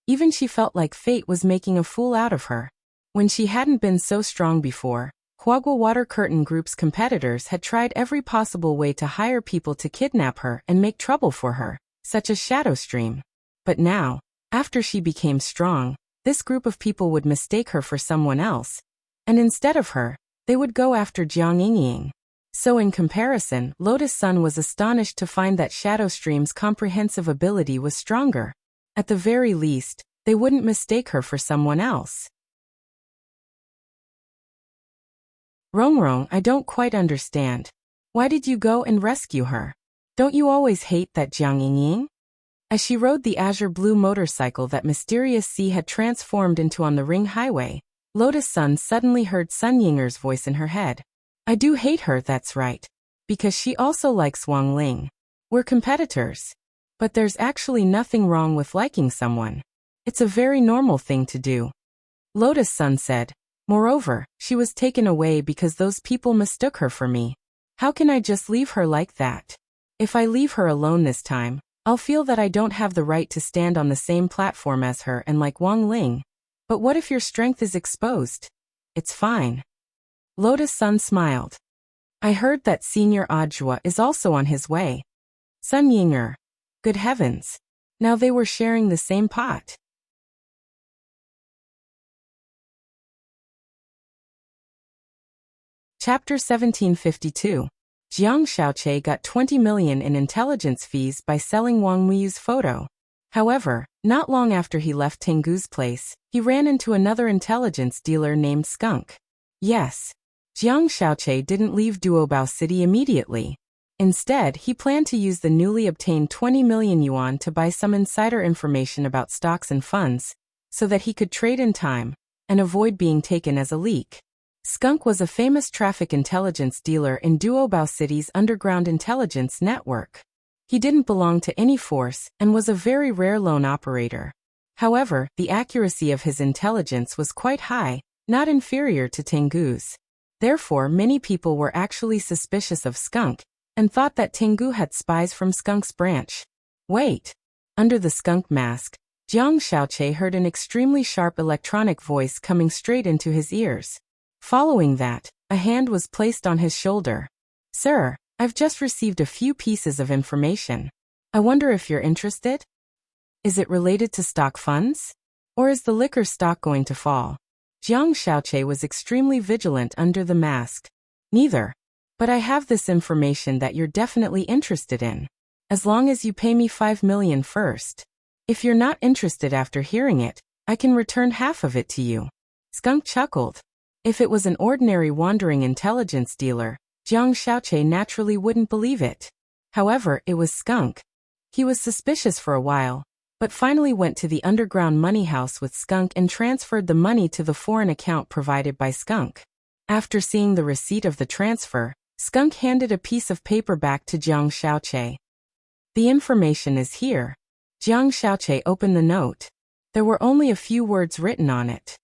even she felt like fate was making a fool out of her. When she hadn't been so strong before, Huagua Water Curtain Group's competitors had tried every possible way to hire people to kidnap her and make trouble for her, such as Shadowstream. But now, after she became strong, this group of people would mistake her for someone else, and instead of her, they would go after Jiang Yingying. So in comparison, Lotus Sun was astonished to find that Shadowstream's comprehensive ability was stronger. At the very least, they wouldn't mistake her for someone else. Rongrong, I don't quite understand. Why did you go and rescue her? Don't you always hate that Jiang Yingying? As she rode the azure blue motorcycle that Mysterious Sea had transformed into on the Ring Highway, Lotus Sun suddenly heard Sun Yinger's voice in her head. I do hate her, that's right. Because she also likes Wang Ling. We're competitors. But there's actually nothing wrong with liking someone. It's a very normal thing to do. Lotus Sun said. Moreover, she was taken away because those people mistook her for me. How can I just leave her like that? If I leave her alone this time, I'll feel that I don't have the right to stand on the same platform as her and like Wang Ling. But what if your strength is exposed? It's fine. Lotus Sun smiled. I heard that Senior Ajua is also on his way. Sun Yinger. Good heavens. Now they were sharing the same pot. Chapter 1752. Jiang Xiaoche got 20 million in intelligence fees by selling Wang Muyu's photo. However, not long after he left Tengu's place, he ran into another intelligence dealer named Skunk. Yes. Jiang Xiaoche didn't leave Duobao City immediately. Instead, he planned to use the newly obtained 20 million yuan to buy some insider information about stocks and funds, so that he could trade in time and avoid being taken as a leak. Skunk was a famous traffic intelligence dealer in Duobao City's underground intelligence network. He didn't belong to any force and was a very rare lone operator. However, the accuracy of his intelligence was quite high, not inferior to Tengu's. Therefore, many people were actually suspicious of Skunk and thought that Tengu had spies from Skunk's branch. Wait. Under the skunk mask, Jiang Xiaoche heard an extremely sharp electronic voice coming straight into his ears. Following that, a hand was placed on his shoulder. Sir, I've just received a few pieces of information. I wonder if you're interested? Is it related to stock funds? Or is the liquor stock going to fall? Jiang Xiaoche was extremely vigilant under the mask. Neither. But I have this information that you're definitely interested in. As long as you pay me 5 million first. If you're not interested after hearing it, I can return half of it to you. Skunk chuckled. If it was an ordinary wandering intelligence dealer, Jiang Xiaoche naturally wouldn't believe it. However, it was Skunk. He was suspicious for a while, but finally went to the underground money house with Skunk and transferred the money to the foreign account provided by Skunk. After seeing the receipt of the transfer, Skunk handed a piece of paper back to Jiang Xiaoche. The information is here. Jiang Xiaoche opened the note. There were only a few words written on it.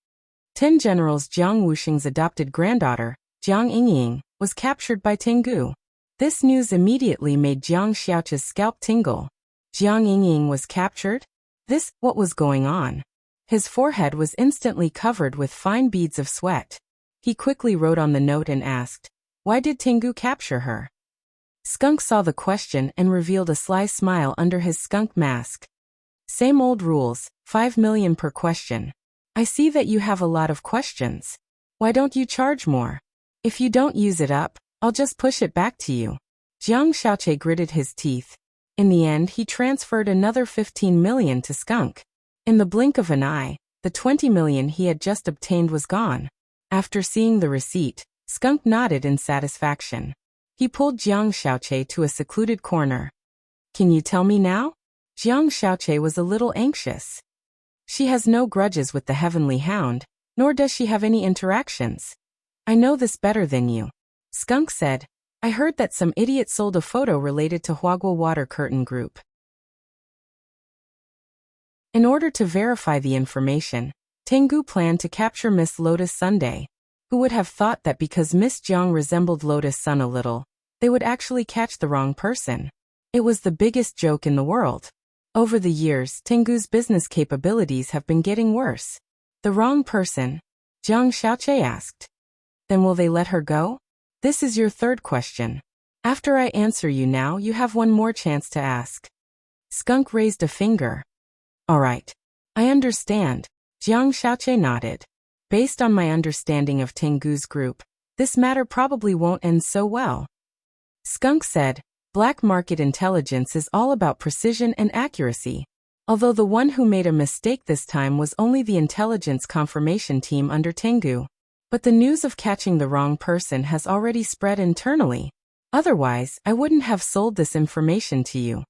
10 generals Jiang Wuxing's adopted granddaughter, Jiang Yingying, was captured by Tengu. This news immediately made Jiang Xiaoche's scalp tingle. Jiang Yingying was captured? What was going on? His forehead was instantly covered with fine beads of sweat. He quickly wrote on the note and asked, why did Tengu capture her? Skunk saw the question and revealed a sly smile under his skunk mask. Same old rules, 5 million per question. I see that you have a lot of questions. Why don't you charge more? If you don't use it up, I'll just push it back to you. Jiang Xiaoche gritted his teeth. In the end, he transferred another 15 million to Skunk. In the blink of an eye, the 20 million he had just obtained was gone. After seeing the receipt, Skunk nodded in satisfaction. He pulled Jiang Xiaoche to a secluded corner. Can you tell me now? Jiang Xiaoche was a little anxious. She has no grudges with the Heavenly Hound, nor does she have any interactions. I know this better than you. Skunk said, I heard that some idiot sold a photo related to Huagua Water Curtain Group. In order to verify the information, Tengu planned to capture Miss Lotus Sunday. Who would have thought that because Miss Jiang resembled Lotus Sun a little, they would actually catch the wrong person? It was the biggest joke in the world. Over the years, Tengu's business capabilities have been getting worse. The wrong person? Jiang Xiaoche asked. Then will they let her go? This is your third question. After I answer you now, you have one more chance to ask. Skunk raised a finger. All right. I understand. Jiang Xiaoche nodded. Based on my understanding of Tengu's group, this matter probably won't end so well. Skunk said, black market intelligence is all about precision and accuracy. Although the one who made a mistake this time was only the intelligence confirmation team under Tengu. But the news of catching the wrong person has already spread internally. Otherwise, I wouldn't have sold this information to you.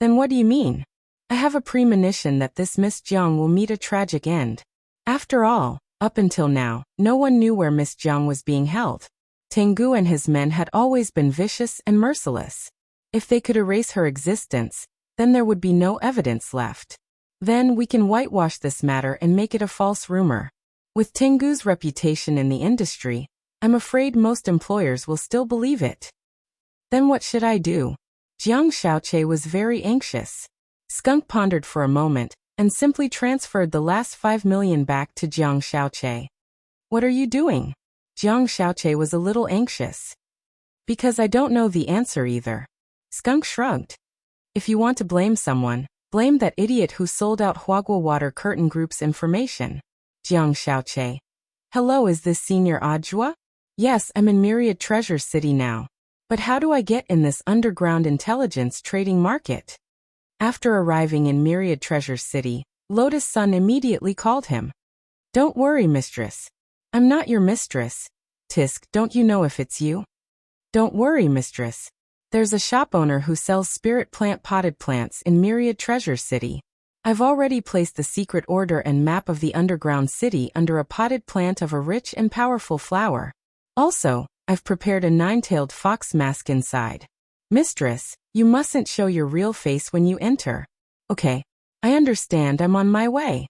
Then what do you mean? I have a premonition that this Miss Jiang will meet a tragic end. After all, up until now, no one knew where Miss Jiang was being held. Tengu and his men had always been vicious and merciless. If they could erase her existence, then there would be no evidence left. Then we can whitewash this matter and make it a false rumor. With Tengu's reputation in the industry, I'm afraid most employers will still believe it. Then what should I do? Jiang Xiaoche was very anxious. Skunk pondered for a moment, and simply transferred the last 5 million back to Jiang Xiaoche. What are you doing? Jiang Xiaoche was a little anxious. Because I don't know the answer either. Skunk shrugged. If you want to blame someone, blame that idiot who sold out Huagua Water Curtain Group's information. Jiang Xiaoche. Hello, is this Senior Audiobook? Yes, I'm in Myriad Treasure City now. But how do I get in this underground intelligence trading market? After arriving in Myriad Treasure City, Lotus Sun immediately called him. Don't worry, mistress. I'm not your mistress. Tisk, don't you know if it's you? Don't worry, mistress. There's a shop owner who sells spirit plant potted plants in Myriad Treasure City. I've already placed the secret order and map of the underground city under a potted plant of a rich and powerful flower. Also, I've prepared a 9-tailed fox mask inside. Mistress, you mustn't show your real face when you enter. Okay, I understand, I'm on my way.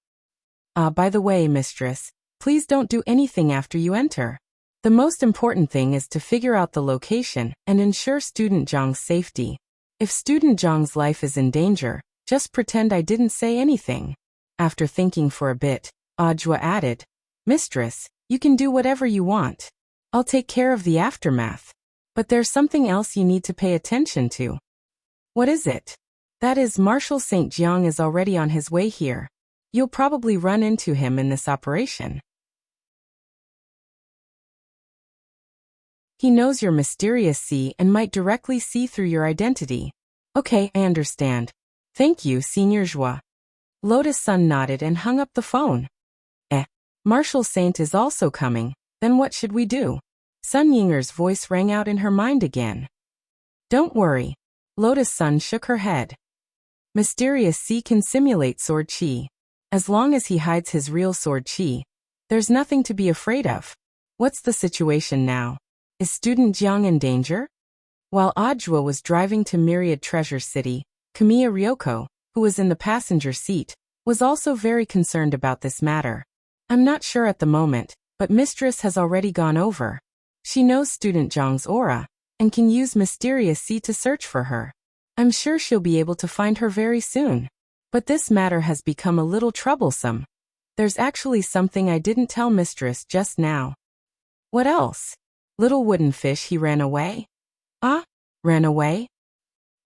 By the way, mistress, please don't do anything after you enter. The most important thing is to figure out the location and ensure student Zhang's safety. If student Zhang's life is in danger, just pretend I didn't say anything. After thinking for a bit, Ajwa added, Mistress, you can do whatever you want. I'll take care of the aftermath. But there's something else you need to pay attention to. What is it? That is, Marshal St. Jiang is already on his way here. You'll probably run into him in this operation. He knows your mysterious sea and might directly see through your identity. Okay, I understand. Thank you, Senior Joie. Lotus Sun nodded and hung up the phone. Marshal Saint is also coming, then what should we do? Sun Yinger's voice rang out in her mind again. Don't worry. Lotus Sun shook her head. Mysterious Sea can simulate sword chi. As long as he hides his real sword chi, there's nothing to be afraid of. What's the situation now? Is student Jiang in danger? While Ajwa was driving to Myriad Treasure City, Kamiya Ryoko, who was in the passenger seat, was also very concerned about this matter. I'm not sure at the moment, but Mistress has already gone over. She knows student Zhang's aura, and can use Mysterious Sea to search for her. I'm sure she'll be able to find her very soon. But this matter has become a little troublesome. There's actually something I didn't tell Mistress just now. What else? Little wooden fish, he ran away? Ran away?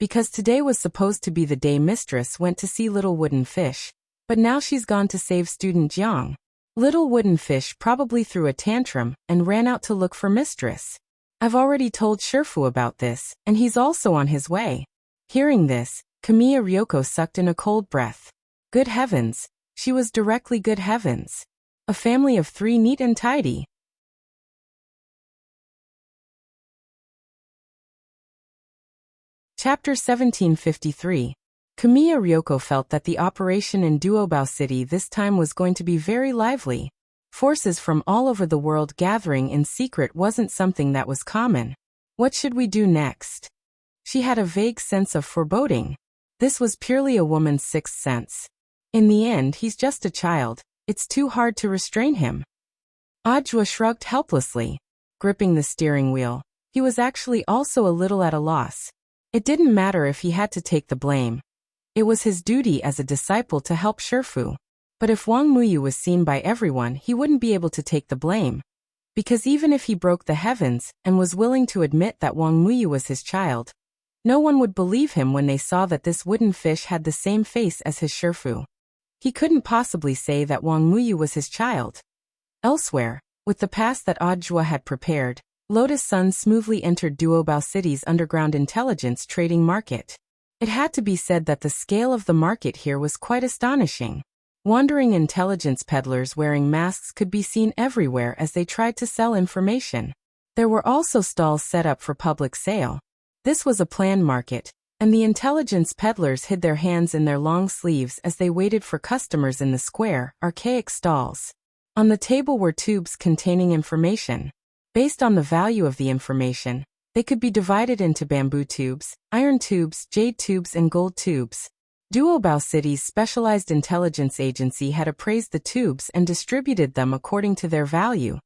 Because today was supposed to be the day Mistress went to see Little Wooden Fish, but now she's gone to save student Jiang. Little Wooden Fish probably threw a tantrum and ran out to look for Mistress. I've already told Shifu about this, and he's also on his way. Hearing this, Kamiya Ryoko sucked in a cold breath. Good heavens, she was directly good heavens. A family of 3 neat and tidy. Chapter 1753. Kamiya Ryoko felt that the operation in Duobao City this time was going to be very lively. Forces from all over the world gathering in secret wasn't something that was common. What should we do next? She had a vague sense of foreboding. This was purely a woman's sixth sense. In the end, he's just a child. It's too hard to restrain him. Audiobook shrugged helplessly, gripping the steering wheel. He was actually also a little at a loss. It didn't matter if he had to take the blame. It was his duty as a disciple to help Shifu. But if Wang Muyu was seen by everyone, he wouldn't be able to take the blame. Because even if he broke the heavens and was willing to admit that Wang Muyu was his child, no one would believe him when they saw that this wooden fish had the same face as his Shifu. He couldn't possibly say that Wang Muyu was his child. Elsewhere, with the pass that Audiobook had prepared, Lotus Sun smoothly entered Duobao City's underground intelligence trading market. It had to be said that the scale of the market here was quite astonishing. Wandering intelligence peddlers wearing masks could be seen everywhere as they tried to sell information. There were also stalls set up for public sale. This was a planned market, and the intelligence peddlers hid their hands in their long sleeves as they waited for customers in the square, archaic stalls. On the table were tubes containing information. Based on the value of the information, they could be divided into bamboo tubes, iron tubes, jade tubes, and gold tubes. Duobao City's specialized intelligence agency had appraised the tubes and distributed them according to their value.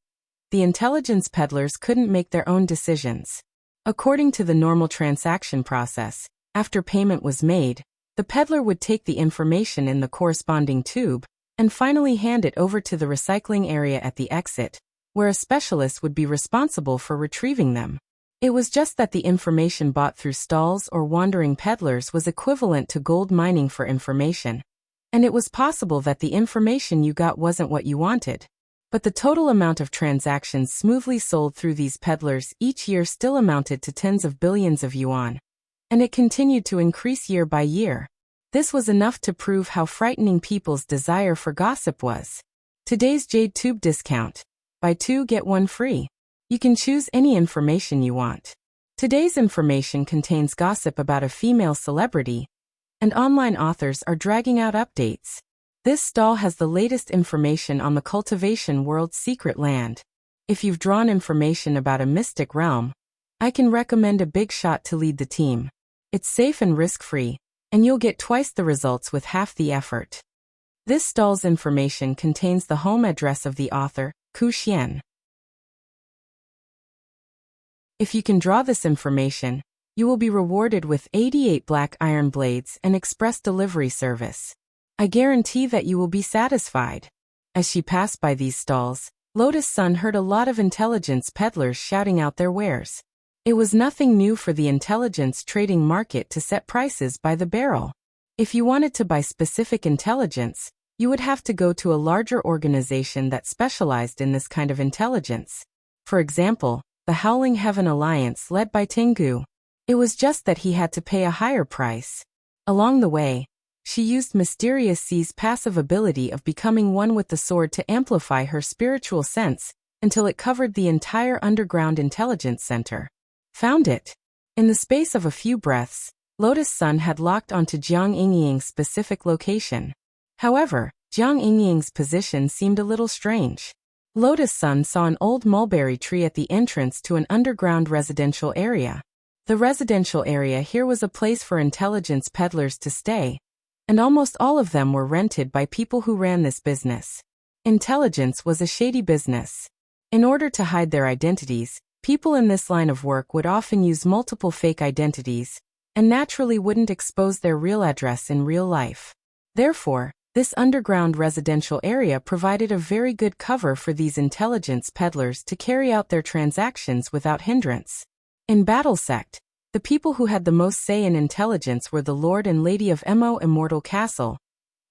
The intelligence peddlers couldn't make their own decisions. According to the normal transaction process, after payment was made, the peddler would take the information in the corresponding tube and finally hand it over to the recycling area at the exit, where a specialist would be responsible for retrieving them. It was just that the information bought through stalls or wandering peddlers was equivalent to gold mining for information. And it was possible that the information you got wasn't what you wanted. But the total amount of transactions smoothly sold through these peddlers each year still amounted to tens of billions of yuan. And it continued to increase year by year. This was enough to prove how frightening people's desire for gossip was. Today's jade tube discount. Buy 2 get 1 free. You can choose any information you want. Today's information contains gossip about a female celebrity, and online authors are dragging out updates. This stall has the latest information on the cultivation world's secret land. If you've drawn information about a mystic realm, I can recommend a big shot to lead the team. It's safe and risk-free, and you'll get twice the results with half the effort. This stall's information contains the home address of the author, Ku Xian. If you can draw this information, you will be rewarded with 88 black iron blades and express delivery service. I guarantee that you will be satisfied. As she passed by these stalls, Lotus Sun heard a lot of intelligence peddlers shouting out their wares. It was nothing new for the intelligence trading market to set prices by the barrel. If you wanted to buy specific intelligence, you would have to go to a larger organization that specialized in this kind of intelligence. For example, the Howling Heaven Alliance led by Tengu. It was just that he had to pay a higher price. Along the way, she used Mysterious C's passive ability of becoming one with the sword to amplify her spiritual sense until it covered the entire underground intelligence center. Found it. In the space of a few breaths, Lotus Sun had locked onto Jiang Yingying's specific location. However, Jiang Yingying's position seemed a little strange. Lotus Sun saw an old mulberry tree at the entrance to an underground residential area. The residential area here was a place for intelligence peddlers to stay, and almost all of them were rented by people who ran this business. Intelligence was a shady business. In order to hide their identities, people in this line of work would often use multiple fake identities, and naturally wouldn't expose their real address in real life. Therefore, this underground residential area provided a very good cover for these intelligence peddlers to carry out their transactions without hindrance. In Battle Sect, The people who had the most say in intelligence were the Lord and Lady of Mo Immortal Castle,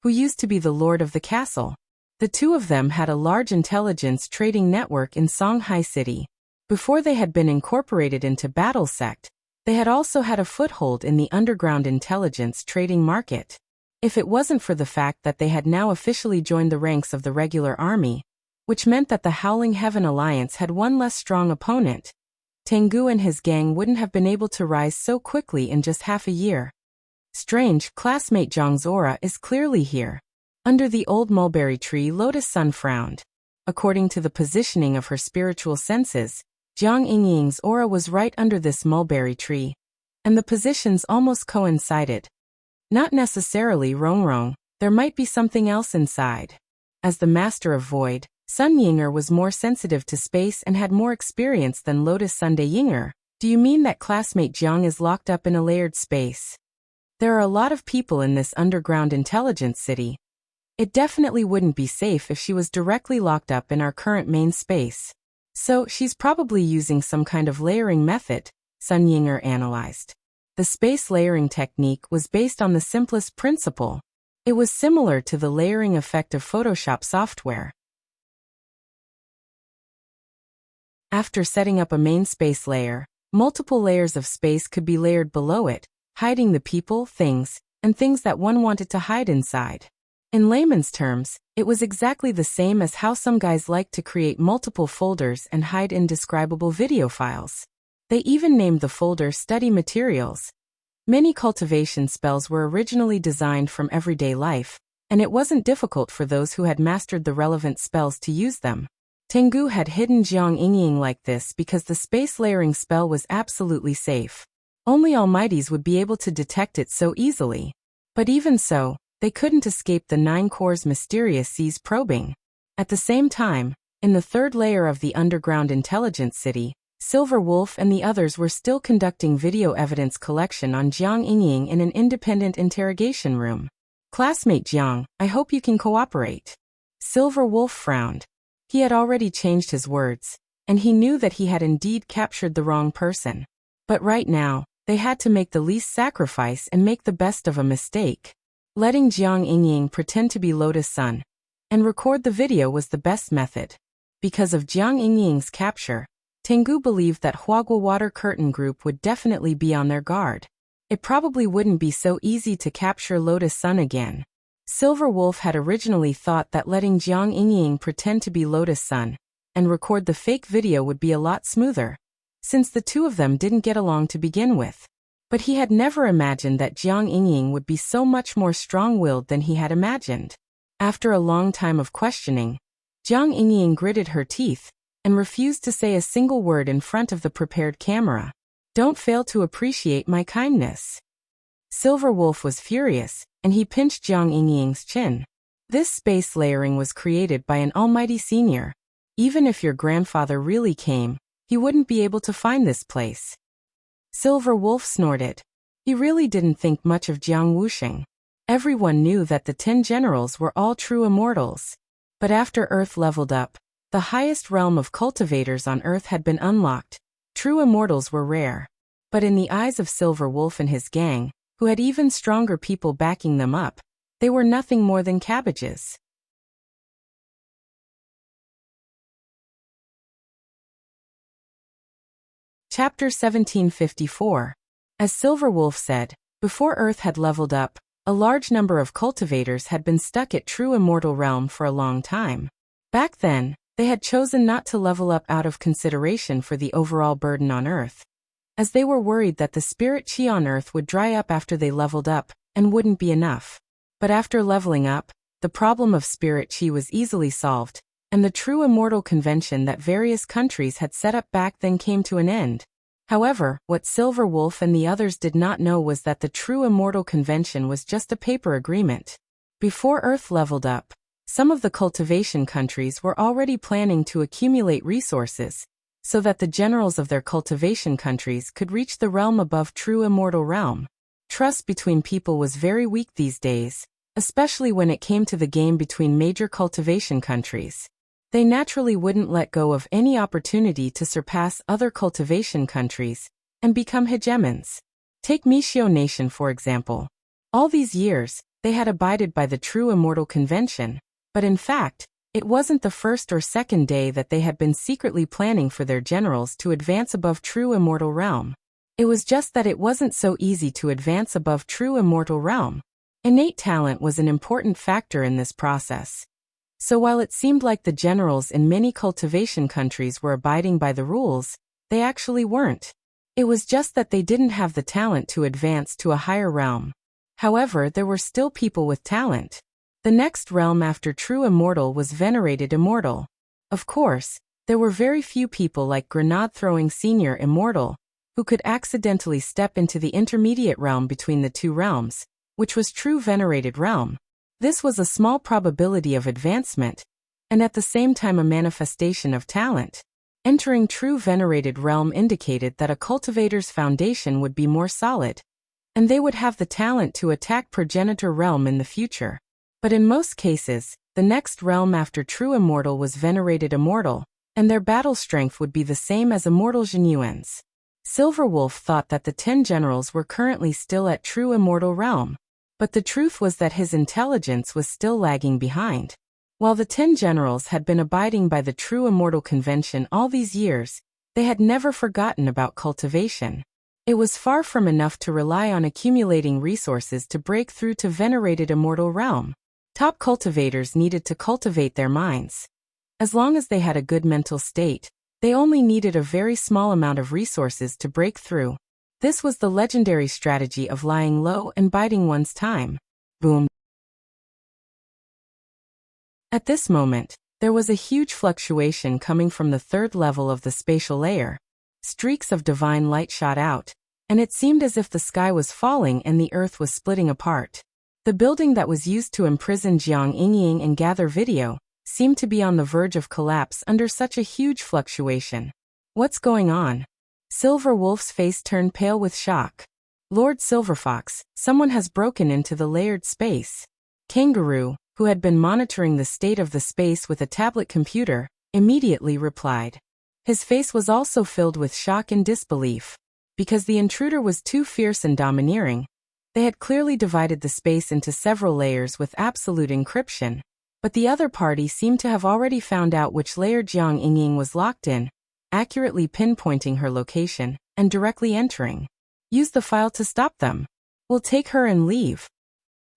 who used to be the Lord of the Castle. The two of them had a large intelligence trading network in Songhai City. Before they had been incorporated into Battle Sect, they had also had a foothold in the underground intelligence trading market. If it wasn't for the fact that they had now officially joined the ranks of the regular army, which meant that the Howling Heaven Alliance had one less strong opponent, Tengu and his gang wouldn't have been able to rise so quickly in just half a year. Strange, classmate Jiang's aura is clearly here. Under the old mulberry tree, Lotus Sun frowned. According to the positioning of her spiritual senses, Jiang Yingying's aura was right under this mulberry tree, and the positions almost coincided. Not necessarily Rongrong, there might be something else inside. As the master of void, Sun Yinger was more sensitive to space and had more experience than Lotus Sunday Yinger. Do you mean that classmate Jiang is locked up in a layered space? There are a lot of people in this underground intelligence city. It definitely wouldn't be safe if she was directly locked up in our current main space. So, she's probably using some kind of layering method, Sun Yinger analyzed. The space layering technique was based on the simplest principle. It was similar to the layering effect of Photoshop software. After setting up a main space layer, multiple layers of space could be layered below it, hiding the people, things, and things that one wanted to hide inside. In layman's terms, it was exactly the same as how some guys like to create multiple folders and hide indescribable video files. They even named the folder Study Materials. Many cultivation spells were originally designed from everyday life, and it wasn't difficult for those who had mastered the relevant spells to use them. Tengu had hidden Jiang Yingying like this because the space layering spell was absolutely safe. Only Almighties would be able to detect it so easily. But even so, they couldn't escape the Nine Corps' mysterious seas probing. At the same time, in the third layer of the underground intelligence city, Silver Wolf and the others were still conducting video evidence collection on Jiang Yingying in an independent interrogation room. Classmate Jiang, I hope you can cooperate. Silver Wolf frowned. He had already changed his words, and he knew that he had indeed captured the wrong person. But right now, they had to make the least sacrifice and make the best of a mistake. Letting Jiang Yingying pretend to be Lotus Sun and record the video was the best method. Because of Jiang Yingying's capture, Tengu believed that Huagua Water Curtain Group would definitely be on their guard. It probably wouldn't be so easy to capture Lotus Sun again. Silver Wolf had originally thought that letting Jiang Yingying pretend to be Lotus Sun and record the fake video would be a lot smoother, since the two of them didn't get along to begin with. But he had never imagined that Jiang Yingying would be so much more strong-willed than he had imagined. After a long time of questioning, Jiang Yingying gritted her teeth and refused to say a single word in front of the prepared camera. Don't fail to appreciate my kindness. Silver Wolf was furious, and he pinched Jiang Yingying's chin. This space layering was created by an almighty senior. Even if your grandfather really came, he wouldn't be able to find this place. Silver Wolf snorted. He really didn't think much of Jiang Wuxing. Everyone knew that the 10 generals were all true immortals. But after Earth leveled up, the highest realm of cultivators on Earth had been unlocked. True immortals were rare. But in the eyes of Silver Wolf and his gang, who had even stronger people backing them up, they were nothing more than cabbages. Chapter 1754. As Silver Wolf said, before Earth had leveled up, a large number of cultivators had been stuck at True Immortal Realm for a long time. Back then, they had chosen not to level up out of consideration for the overall burden on Earth, as they were worried that the spirit chi on Earth would dry up after they leveled up, and wouldn't be enough. But after leveling up, the problem of spirit chi was easily solved, and the True Immortal Convention that various countries had set up back then came to an end. However, what Silver Wolf and the others did not know was that the True Immortal Convention was just a paper agreement. Before Earth leveled up, some of the cultivation countries were already planning to accumulate resources, so that the generals of their cultivation countries could reach the realm above True Immortal Realm. Trust between people was very weak these days, especially when it came to the game between major cultivation countries. They naturally wouldn't let go of any opportunity to surpass other cultivation countries, and become hegemons. Take Meishio Nation for example. All these years, they had abided by the true immortal convention, but in fact, it wasn't the first or second day that they had been secretly planning for their generals to advance above true immortal realm. It was just that it wasn't so easy to advance above true immortal realm. Innate talent was an important factor in this process. So while it seemed like the generals in many cultivation countries were abiding by the rules, they actually weren't. It was just that they didn't have the talent to advance to a higher realm. However, there were still people with talent. The next realm after true immortal was venerated immortal. Of course, there were very few people like grenade-throwing senior immortal, who could accidentally step into the intermediate realm between the two realms, which was true venerated realm. This was a small probability of advancement, and at the same time a manifestation of talent. Entering true venerated realm indicated that a cultivator's foundation would be more solid, and they would have the talent to attack progenitor realm in the future. But in most cases, the next realm after true immortal was venerated immortal, and their battle strength would be the same as immortal Genuines. Silver Wolf thought that the 10 generals were currently still at true immortal realm, but the truth was that his intelligence was still lagging behind. While the 10 generals had been abiding by the true immortal convention all these years, they had never forgotten about cultivation. It was far from enough to rely on accumulating resources to break through to venerated immortal realm. Top cultivators needed to cultivate their minds. As long as they had a good mental state, they only needed a very small amount of resources to break through. This was the legendary strategy of lying low and biding one's time. Boom. At this moment, there was a huge fluctuation coming from the third level of the spatial layer. Streaks of divine light shot out, and it seemed as if the sky was falling and the earth was splitting apart. The building that was used to imprison Jiang Yingying and gather video seemed to be on the verge of collapse under such a huge fluctuation. What's going on? Silver Wolf's face turned pale with shock. Lord Silverfox, someone has broken into the layered space. Kangaroo, who had been monitoring the state of the space with a tablet computer, immediately replied. His face was also filled with shock and disbelief. Because the intruder was too fierce and domineering, they had clearly divided the space into several layers with absolute encryption, but the other party seemed to have already found out which layer Jiang Yingying was locked in, accurately pinpointing her location, and directly entering. Use the file to stop them. We'll take her and leave.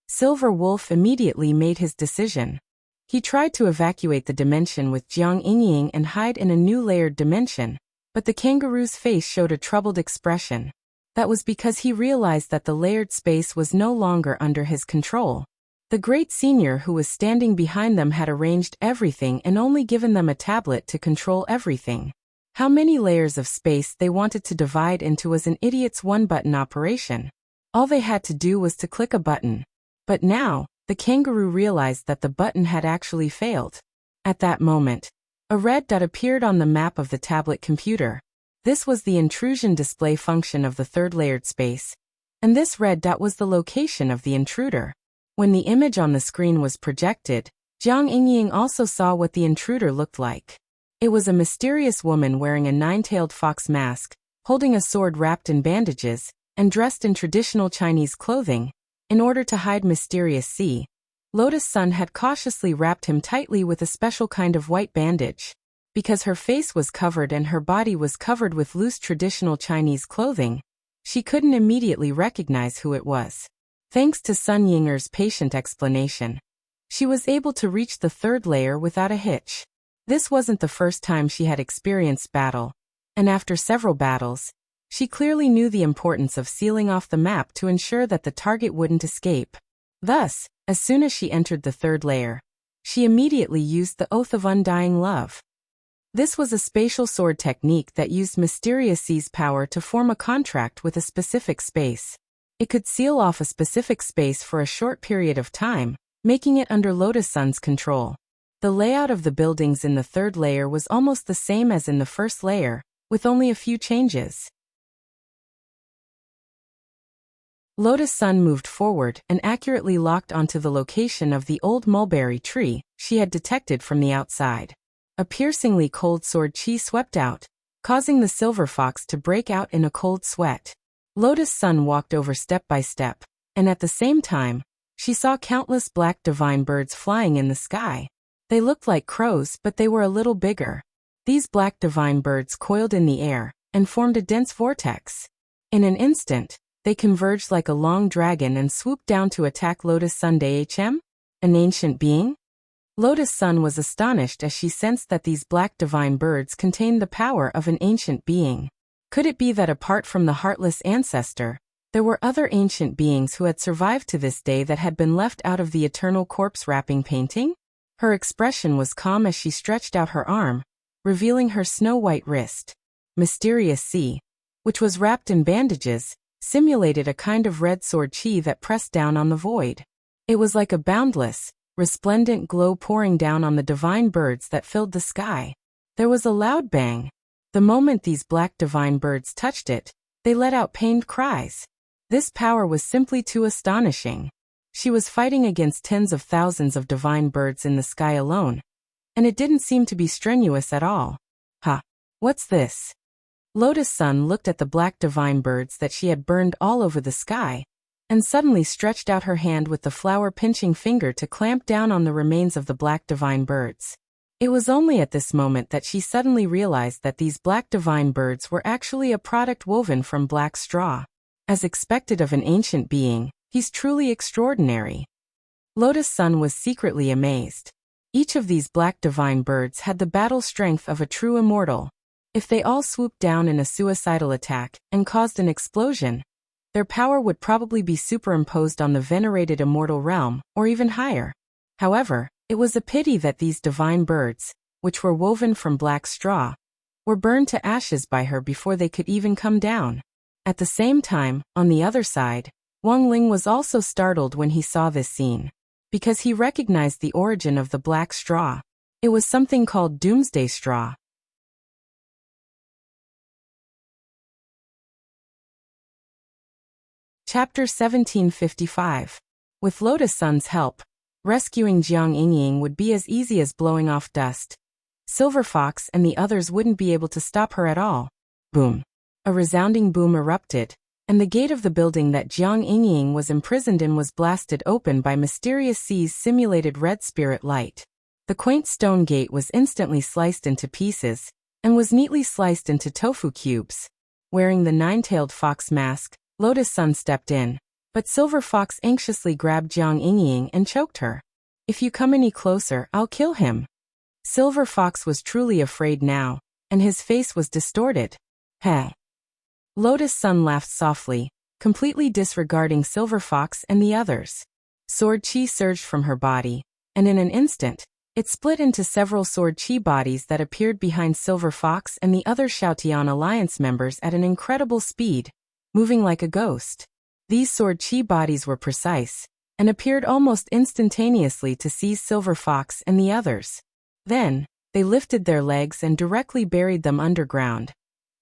Silver Wolf immediately made his decision. He tried to evacuate the dimension with Jiang Yingying and hide in a new layered dimension, but the kangaroo's face showed a troubled expression. That was because he realized that the layered space was no longer under his control. The great senior who was standing behind them had arranged everything and only given them a tablet to control everything. How many layers of space they wanted to divide into was an idiot's one-button operation. All they had to do was to click a button. But now, the kangaroo realized that the button had actually failed. At that moment, a red dot appeared on the map of the tablet computer. This was the intrusion display function of the third layered space, and this red dot was the location of the intruder. When the image on the screen was projected, Jiang Yingying also saw what the intruder looked like. It was a mysterious woman wearing a nine-tailed fox mask, holding a sword wrapped in bandages, and dressed in traditional Chinese clothing. In order to hide mysterious C, Lotus Sun had cautiously wrapped him tightly with a special kind of white bandage. Because her face was covered and her body was covered with loose traditional Chinese clothing, she couldn't immediately recognize who it was. Thanks to Sun Yinger's patient explanation, she was able to reach the third layer without a hitch. This wasn't the first time she had experienced battle, and after several battles, she clearly knew the importance of sealing off the map to ensure that the target wouldn't escape. Thus, as soon as she entered the third layer, she immediately used the Oath of Undying Love. This was a spatial sword technique that used Mysterious C's power to form a contract with a specific space. It could seal off a specific space for a short period of time, making it under Lotus Sun's control. The layout of the buildings in the third layer was almost the same as in the first layer, with only a few changes. Lotus Sun moved forward and accurately locked onto the location of the old mulberry tree she had detected from the outside. A piercingly cold sword chi swept out, causing the silver fox to break out in a cold sweat. Lotus Sun walked over step by step, and at the same time, she saw countless black divine birds flying in the sky. They looked like crows, but they were a little bigger. These black divine birds coiled in the air and formed a dense vortex. In an instant, they converged like a long dragon and swooped down to attack Lotus Sun Dhm, an ancient being. Lotus Sun was astonished as she sensed that these black divine birds contained the power of an ancient being. Could it be that apart from the heartless ancestor, there were other ancient beings who had survived to this day that had been left out of the eternal corpse-wrapping painting? Her expression was calm as she stretched out her arm, revealing her snow-white wrist. Mysterious Sea, which was wrapped in bandages, simulated a kind of red sword chi that pressed down on the void. It was like a boundless, resplendent glow pouring down on the divine birds that filled the sky. There was a loud bang. The moment these black divine birds touched it, they let out pained cries. This power was simply too astonishing. She was fighting against tens of thousands of divine birds in the sky alone, and it didn't seem to be strenuous at all. What's this? Lotus Sun looked at the black divine birds that she had burned all over the sky, and suddenly stretched out her hand with the flower-pinching finger to clamp down on the remains of the black divine birds. It was only at this moment that she suddenly realized that these black divine birds were actually a product woven from black straw. As expected of an ancient being, he's truly extraordinary. Lotus Sun was secretly amazed. Each of these black divine birds had the battle strength of a true immortal. If they all swooped down in a suicidal attack and caused an explosion, their power would probably be superimposed on the venerated immortal realm, or even higher. However, it was a pity that these divine birds, which were woven from black straw, were burned to ashes by her before they could even come down. At the same time, on the other side, Wang Ling was also startled when he saw this scene, because he recognized the origin of the black straw. It was something called doomsday straw. Chapter 1755. With Lotus Sun's help, rescuing Jiang Yingying would be as easy as blowing off dust. Silver Fox and the others wouldn't be able to stop her at all. Boom. A resounding boom erupted, and the gate of the building that Jiang Yingying was imprisoned in was blasted open by Mysterious Sea's simulated red spirit light. The quaint stone gate was instantly sliced into pieces, and was neatly sliced into tofu cubes. Wearing the nine-tailed fox mask, Lotus Sun stepped in, but Silver Fox anxiously grabbed Jiang Yingying and choked her. "If you come any closer, I'll kill him." Silver Fox was truly afraid now, and his face was distorted. Heh. Lotus Sun laughed softly, completely disregarding Silver Fox and the others. Sword chi surged from her body, and in an instant, it split into several sword chi bodies that appeared behind Silver Fox and the other Xiaotian Alliance members at an incredible speed, moving like a ghost. These sword chi bodies were precise, and appeared almost instantaneously to seize Silver Fox and the others. Then, they lifted their legs and directly buried them underground,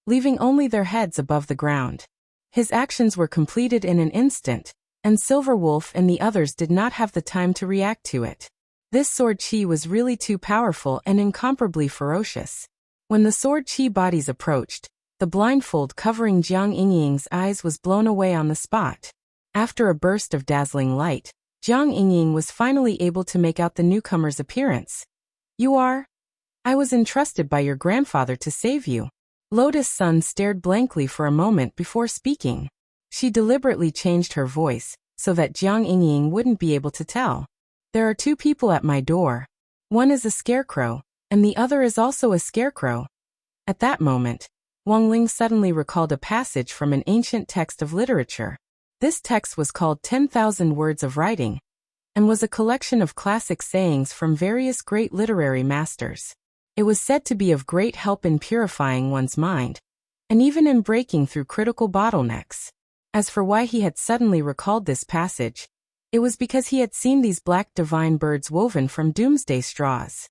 leaving only their heads above the ground. His actions were completed in an instant, and Silver Wolf and the others did not have the time to react to it. This sword chi was really too powerful and incomparably ferocious. When the sword chi bodies approached, the blindfold covering Jiang Yingying's eyes was blown away on the spot. After a burst of dazzling light, Jiang Yingying was finally able to make out the newcomer's appearance. "You are? I was entrusted by your grandfather to save you." Lotus Sun stared blankly for a moment before speaking. She deliberately changed her voice, so that Jiang Yingying wouldn't be able to tell. "There are two people at my door. One is a scarecrow, and the other is also a scarecrow." At that moment, Wang Ling suddenly recalled a passage from an ancient text of literature. This text was called 10,000 Words of Writing, and was a collection of classic sayings from various great literary masters. It was said to be of great help in purifying one's mind, and even in breaking through critical bottlenecks. As for why he had suddenly recalled this passage, it was because he had seen these black divine birds woven from doomsday straws.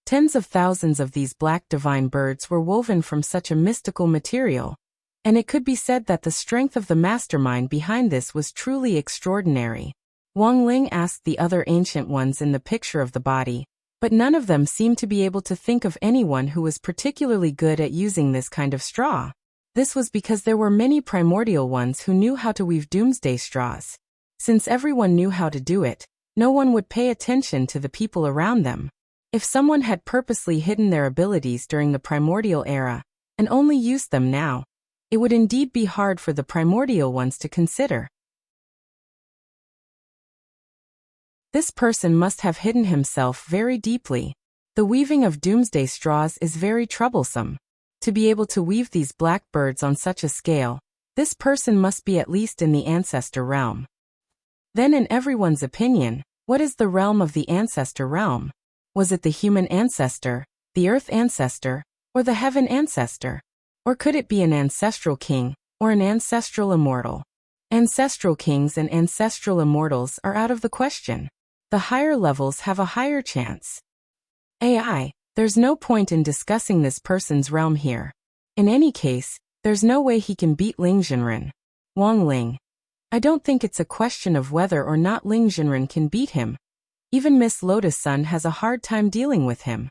Tens of thousands of these black divine birds were woven from such a mystical material, and it could be said that the strength of the mastermind behind this was truly extraordinary. Wang Ling asked the other ancient ones in the picture of the body, But none of them seemed to be able to think of anyone who was particularly good at using this kind of straw. This was because there were many primordial ones who knew how to weave doomsday straws. Since everyone knew how to do it, no one would pay attention to the people around them. If someone had purposely hidden their abilities during the primordial era, and only used them now, it would indeed be hard for the primordial ones to consider. This person must have hidden himself very deeply. The weaving of doomsday straws is very troublesome. To be able to weave these black birds on such a scale, this person must be at least in the ancestor realm. Then in everyone's opinion, what is the realm of the ancestor realm? Was it the human ancestor, the earth ancestor, or the heaven ancestor? Or could it be an ancestral king, or an ancestral immortal? Ancestral kings and ancestral immortals are out of the question. The higher levels have a higher chance. There's no point in discussing this person's realm here. In any case, there's no way he can beat Ling Jinren. Wang Ling. I don't think it's a question of whether or not Ling Jinren can beat him. Even Miss Lotus Sun has a hard time dealing with him.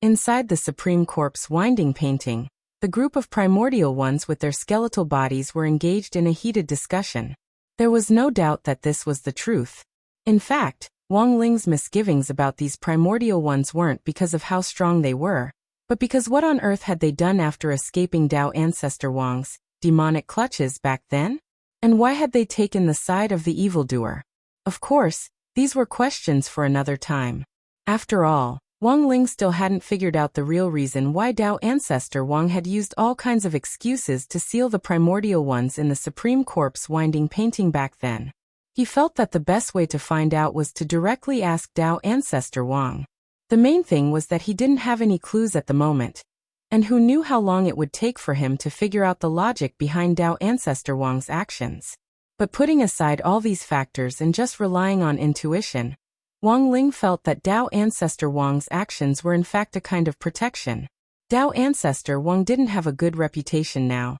Inside the Supreme Corpse winding painting, the group of primordial ones with their skeletal bodies were engaged in a heated discussion. There was no doubt that this was the truth. In fact, Wang Ling's misgivings about these primordial ones weren't because of how strong they were, but because what on earth had they done after escaping Dao Ancestor Wang's demonic clutches back then? And why had they taken the side of the evildoer? Of course, these were questions for another time. After all, Wang Ling still hadn't figured out the real reason why Dao Ancestor Wang had used all kinds of excuses to seal the primordial ones in the Supreme Corpse winding painting back then. He felt that the best way to find out was to directly ask Dao Ancestor Wang. The main thing was that he didn't have any clues at the moment, and who knew how long it would take for him to figure out the logic behind Dao Ancestor Wang's actions. But putting aside all these factors and just relying on intuition, Wang Ling felt that Dao Ancestor Wang's actions were in fact a kind of protection. Dao Ancestor Wang didn't have a good reputation now,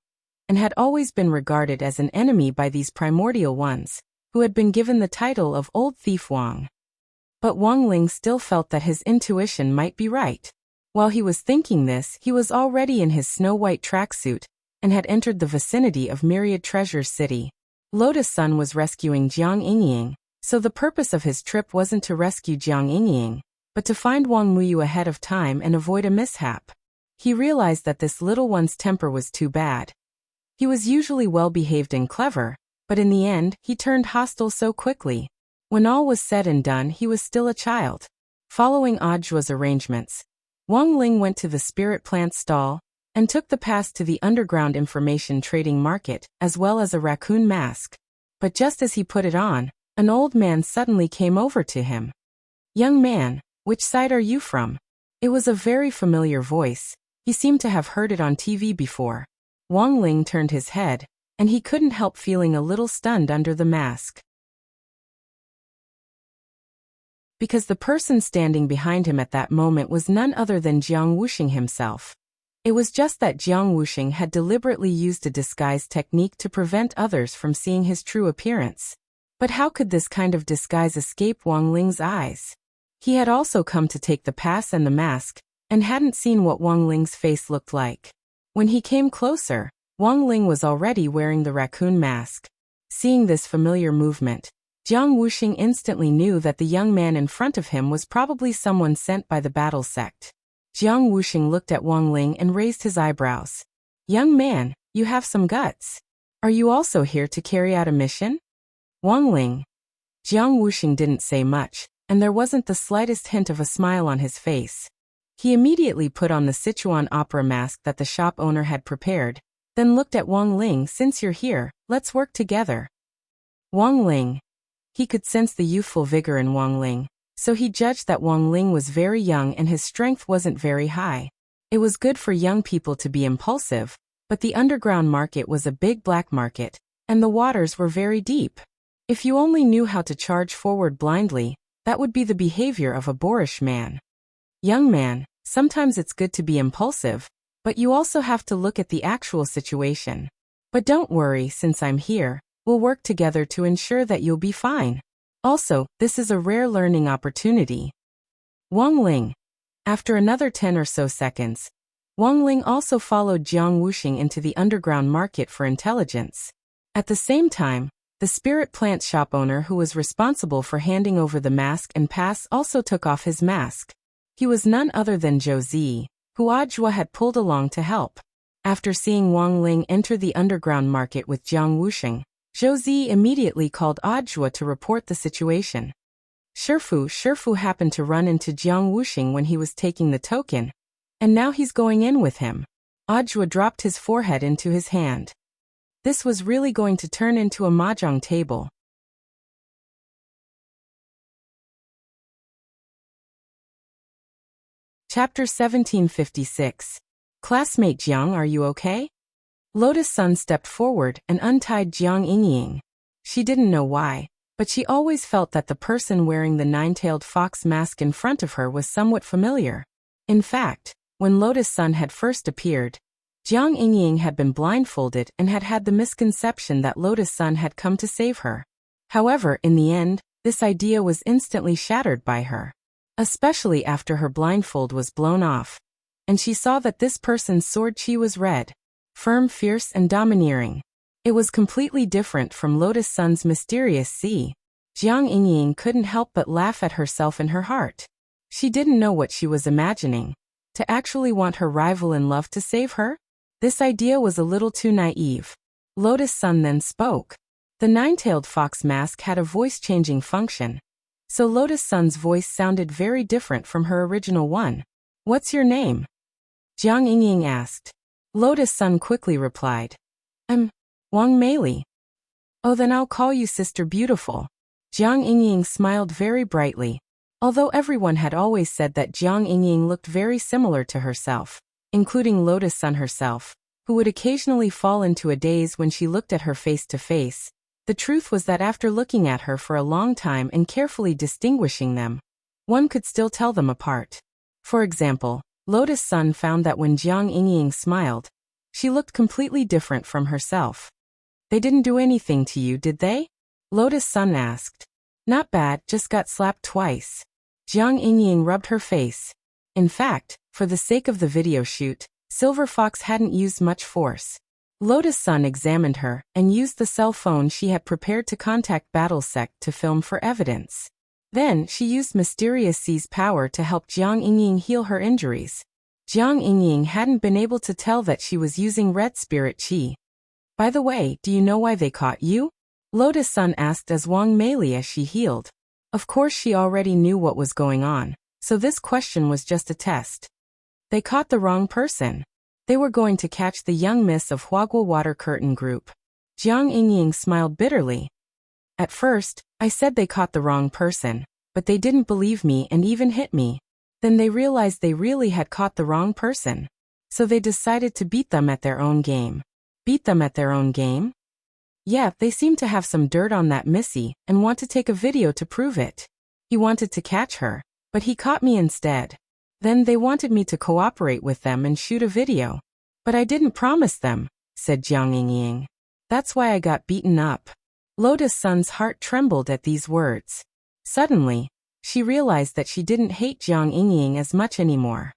and had always been regarded as an enemy by these primordial ones, who had been given the title of Old Thief Wang. But Wang Ling still felt that his intuition might be right. While he was thinking this, he was already in his snow-white tracksuit, and had entered the vicinity of Myriad Treasures City. Lotus Sun was rescuing Jiang Yingying, so the purpose of his trip wasn't to rescue Jiang Yingying, but to find Wang Muyu ahead of time and avoid a mishap. He realized that this little one's temper was too bad. He was usually well-behaved and clever, but in the end, he turned hostile so quickly. When all was said and done, he was still a child. Following Audiobook's arrangements, Wang Ling went to the spirit plant stall, and took the pass to the underground information trading market, as well as a raccoon mask. But just as he put it on, an old man suddenly came over to him. "Young man, which side are you from?" It was a very familiar voice. He seemed to have heard it on TV before. Wang Ling turned his head, and he couldn't help feeling a little stunned under the mask. Because the person standing behind him at that moment was none other than Jiang Wuxing himself. It was just that Jiang Wuxing had deliberately used a disguise technique to prevent others from seeing his true appearance. But how could this kind of disguise escape Wang Ling's eyes? He had also come to take the pass and the mask, and hadn't seen what Wang Ling's face looked like. When he came closer, Wang Ling was already wearing the raccoon mask. Seeing this familiar movement, Jiang Wuxing instantly knew that the young man in front of him was probably someone sent by the battle sect. Jiang Wuxing looked at Wang Ling and raised his eyebrows. "Young man, you have some guts. Are you also here to carry out a mission?" Wang Ling. Jiang Wuxing didn't say much, and there wasn't the slightest hint of a smile on his face. He immediately put on the Sichuan opera mask that the shop owner had prepared, then looked at Wang Ling. "Since you're here, let's work together." Wang Ling. He could sense the youthful vigor in Wang Ling, so he judged that Wang Ling was very young and his strength wasn't very high. It was good for young people to be impulsive, but the underground market was a big black market, and the waters were very deep. If you only knew how to charge forward blindly, that would be the behavior of a boorish man. "Young man, sometimes it's good to be impulsive, but you also have to look at the actual situation. But don't worry, since I'm here, we'll work together to ensure that you'll be fine. Also, this is a rare learning opportunity." Wang Ling. After another 10 or so seconds, Wang Ling also followed Jiang Wuxing into the underground market for intelligence. At the same time, the spirit plant shop owner who was responsible for handing over the mask and pass also took off his mask. He was none other than Zhou Zi, who Audiobook had pulled along to help. After seeing Wang Ling enter the underground market with Jiang Wuxing, Zhou Zi immediately called Audiobook to report the situation. Shifu happened to run into Jiang Wuxing when he was taking the token, and now he's going in with him. Audiobook dropped his forehead into his hand. This was really going to turn into a mahjong table. Chapter 1756. Classmate Jiang, are you okay? Lotus Sun stepped forward and untied Jiang Yingying. She didn't know why, but she always felt that the person wearing the nine-tailed fox mask in front of her was somewhat familiar. In fact, when Lotus Sun had first appeared, Jiang Yingying had been blindfolded and had had the misconception that Lotus Sun had come to save her. However, in the end, this idea was instantly shattered by her. Especially after her blindfold was blown off, and she saw that this person's sword chi was red, firm, fierce, and domineering. It was completely different from Lotus Sun's mysterious sea. Jiang Yingying couldn't help but laugh at herself in her heart. She didn't know what she was imagining. To actually want her rival in love to save her? This idea was a little too naive. Lotus Sun then spoke. The nine-tailed fox mask had a voice-changing function, so Lotus Sun's voice sounded very different from her original one. What's your name? Jiang Yingying asked. Lotus Sun quickly replied. I'm Wang Meili. Oh, then I'll call you Sister Beautiful. Jiang Yingying smiled very brightly. Although everyone had always said that Jiang Yingying looked very similar to herself, including Lotus Sun herself, who would occasionally fall into a daze when she looked at her face to face, the truth was that after looking at her for a long time and carefully distinguishing them, one could still tell them apart. For example, Lotus Sun found that when Jiang Yingying smiled, she looked completely different from herself. They didn't do anything to you, did they? Lotus Sun asked. Not bad, just got slapped twice. Jiang Yingying rubbed her face. In fact, for the sake of the video shoot, Silver Fox hadn't used much force. Lotus Sun examined her and used the cell phone she had prepared to contact Battlesect to film for evidence. Then, she used Mysterious Sea's power to help Jiang Yingying heal her injuries. Jiang Yingying hadn't been able to tell that she was using red spirit chi. By the way, do you know why they caught you? Lotus Sun asked as Wang Meili as she healed. Of course she already knew what was going on, so this question was just a test. They caught the wrong person. They were going to catch the young miss of Huaguo Water Curtain Group. Jiang Yingying smiled bitterly. At first, I said they caught the wrong person, but they didn't believe me and even hit me. Then they realized they really had caught the wrong person. So they decided to beat them at their own game. Beat them at their own game? Yeah, they seem to have some dirt on that Missy and want to take a video to prove it. He wanted to catch her, but he caught me instead. Then they wanted me to cooperate with them and shoot a video. But I didn't promise them, said Jiang Yingying. That's why I got beaten up. Lotus Sun's heart trembled at these words. Suddenly, she realized that she didn't hate Jiang Yingying as much anymore.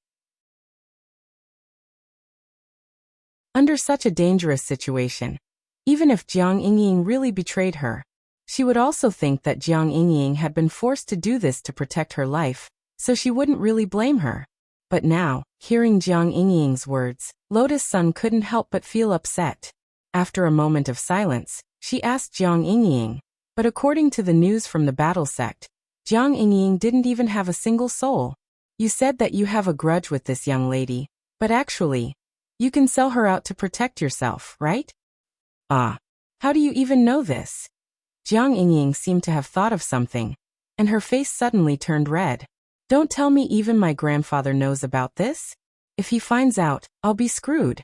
Under such a dangerous situation, even if Jiang Yingying really betrayed her, she would also think that Jiang Yingying had been forced to do this to protect her life, so she wouldn't really blame her. But now, hearing Jiang Yingying's words, Lotus Sun couldn't help but feel upset. After a moment of silence, she asked Jiang Yingying, but according to the news from the battle sect, Jiang Yingying didn't even have a single soul. You said that you have a grudge with this young lady, but actually, you can sell her out to protect yourself, right? Ah. How do you even know this? Jiang Yingying seemed to have thought of something, and her face suddenly turned red. Don't tell me even my grandfather knows about this? If he finds out, I'll be screwed.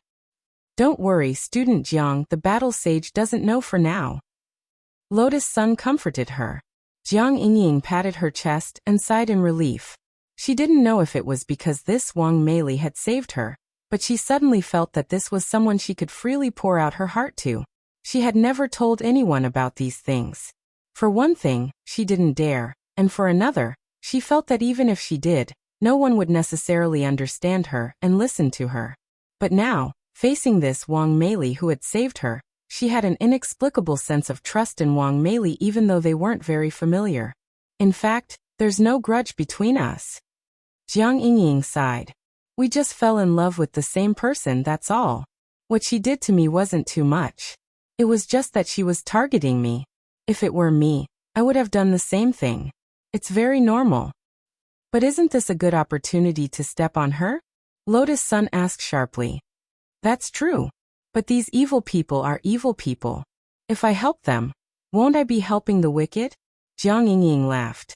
Don't worry, student Jiang, the battle sage doesn't know for now. Lotus Sun comforted her. Jiang Yingying patted her chest and sighed in relief. She didn't know if it was because this Wang Meili had saved her, but she suddenly felt that this was someone she could freely pour out her heart to. She had never told anyone about these things. For one thing, she didn't dare, and for another, She felt that even if she did, no one would necessarily understand her and listen to her. But now, facing this Wang Meili who had saved her, she had an inexplicable sense of trust in Wang Meili even though they weren't very familiar. In fact, there's no grudge between us. Jiang Yingying sighed. We just fell in love with the same person, that's all. What she did to me wasn't too much. It was just that she was targeting me. If it were me, I would have done the same thing. It's very normal. But isn't this a good opportunity to step on her? Lotus Sun asked sharply. That's true. But these evil people are evil people. If I help them, won't I be helping the wicked? Jiang Yingying laughed.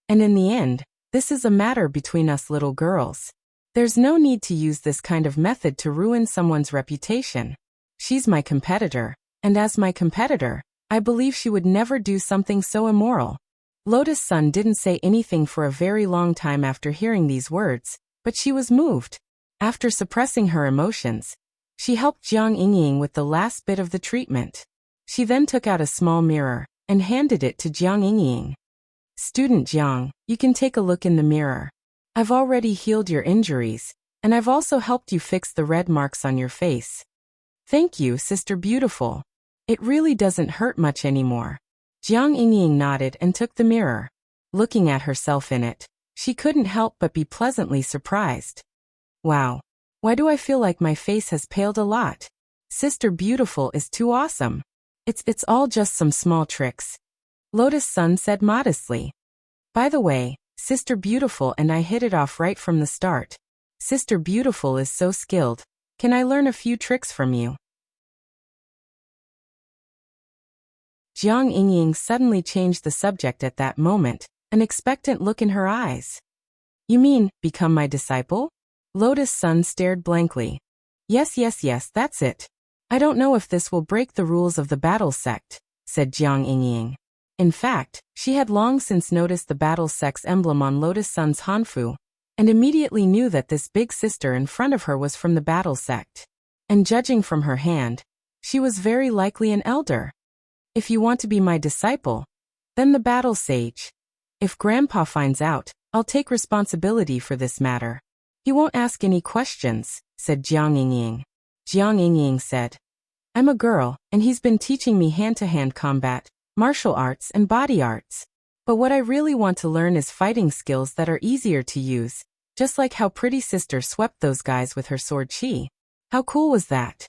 And in the end, this is a matter between us little girls. There's no need to use this kind of method to ruin someone's reputation. She's my competitor, and as my competitor, I believe she would never do something so immoral. Lotus Sun didn't say anything for a very long time after hearing these words, but she was moved. After suppressing her emotions, she helped Jiang Yingying with the last bit of the treatment. She then took out a small mirror and handed it to Jiang Yingying. Student Jiang, you can take a look in the mirror. I've already healed your injuries, and I've also helped you fix the red marks on your face. Thank you, Sister Beautiful. It really doesn't hurt much anymore. Jiang Yingying nodded and took the mirror. Looking at herself in it, she couldn't help but be pleasantly surprised. Wow. Why do I feel like my face has paled a lot? Sister Beautiful is too awesome. It's all just some small tricks. Lotus Sun said modestly. By the way, Sister Beautiful and I hit it off right from the start. Sister Beautiful is so skilled. Can I learn a few tricks from you? Jiang Yingying suddenly changed the subject at that moment, an expectant look in her eyes. You mean, become my disciple? Lotus Sun stared blankly. Yes, that's it. I don't know if this will break the rules of the battle sect, said Jiang Yingying. In fact, she had long since noticed the battle sect's emblem on Lotus Sun's hanfu, and immediately knew that this big sister in front of her was from the battle sect. And judging from her hand, she was very likely an elder. If you want to be my disciple, then the battle sage. If Grandpa finds out, I'll take responsibility for this matter. He won't ask any questions, said Jiang Yingying. Jiang Yingying said, I'm a girl, and he's been teaching me hand-to-hand combat, martial arts and body arts. But what I really want to learn is fighting skills that are easier to use, just like how pretty sister swept those guys with her sword chi. How cool was that?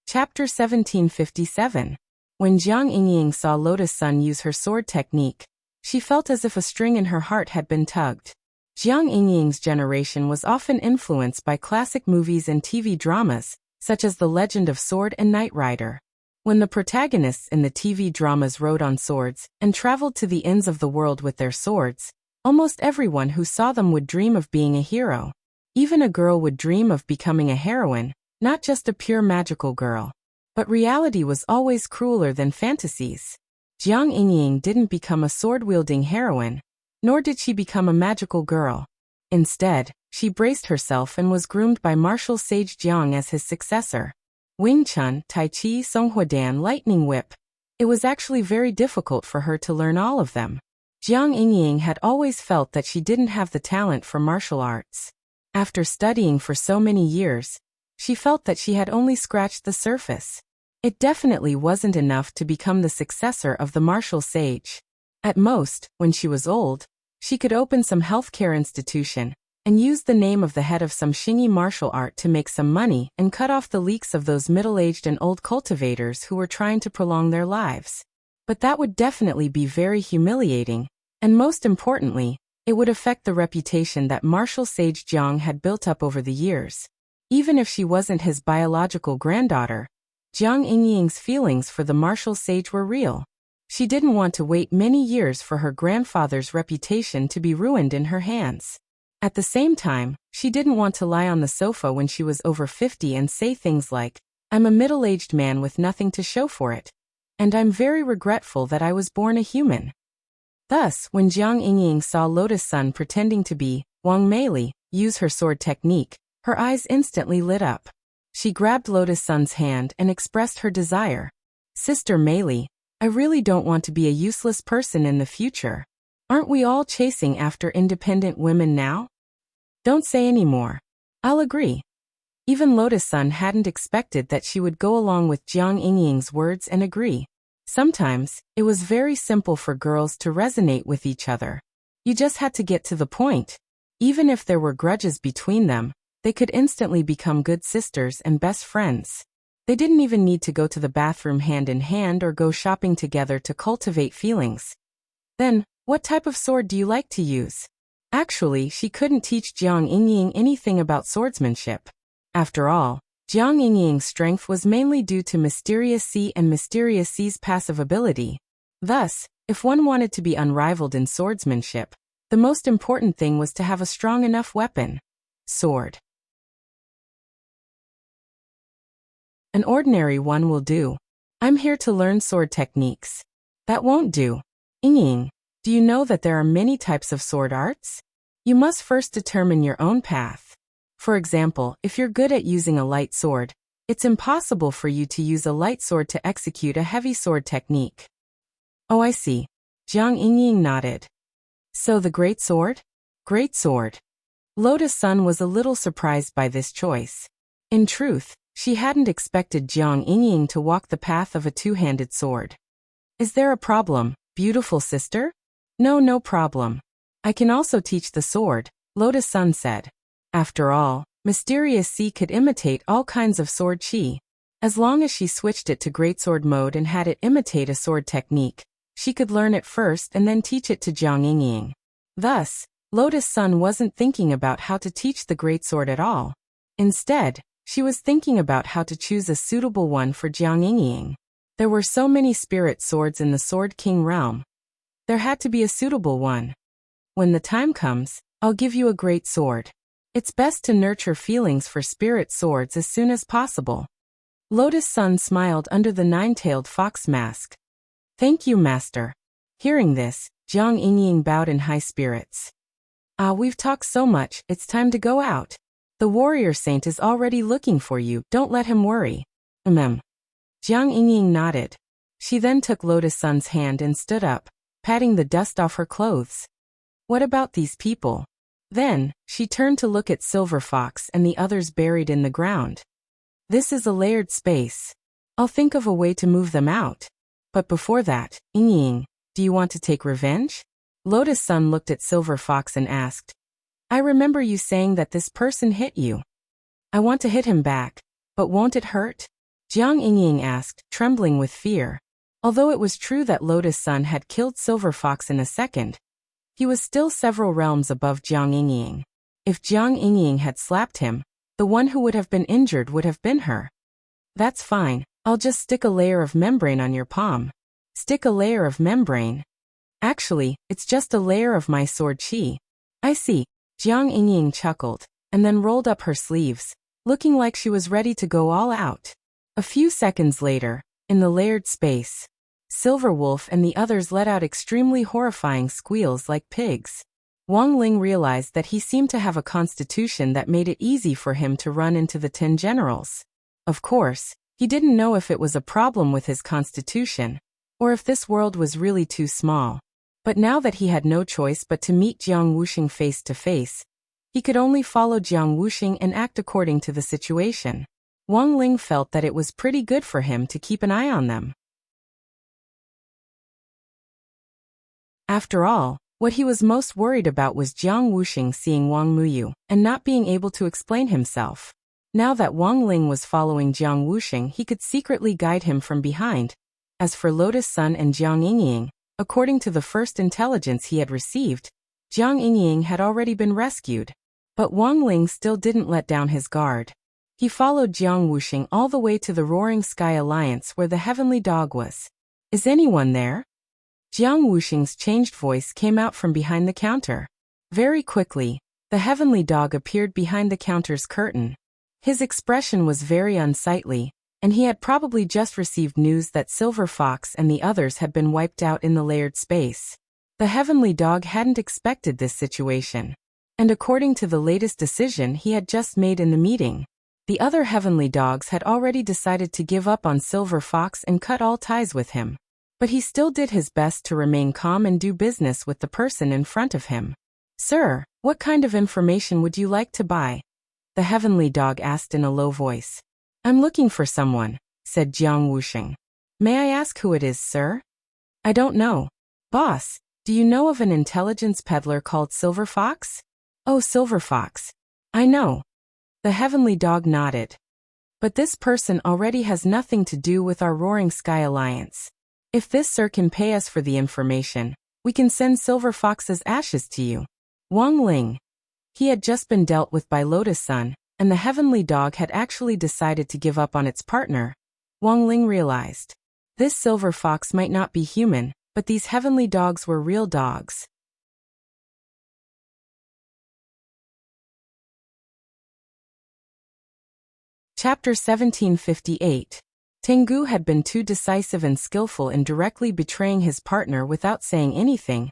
Chapter 1757. When Jiang Yingying saw Lotus Sun use her sword technique, she felt as if a string in her heart had been tugged. Jiang Yingying's generation was often influenced by classic movies and TV dramas, such as The Legend of Sword and Knight Rider. When the protagonists in the TV dramas rode on swords and traveled to the ends of the world with their swords, almost everyone who saw them would dream of being a hero. Even a girl would dream of becoming a heroine, not just a pure magical girl. But reality was always crueler than fantasies. Jiang Yingying didn't become a sword-wielding heroine, nor did she become a magical girl. Instead, she braced herself and was groomed by martial sage Jiang as his successor. Wing Chun, Tai Chi, Songhuadan, Lightning Whip. It was actually very difficult for her to learn all of them. Jiang Yingying had always felt that she didn't have the talent for martial arts. After studying for so many years, she felt that she had only scratched the surface. It definitely wasn't enough to become the successor of the martial sage. At most, when she was old, she could open some healthcare institution and use the name of the head of some Xingyi martial art to make some money and cut off the leaks of those middle-aged and old cultivators who were trying to prolong their lives. But that would definitely be very humiliating, and most importantly, it would affect the reputation that martial sage Jiang had built up over the years. Even if she wasn't his biological granddaughter, Jiang Yingying's feelings for the martial sage were real. She didn't want to wait many years for her grandfather's reputation to be ruined in her hands. At the same time, she didn't want to lie on the sofa when she was over 50 and say things like, I'm a middle-aged man with nothing to show for it, and I'm very regretful that I was born a human. Thus, when Jiang Yingying saw Lotus Sun pretending to be Wang Meili use her sword technique, her eyes instantly lit up. She grabbed Lotus Sun's hand and expressed her desire. Sister Meili, I really don't want to be a useless person in the future. Aren't we all chasing after independent women now? Don't say any more. I'll agree. Even Lotus-san hadn't expected that she would go along with Jiang Yingying's words and agree. Sometimes, it was very simple for girls to resonate with each other. You just had to get to the point. Even if there were grudges between them, they could instantly become good sisters and best friends. They didn't even need to go to the bathroom hand in hand or go shopping together to cultivate feelings. Then, what type of sword do you like to use? Actually, she couldn't teach Jiang Yingying anything about swordsmanship. After all, Jiang Yingying's strength was mainly due to Mysterious Sea and Mysterious Sea's passive ability. Thus, if one wanted to be unrivaled in swordsmanship, the most important thing was to have a strong enough weapon. Sword. An ordinary one will do. I'm here to learn sword techniques. That won't do. Yingying, do you know that there are many types of sword arts? You must first determine your own path. For example, if you're good at using a light sword, it's impossible for you to use a light sword to execute a heavy sword technique. Oh, I see. Jiang Yingying nodded. So the great sword? Great sword. Lotus-san was a little surprised by this choice. In truth, she hadn't expected Jiang Yingying to walk the path of a two-handed sword. Is there a problem, beautiful sister? No problem. I can also teach the sword, Lotus-san said. After all, Mysterious Sea could imitate all kinds of sword chi. As long as she switched it to greatsword mode and had it imitate a sword technique, she could learn it first and then teach it to Jiang Yingying. Thus, Lotus-san wasn't thinking about how to teach the greatsword at all. Instead, she was thinking about how to choose a suitable one for Jiang Yingying. There were so many spirit swords in the Sword King realm. There had to be a suitable one. When the time comes, I'll give you a great sword. It's best to nurture feelings for spirit swords as soon as possible. Lotus-san smiled under the nine-tailed fox mask. Thank you, master. Hearing this, Jiang Yingying bowed in high spirits. We've talked so much, it's time to go out. The warrior saint is already looking for you, don't let him worry. Jiang Yingying nodded. She then took Lotus-san's hand and stood up, patting the dust off her clothes. What about these people? Then, she turned to look at Silver Fox and the others buried in the ground. This is a layered space. I'll think of a way to move them out. But before that, Yingying, do you want to take revenge? Lotus-san looked at Silver Fox and asked. I remember you saying that this person hit you. I want to hit him back, but won't it hurt? Jiang Yingying asked, trembling with fear. Although it was true that Lotus-san had killed Silver Fox in a second, he was still several realms above Jiang Yingying. If Jiang Yingying had slapped him, the one who would have been injured would have been her. That's fine, I'll just stick a layer of membrane on your palm. Stick a layer of membrane? Actually, it's just a layer of my sword chi. I see. Jiang Yingying chuckled, and then rolled up her sleeves, looking like she was ready to go all out. A few seconds later, in the layered space, Silver Wolf and the others let out extremely horrifying squeals like pigs. Wang Ling realized that he seemed to have a constitution that made it easy for him to run into the 10 generals. Of course, he didn't know if it was a problem with his constitution, or if this world was really too small. But now that he had no choice but to meet Jiang Wuxing face to face, he could only follow Jiang Wuxing and act according to the situation. Wang Ling felt that it was pretty good for him to keep an eye on them. After all, what he was most worried about was Jiang Wuxing seeing Wang Muyu and not being able to explain himself. Now that Wang Ling was following Jiang Wuxing, he could secretly guide him from behind. As for Lotus-san and Jiang Yingying, according to the first intelligence he had received, Jiang Yingying had already been rescued. But Wang Ling still didn't let down his guard. He followed Jiang Wuxing all the way to the Roaring Sky Alliance where the Heavenly Dog was. Is anyone there? Jiang Wuxing's changed voice came out from behind the counter. Very quickly, the Heavenly Dog appeared behind the counter's curtain. His expression was very unsightly, and he had probably just received news that Silver Fox and the others had been wiped out in the layered space. The Heavenly Dog hadn't expected this situation. And according to the latest decision he had just made in the meeting, The other heavenly dogs had already decided to give up on Silver Fox and cut all ties with him. But he still did his best to remain calm and do business with the person in front of him. "Sir, what kind of information would you like to buy?" the heavenly dog asked in a low voice. "I'm looking for someone," said Jiang Wuxing. "May I ask who it is, sir?" "I don't know." "Boss, do you know of an intelligence peddler called Silver Fox?" "Oh, Silver Fox. I know." The heavenly dog nodded. "But this person already has nothing to do with our Roaring Sky Alliance. If this sir can pay us for the information, we can send Silver Fox's ashes to you." Wang Ling. He had just been dealt with by Lotus Sun, and the heavenly dog had actually decided to give up on its partner. Wang Ling realized. This Silver Fox might not be human, but these heavenly dogs were real dogs. Chapter 1758. Tengu had been too decisive and skillful in directly betraying his partner without saying anything,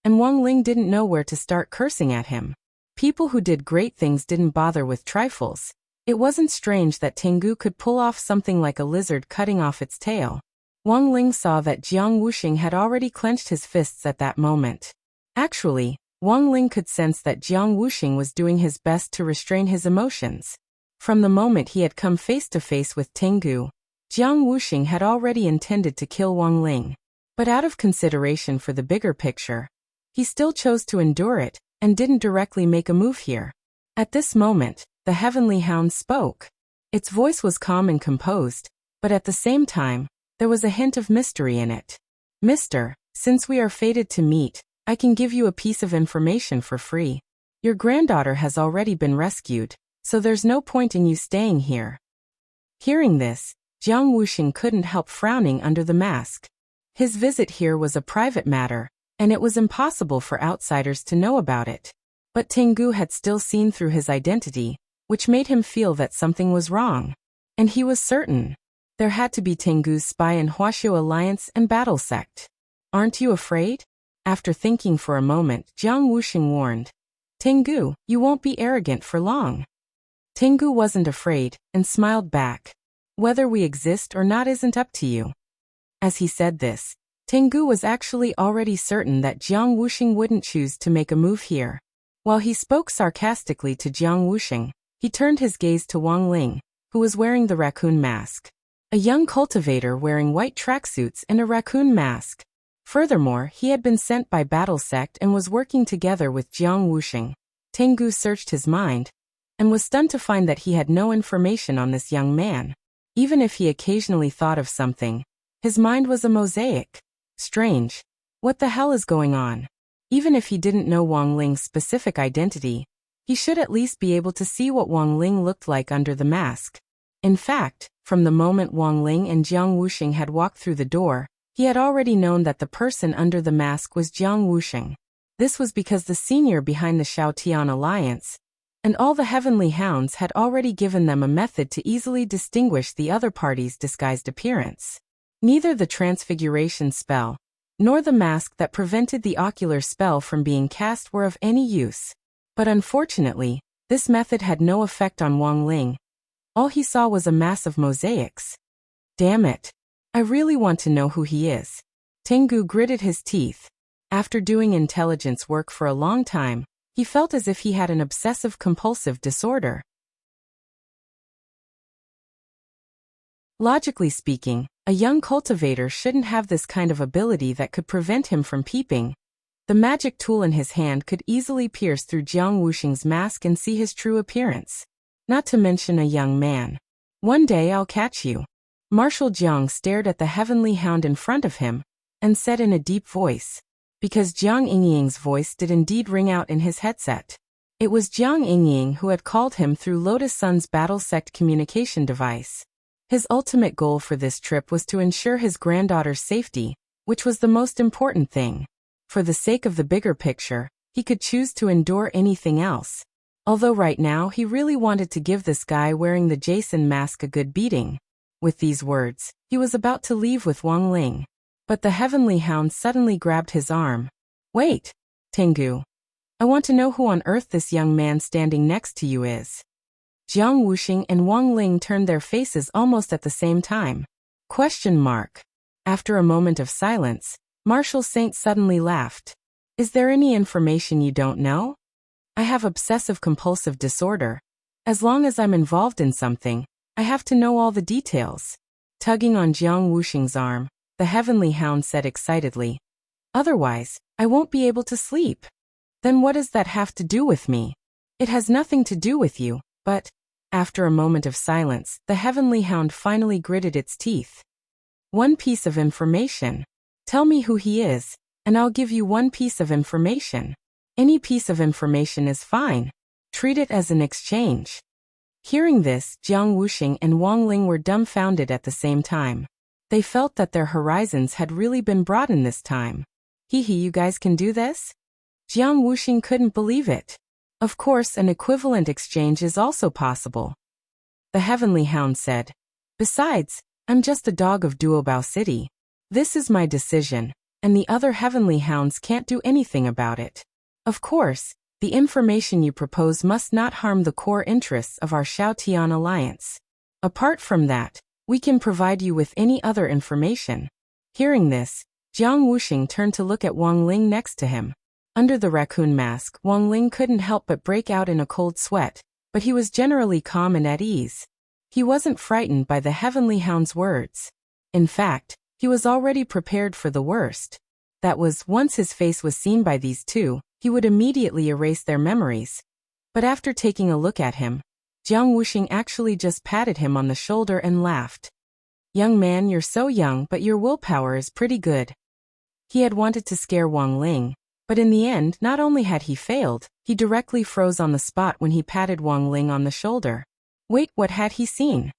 and Wang Ling didn't know where to start cursing at him. People who did great things didn't bother with trifles. It wasn't strange that Tengu could pull off something like a lizard cutting off its tail. Wang Ling saw that Jiang Wuxing had already clenched his fists at that moment. Actually, Wang Ling could sense that Jiang Wuxing was doing his best to restrain his emotions. From the moment he had come face to face with Tengu, Jiang Wuxing had already intended to kill Wang Ling. But out of consideration for the bigger picture, he still chose to endure it, and didn't directly make a move here. At this moment, the heavenly hound spoke. Its voice was calm and composed, but at the same time, there was a hint of mystery in it. "Mister, since we are fated to meet, I can give you a piece of information for free. Your granddaughter has already been rescued, so there's no point in you staying here." Hearing this, Jiang Wuxing couldn't help frowning under the mask. His visit here was a private matter, and it was impossible for outsiders to know about it. But Tengu had still seen through his identity, which made him feel that something was wrong. And he was certain. There had to be Tengu's spy in Huaxiu Alliance and Battle Sect. "Aren't you afraid?" After thinking for a moment, Jiang Wuxing warned. "Tengu, you won't be arrogant for long." Tengu wasn't afraid, and smiled back. "Whether we exist or not isn't up to you." As he said this, Tengu was actually already certain that Jiang Wuxing wouldn't choose to make a move here. While he spoke sarcastically to Jiang Wuxing, he turned his gaze to Wang Ling, who was wearing the raccoon mask. A young cultivator wearing white tracksuits and a raccoon mask. Furthermore, he had been sent by Battle Sect and was working together with Jiang Wuxing. Tengu searched his mind, and was stunned to find that he had no information on this young man. Even if he occasionally thought of something, his mind was a mosaic. Strange. What the hell is going on? Even if he didn't know Wang Ling's specific identity, he should at least be able to see what Wang Ling looked like under the mask. In fact, from the moment Wang Ling and Jiang Wuxing had walked through the door, he had already known that the person under the mask was Jiang Wuxing. This was because the senior behind the Xiaotian Alliance, and all the heavenly hounds had already given them a method to easily distinguish the other party's disguised appearance. Neither the transfiguration spell, nor the mask that prevented the ocular spell from being cast were of any use. But unfortunately, this method had no effect on Wang Ling. All he saw was a mass of mosaics. Damn it. I really want to know who he is. Tengu gritted his teeth. After doing intelligence work for a long time, he felt as if he had an obsessive-compulsive disorder. Logically speaking, a young cultivator shouldn't have this kind of ability that could prevent him from peeping. The magic tool in his hand could easily pierce through Jiang Wuxing's mask and see his true appearance. Not to mention a young man. "One day I'll catch you." Marshal Jiang stared at the heavenly hound in front of him, and said in a deep voice. Because Jiang Yingying's voice did indeed ring out in his headset. It was Jiang Yingying who had called him through Lotus Sun's Battle Sect communication device. His ultimate goal for this trip was to ensure his granddaughter's safety, which was the most important thing. For the sake of the bigger picture, he could choose to endure anything else. Although right now he really wanted to give this guy wearing the Jason mask a good beating. With these words, he was about to leave with Wang Ling. But the heavenly hound suddenly grabbed his arm. "Wait, Tengu. I want to know who on earth this young man standing next to you is." Jiang Wuxing and Wang Ling turned their faces almost at the same time. Question mark. After a moment of silence, Marshal Saint suddenly laughed. Is there any information you don't know? I have obsessive-compulsive disorder. As long as I'm involved in something, I have to know all the details. Tugging on Jiang Wuxing's arm, the Heavenly Hound said excitedly. Otherwise, I won't be able to sleep. Then what does that have to do with me? It has nothing to do with you, but... After a moment of silence, the Heavenly Hound finally gritted its teeth. One piece of information. Tell me who he is, and I'll give you one piece of information. Any piece of information is fine. Treat it as an exchange. Hearing this, Jiang Wuxing and Wang Ling were dumbfounded at the same time. They felt that their horizons had really been broadened this time. Hee, you guys can do this? Jiang Wuxing couldn't believe it. Of course, an equivalent exchange is also possible. The Heavenly Hound said. Besides, I'm just a dog of Duobao City. This is my decision, and the other Heavenly Hounds can't do anything about it. Of course, the information you propose must not harm the core interests of our Xiaotian alliance. Apart from that, we can provide you with any other information. Hearing this, Jiang Wuxing turned to look at Wang Ling next to him. Under the raccoon mask, Wang Ling couldn't help but break out in a cold sweat, but he was generally calm and at ease. He wasn't frightened by the Heavenly Hound's words. In fact, he was already prepared for the worst. That was, once his face was seen by these two, he would immediately erase their memories. But after taking a look at him, Jiang Wuxing actually just patted him on the shoulder and laughed. Young man, you're so young, but your willpower is pretty good. He had wanted to scare Wang Ling, but in the end, not only had he failed, he directly froze on the spot when he patted Wang Ling on the shoulder. Wait, what had he seen?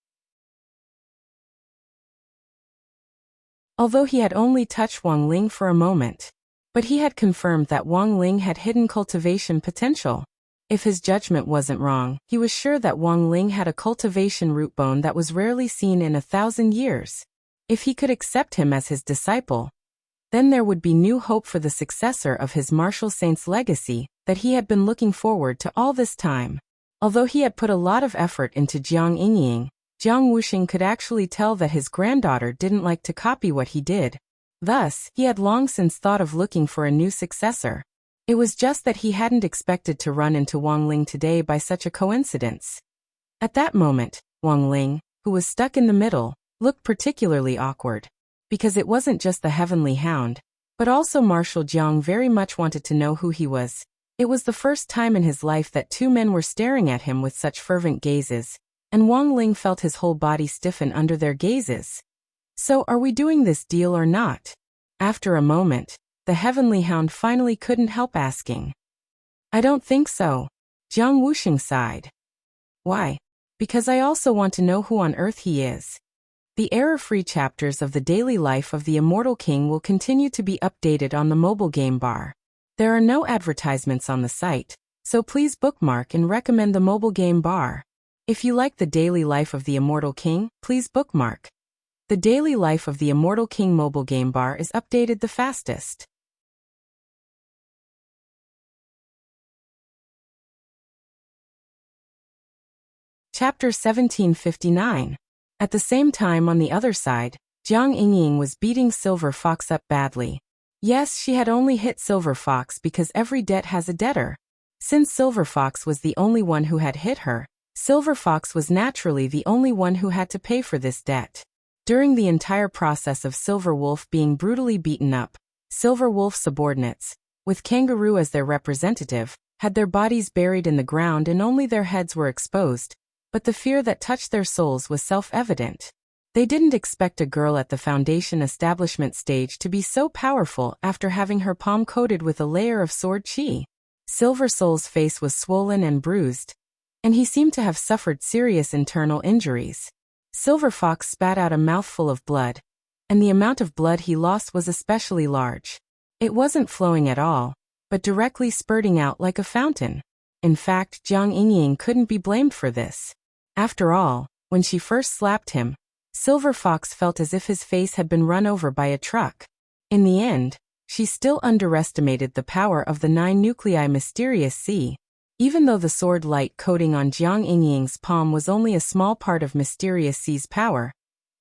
Although he had only touched Wang Ling for a moment, but he had confirmed that Wang Ling had hidden cultivation potential. If his judgment wasn't wrong, he was sure that Wang Ling had a cultivation root bone that was rarely seen in 1,000 years. If he could accept him as his disciple, then there would be new hope for the successor of his Marshal Saint's legacy that he had been looking forward to all this time. Although he had put a lot of effort into Jiang Yingying, Jiang Wuxing could actually tell that his granddaughter didn't like to copy what he did. Thus, he had long since thought of looking for a new successor. It was just that he hadn't expected to run into Wang Ling today by such a coincidence. At that moment, Wang Ling, who was stuck in the middle, looked particularly awkward. Because it wasn't just the Heavenly Hound, but also Marshal Jiang very much wanted to know who he was. It was the first time in his life that two men were staring at him with such fervent gazes, and Wang Ling felt his whole body stiffen under their gazes. So, are we doing this deal or not? After a moment, the Heavenly Hound finally couldn't help asking. I don't think so. Jiang Wuxing sighed. Why? Because I also want to know who on earth he is. The error-free chapters of the daily life of the Immortal King will continue to be updated on the mobile game bar. There are no advertisements on the site, so please bookmark and recommend the mobile game bar. If you like the daily life of the Immortal King, please bookmark. The daily life of the Immortal King mobile game bar is updated the fastest. Chapter 1759. At the same time on the other side, Jiang Yingying was beating Silver Fox up badly. Yes, she had only hit Silver Fox because every debt has a debtor. Since Silver Fox was the only one who had hit her, Silver Fox was naturally the only one who had to pay for this debt. During the entire process of Silver Wolf being brutally beaten up, Silver Wolf's subordinates, with Kangaroo as their representative, had their bodies buried in the ground and only their heads were exposed, but the fear that touched their souls was self-evident. They didn't expect a girl at the Foundation establishment stage to be so powerful after having her palm coated with a layer of sword chi. Silver Soul's face was swollen and bruised, and he seemed to have suffered serious internal injuries. Silver Fox spat out a mouthful of blood, and the amount of blood he lost was especially large. It wasn't flowing at all, but directly spurting out like a fountain. In fact, Jiang Yingying couldn't be blamed for this. After all, when she first slapped him, Silver Fox felt as if his face had been run over by a truck. In the end, she still underestimated the power of the 9 nuclei mysterious C. Even though the sword-like coating on Jiang Yingying's palm was only a small part of Mysterious Sea's power,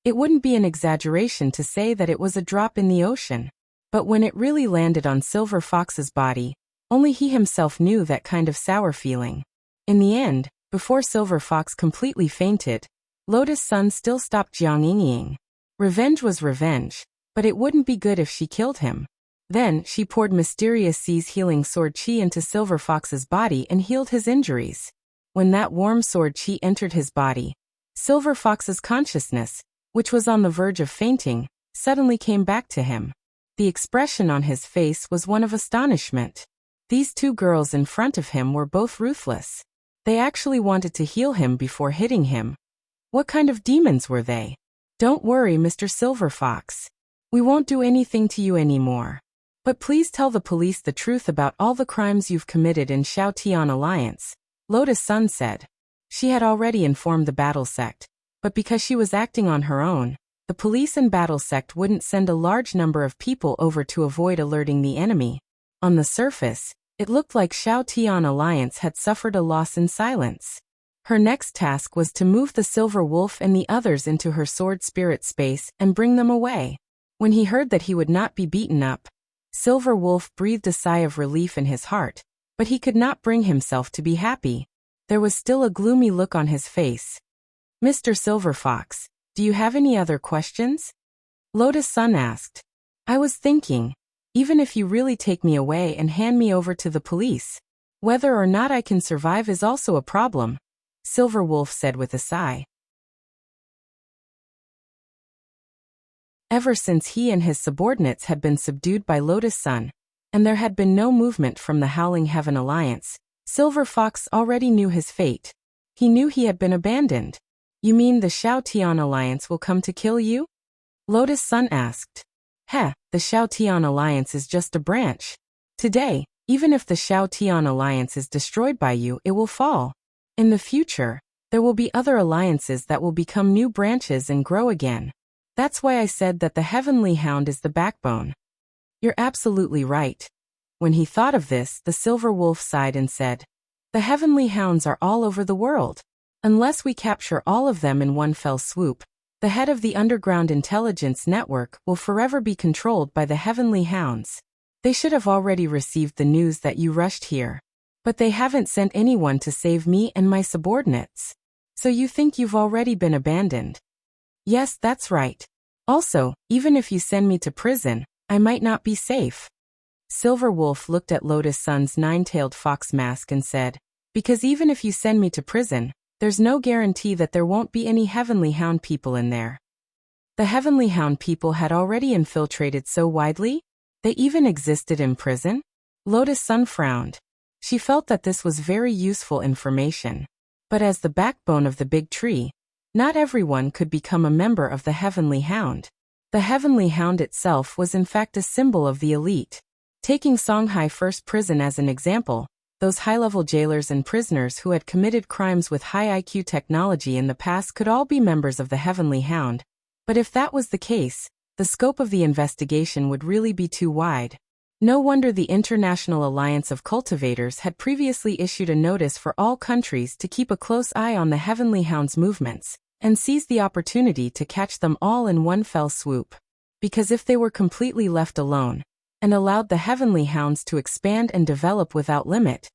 it wouldn't be an exaggeration to say that it was a drop in the ocean. But when it really landed on Silver Fox's body, only he himself knew that kind of sour feeling. In the end, before Silver Fox completely fainted, Lotus Sun still stopped Jiang Yingying. Revenge was revenge, but it wouldn't be good if she killed him. Then, she poured Mysterious Sea's healing sword chi into Silver Fox's body and healed his injuries. When that warm sword chi entered his body, Silver Fox's consciousness, which was on the verge of fainting, suddenly came back to him. The expression on his face was one of astonishment. These two girls in front of him were both ruthless. They actually wanted to heal him before hitting him. What kind of demons were they? Don't worry, Mr. Silver Fox. We won't do anything to you anymore. But please tell the police the truth about all the crimes you've committed in Shao Tian Alliance, Lotus Sun said. She had already informed the battle sect, but because she was acting on her own, the police and battle sect wouldn't send a large number of people over to avoid alerting the enemy. On the surface, it looked like Shao Tian Alliance had suffered a loss in silence. Her next task was to move the Silver Wolf and the others into her sword spirit space and bring them away. When he heard that he would not be beaten up, Silver Wolf breathed a sigh of relief in his heart, but he could not bring himself to be happy. There was still a gloomy look on his face. Mr. Silver Fox, do you have any other questions? Lotus Sun asked. I was thinking, even if you really take me away and hand me over to the police, whether or not I can survive is also a problem, Silver Wolf said with a sigh. Ever since he and his subordinates had been subdued by Lotus Sun, and there had been no movement from the Howling Heaven Alliance, Silver Fox already knew his fate. He knew he had been abandoned. You mean the Shao Tian Alliance will come to kill you? Lotus Sun asked. The Shao Tian Alliance is just a branch. Today, even if the Shao Tian Alliance is destroyed by you, it will fall. In the future, there will be other alliances that will become new branches and grow again. That's why I said that the Heavenly Hound is the backbone. You're absolutely right. When he thought of this, the Silver Wolf sighed and said, The Heavenly Hounds are all over the world. Unless we capture all of them in one fell swoop, the head of the underground intelligence network will forever be controlled by the Heavenly Hounds. They should have already received the news that you rushed here. But they haven't sent anyone to save me and my subordinates. So you think you've already been abandoned? Yes, that's right. Also, even if you send me to prison, I might not be safe. Silver Wolf looked at Lotus Sun's nine-tailed fox mask and said, Because even if you send me to prison, there's no guarantee that there won't be any Heavenly Hound people in there. The Heavenly Hound people had already infiltrated so widely? They even existed in prison? Lotus Sun frowned. She felt that this was very useful information. But as the backbone of the big tree, not everyone could become a member of the Heavenly Hound. The Heavenly Hound itself was in fact a symbol of the elite. Taking Songhai First Prison as an example, those high-level jailers and prisoners who had committed crimes with high IQ technology in the past could all be members of the Heavenly Hound. But if that was the case, the scope of the investigation would really be too wide. No wonder the International Alliance of Cultivators had previously issued a notice for all countries to keep a close eye on the Heavenly Hound's movements, and seize the opportunity to catch them all in one fell swoop. Because if they were completely left alone, and allowed the Heavenly Hounds to expand and develop without limit,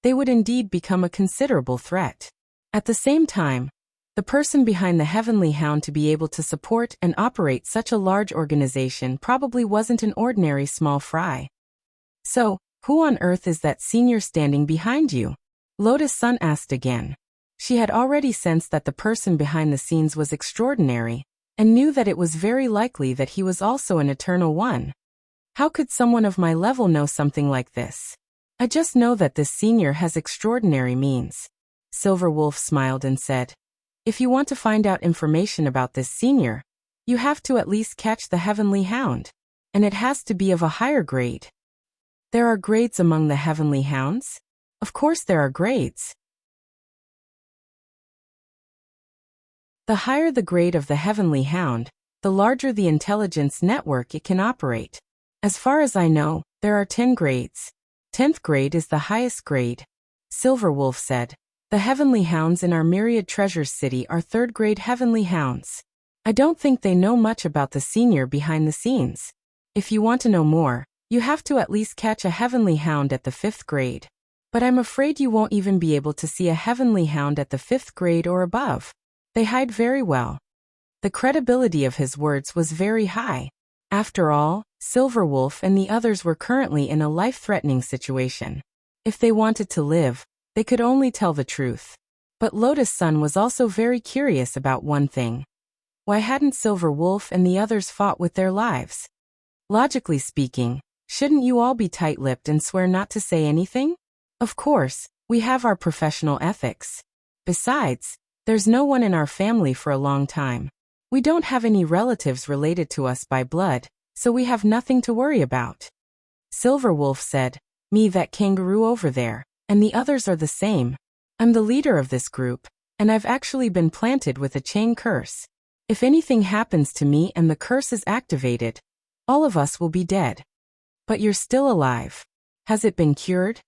they would indeed become a considerable threat. At the same time, the person behind the Heavenly Hound to be able to support and operate such a large organization probably wasn't an ordinary small fry. So, who on earth is that senior standing behind you? Lotus Sun asked again. She had already sensed that the person behind the scenes was extraordinary, and knew that it was very likely that he was also an Eternal One. How could someone of my level know something like this? I just know that this senior has extraordinary means. Silver Wolf smiled and said, If you want to find out information about this senior, you have to at least catch the Heavenly Hound. And it has to be of a higher grade. There are grades among the Heavenly Hounds? Of course there are grades. The higher the grade of the Heavenly Hound, the larger the intelligence network it can operate. As far as I know, there are 10 grades. 10th grade is the highest grade. Silver Wolf said. The heavenly hounds in our myriad treasures city are third-grade heavenly hounds. I don't think they know much about the senior behind the scenes. If you want to know more, you have to at least catch a heavenly hound at the 5th grade. But I'm afraid you won't even be able to see a heavenly hound at the 5th grade or above. They hide very well. The credibility of his words was very high. After all, Silver Wolf and the others were currently in a life-threatening situation. If they wanted to live, they could only tell the truth. But Lotus Sun was also very curious about one thing. Why hadn't Silver Wolf and the others fought with their lives? Logically speaking, shouldn't you all be tight-lipped and swear not to say anything? Of course, we have our professional ethics. Besides, there's no one in our family for a long time. We don't have any relatives related to us by blood, so we have nothing to worry about. Silver Wolf said, Me that kangaroo over there, and the others are the same. I'm the leader of this group, and I've actually been planted with a chain curse. If anything happens to me and the curse is activated, all of us will be dead. But you're still alive. Has it been cured?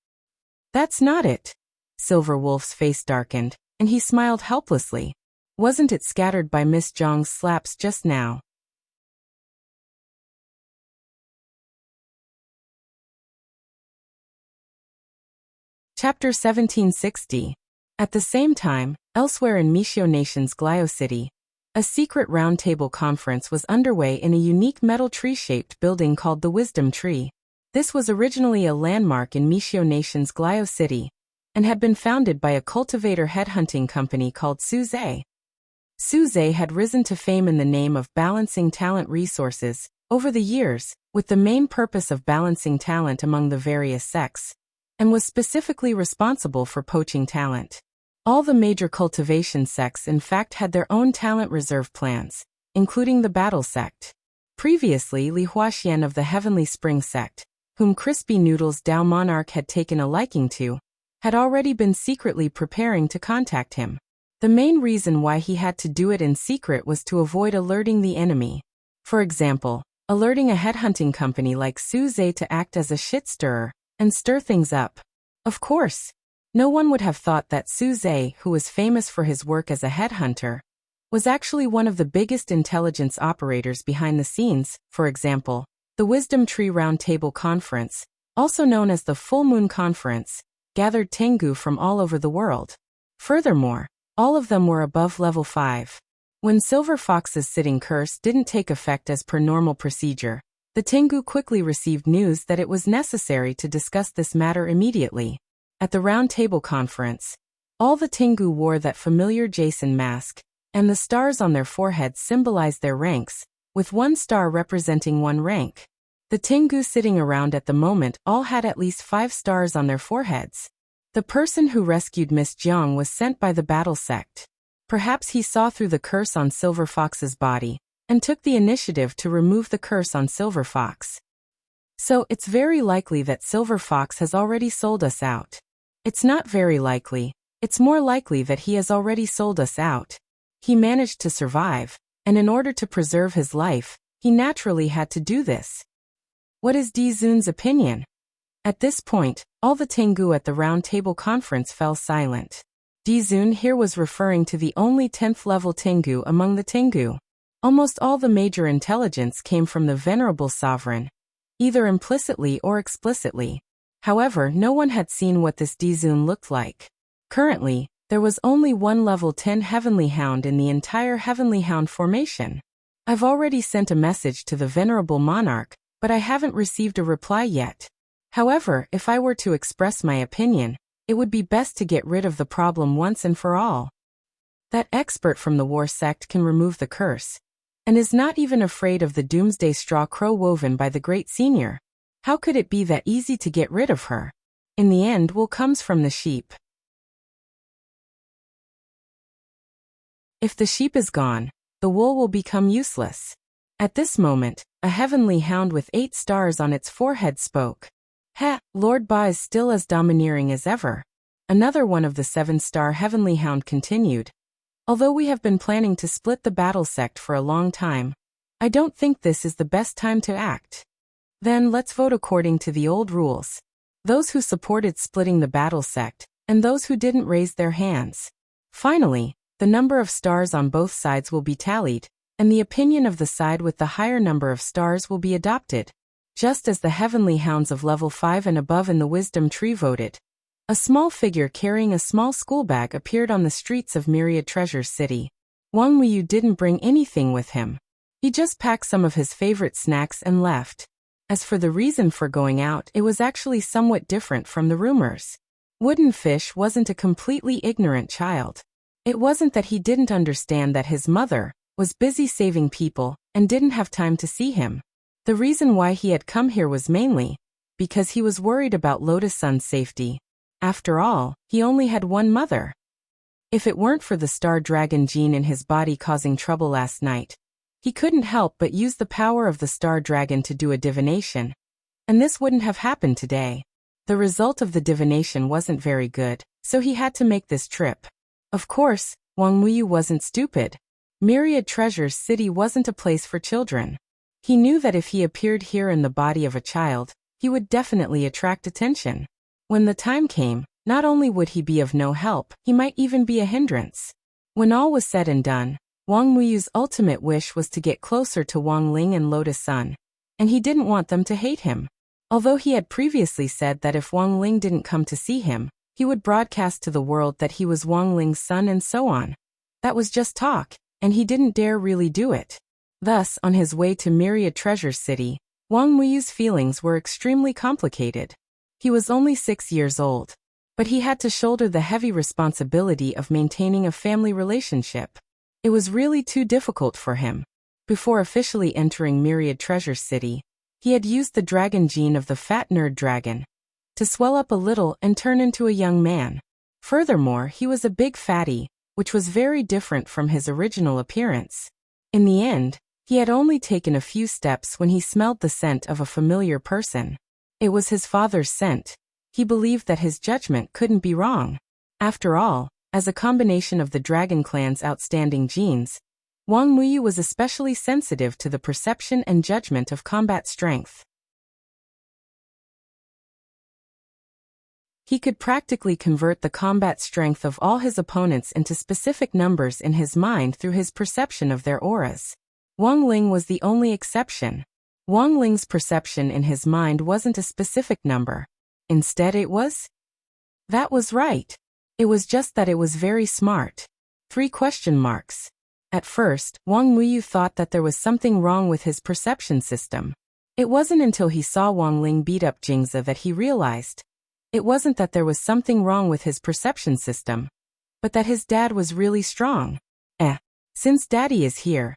That's not it. Silver Wolf's face darkened, and he smiled helplessly. Wasn't it scattered by Miss Zhang's slaps just now? Chapter 1760. At the same time, elsewhere in Mishio Nation's Glio City, a secret roundtable conference was underway in a unique metal tree-shaped building called the Wisdom Tree. This was originally a landmark in Mishio Nation's Glio City, and had been founded by a cultivator headhunting company called Suze. Suze had risen to fame in the name of balancing talent resources over the years, with the main purpose of balancing talent among the various sects, and was specifically responsible for poaching talent. All the major cultivation sects in fact had their own talent reserve plans, including the Battle Sect. Previously, Li Huaxian of the Heavenly Spring Sect, whom Crispy Noodles Dao Monarch had taken a liking to, had already been secretly preparing to contact him. The main reason why he had to do it in secret was to avoid alerting the enemy. For example, alerting a headhunting company like Suze to act as a shit stirrer and stir things up. Of course, no one would have thought that Suze, who was famous for his work as a headhunter, was actually one of the biggest intelligence operators behind the scenes. For example, the Wisdom Tree Roundtable Conference, also known as the Full Moon Conference, gathered Tengu from all over the world. Furthermore, all of them were above level 5. When Silver Fox's sitting curse didn't take effect as per normal procedure, the Tengu quickly received news that it was necessary to discuss this matter immediately. At the Round Table Conference, all the Tengu wore that familiar Jason mask, and the stars on their foreheads symbolized their ranks, with one star representing one rank. The Tengu sitting around at the moment all had at least 5 stars on their foreheads. The person who rescued Miss Jiang was sent by the Battle Sect. Perhaps he saw through the curse on Silver Fox's body, and took the initiative to remove the curse on Silver Fox. So it's very likely that Silver Fox has already sold us out. It's not very likely, it's more likely that he has already sold us out. He managed to survive, and in order to preserve his life, he naturally had to do this. What is Di Zun's opinion? At this point, all the Tengu at the Round Table Conference fell silent. Di Zun here was referring to the only 10th level Tengu among the Tengu. Almost all the major intelligence came from the Venerable Sovereign, either implicitly or explicitly. However, no one had seen what this Di Zun looked like. Currently, there was only one level 10 Heavenly Hound in the entire Heavenly Hound formation. I've already sent a message to the Venerable Monarch, but I haven't received a reply yet. However, if I were to express my opinion, it would be best to get rid of the problem once and for all. That expert from the War Sect can remove the curse, and is not even afraid of the doomsday straw crow woven by the Great Senior. How could it be that easy to get rid of her? In the end, wool comes from the sheep. If the sheep is gone, the wool will become useless. At this moment, a heavenly hound with 8 stars on its forehead spoke. Lord Ba is still as domineering as ever. Another one of the 7-star heavenly hound continued. Although we have been planning to split the battle sect for a long time, I don't think this is the best time to act. Then let's vote according to the old rules. Those who supported splitting the battle sect, and those who didn't raise their hands. Finally, the number of stars on both sides will be tallied, and the opinion of the side with the higher number of stars will be adopted. Just as the heavenly hounds of level 5 and above in the wisdom tree voted. A small figure carrying a small school bag appeared on the streets of Myriad Treasures City. Wang Wuyu didn't bring anything with him. He just packed some of his favorite snacks and left. As for the reason for going out, it was actually somewhat different from the rumors. Wooden Fish wasn't a completely ignorant child. It wasn't that he didn't understand that his mother was busy saving people and didn't have time to see him. The reason why he had come here was mainly because he was worried about Lotus Sun's safety. After all, he only had one mother. If it weren't for the Star Dragon gene in his body causing trouble last night, he couldn't help but use the power of the Star Dragon to do a divination. And this wouldn't have happened today. The result of the divination wasn't very good, so he had to make this trip. Of course, Wang Wuyu wasn't stupid. Myriad Treasures City wasn't a place for children. He knew that if he appeared here in the body of a child, he would definitely attract attention. When the time came, not only would he be of no help, he might even be a hindrance. When all was said and done, Wang Wuyu's ultimate wish was to get closer to Wang Ling and Lotus Sun, and he didn't want them to hate him. Although he had previously said that if Wang Ling didn't come to see him, he would broadcast to the world that he was Wang Ling's son and so on. That was just talk, and he didn't dare really do it. Thus, on his way to Myriad Treasures City, Wang Wuyu's feelings were extremely complicated. He was only 6 years old, but he had to shoulder the heavy responsibility of maintaining a family relationship. It was really too difficult for him. Before officially entering Myriad Treasures City, he had used the dragon gene of the fat nerd dragon to swell up a little and turn into a young man. Furthermore, he was a big fatty, which was very different from his original appearance. In the end, he had only taken a few steps when he smelled the scent of a familiar person. It was his father's scent. He believed that his judgment couldn't be wrong. After all, as a combination of the Dragon Clan's outstanding genes, Wang Wuyu was especially sensitive to the perception and judgment of combat strength. He could practically convert the combat strength of all his opponents into specific numbers in his mind through his perception of their auras. Wang Ling was the only exception. Wang Ling's perception in his mind wasn't a specific number. Instead it was? That was right. It was just that it was very smart. 3 question marks. At first, Wang Wuyu thought that there was something wrong with his perception system. It wasn't until he saw Wang Ling beat up Jingzi that he realized. It wasn't that there was something wrong with his perception system, but that his dad was really strong. Since daddy is here,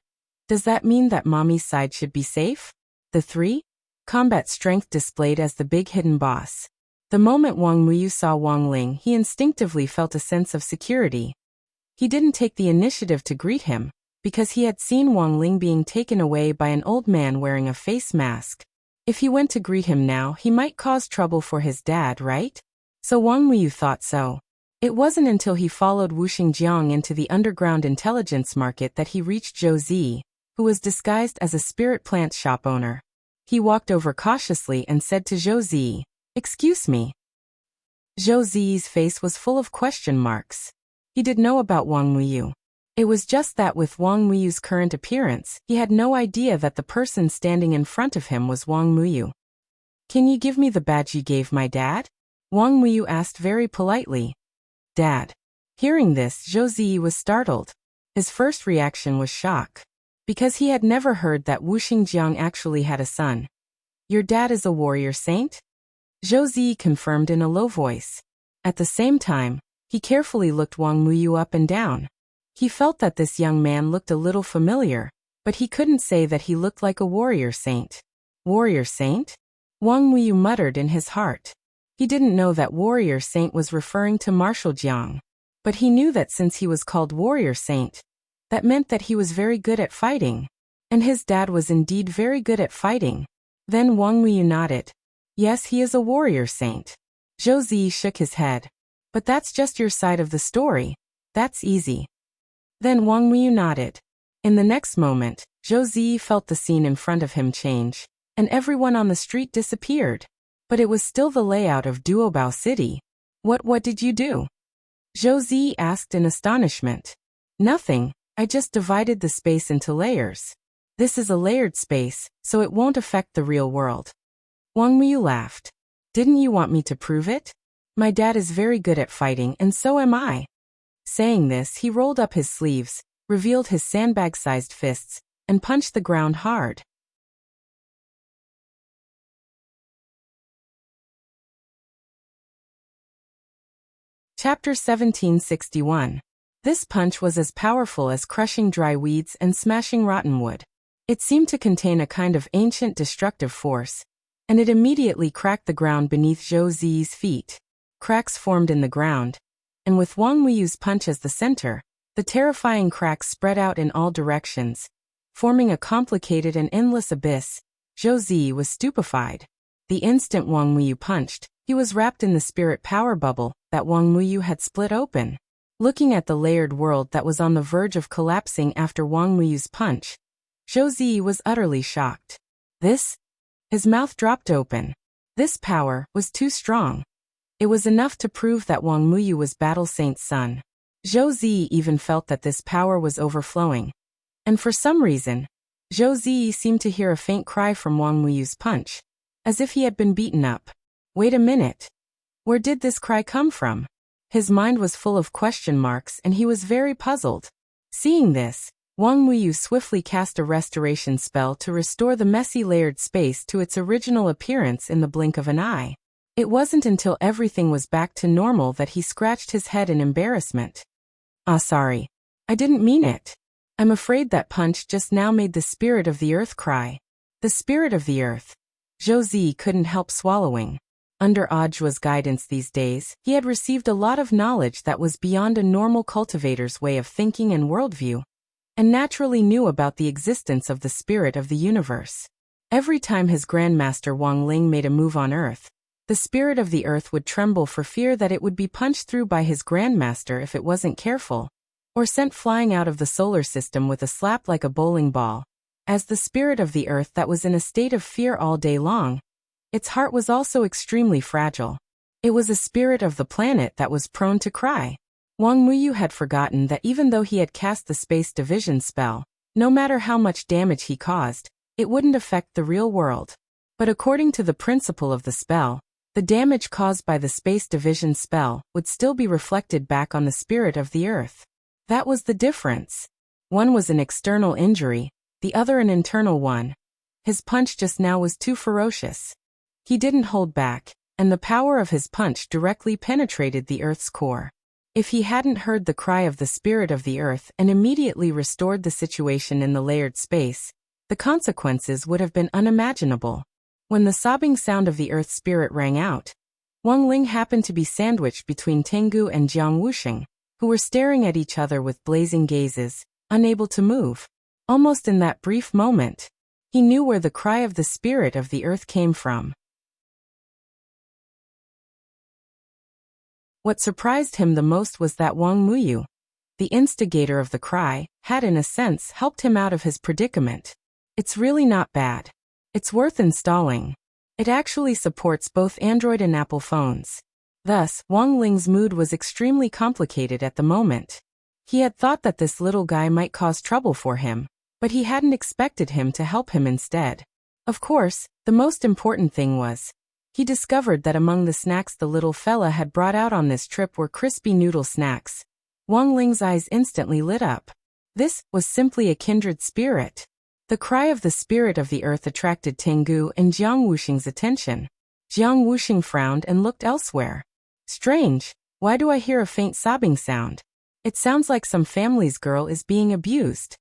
does that mean that mommy's side should be safe? The 3? Combat strength displayed as the big hidden boss. The moment Wang Wuyu saw Wang Ling, he instinctively felt a sense of security. He didn't take the initiative to greet him, because he had seen Wang Ling being taken away by an old man wearing a face mask. If he went to greet him now, he might cause trouble for his dad, right? So Wang Wuyu thought so. It wasn't until he followed Wu Xingjiang into the underground intelligence market that he reached Zhou Zi, who was disguised as a spirit plant shop owner. He walked over cautiously and said to Zhou Zi, "Excuse me." Zhou Zi's face was full of question marks. He did know about Wang Wuyu. It was just that with Wang Wuyu's current appearance, he had no idea that the person standing in front of him was Wang Wuyu. "Can you give me the badge you gave my dad?" Wang Wuyu asked very politely. "Dad." Hearing this, Zhou Zi was startled. His first reaction was shock, because he had never heard that Wu Xingjiang actually had a son. "Your dad is a warrior saint?" Zhou Zi confirmed in a low voice. At the same time, he carefully looked Wang Wuyu up and down. He felt that this young man looked a little familiar, but he couldn't say that he looked like a warrior saint. Warrior saint? Wang Wuyu muttered in his heart. He didn't know that warrior saint was referring to Marshal Jiang, but he knew that since he was called warrior saint, that meant that he was very good at fighting. And his dad was indeed very good at fighting. Then Wang Wuyu nodded. "Yes, he is a warrior saint." Zhou Zi shook his head. "But that's just your side of the story. That's easy." Then Wang Wuyu nodded. In the next moment, Zhou Zi felt the scene in front of him change, and everyone on the street disappeared. But it was still the layout of Duobao City. What did you do? Zhou asked in astonishment. Nothing, I just divided the space into layers. This is a layered space, so it won't affect the real world. Wang Muyu laughed. Didn't you want me to prove it? My dad is very good at fighting and so am I. Saying this, he rolled up his sleeves, revealed his sandbag-sized fists, and punched the ground hard. Chapter 1761. This punch was as powerful as crushing dry weeds and smashing rotten wood. It seemed to contain a kind of ancient destructive force, and it immediately cracked the ground beneath Zhou Zi's feet. Cracks formed in the ground, and with Wang Muyu's punch as the center, the terrifying cracks spread out in all directions, forming a complicated and endless abyss. Zhou Zi was stupefied. The instant Wang Muyu punched, he was wrapped in the spirit power bubble that Wang Muyu had split open. Looking at the layered world that was on the verge of collapsing after Wang Muyu's punch, Zhou Zi was utterly shocked. This? His mouth dropped open. This power was too strong. It was enough to prove that Wang Muyu was Battle Saint's son. Zhou Zi even felt that this power was overflowing. And for some reason, Zhou Zi seemed to hear a faint cry from Wang Muyu's punch, as if he had been beaten up. Wait a minute. Where did this cry come from? His mind was full of question marks and he was very puzzled. Seeing this, Wang Muyu swiftly cast a restoration spell to restore the messy layered space to its original appearance in the blink of an eye. It wasn't until everything was back to normal that he scratched his head in embarrassment. Sorry. I didn't mean it. I'm afraid that punch just now made the spirit of the earth cry. The spirit of the earth. Zhou Zi couldn't help swallowing. Under Audiobook's guidance these days, he had received a lot of knowledge that was beyond a normal cultivator's way of thinking and worldview, and naturally knew about the existence of the spirit of the universe. Every time his grandmaster Wang Ling made a move on Earth, the spirit of the earth would tremble for fear that it would be punched through by his grandmaster if it wasn't careful, or sent flying out of the solar system with a slap like a bowling ball. As the spirit of the earth that was in a state of fear all day long, its heart was also extremely fragile. It was a spirit of the planet that was prone to cry. Wang Muyu had forgotten that even though he had cast the space division spell, no matter how much damage he caused, it wouldn't affect the real world. But according to the principle of the spell, the damage caused by the space division spell would still be reflected back on the spirit of the earth. That was the difference. One was an external injury, the other an internal one. His punch just now was too ferocious. He didn't hold back, and the power of his punch directly penetrated the earth's core. If he hadn't heard the cry of the spirit of the earth and immediately restored the situation in the layered space, the consequences would have been unimaginable. When the sobbing sound of the earth spirit rang out, Wang Ling happened to be sandwiched between Tengu and Jiang Wuxing, who were staring at each other with blazing gazes, unable to move. Almost in that brief moment, he knew where the cry of the spirit of the earth came from. What surprised him the most was that Wang Muyu, the instigator of the cry, had in a sense helped him out of his predicament. It's really not bad. It's worth installing. It actually supports both Android and Apple phones. Thus, Wang Ling's mood was extremely complicated at the moment. He had thought that this little guy might cause trouble for him, but he hadn't expected him to help him instead. Of course, the most important thing was, he discovered that among the snacks the little fella had brought out on this trip were crispy noodle snacks. Wang Ling's eyes instantly lit up. This was simply a kindred spirit. The cry of the spirit of the earth attracted Tengu and Jiang Wuxing's attention. Jiang Wuxing frowned and looked elsewhere. Strange, why do I hear a faint sobbing sound? It sounds like some family's girl is being abused.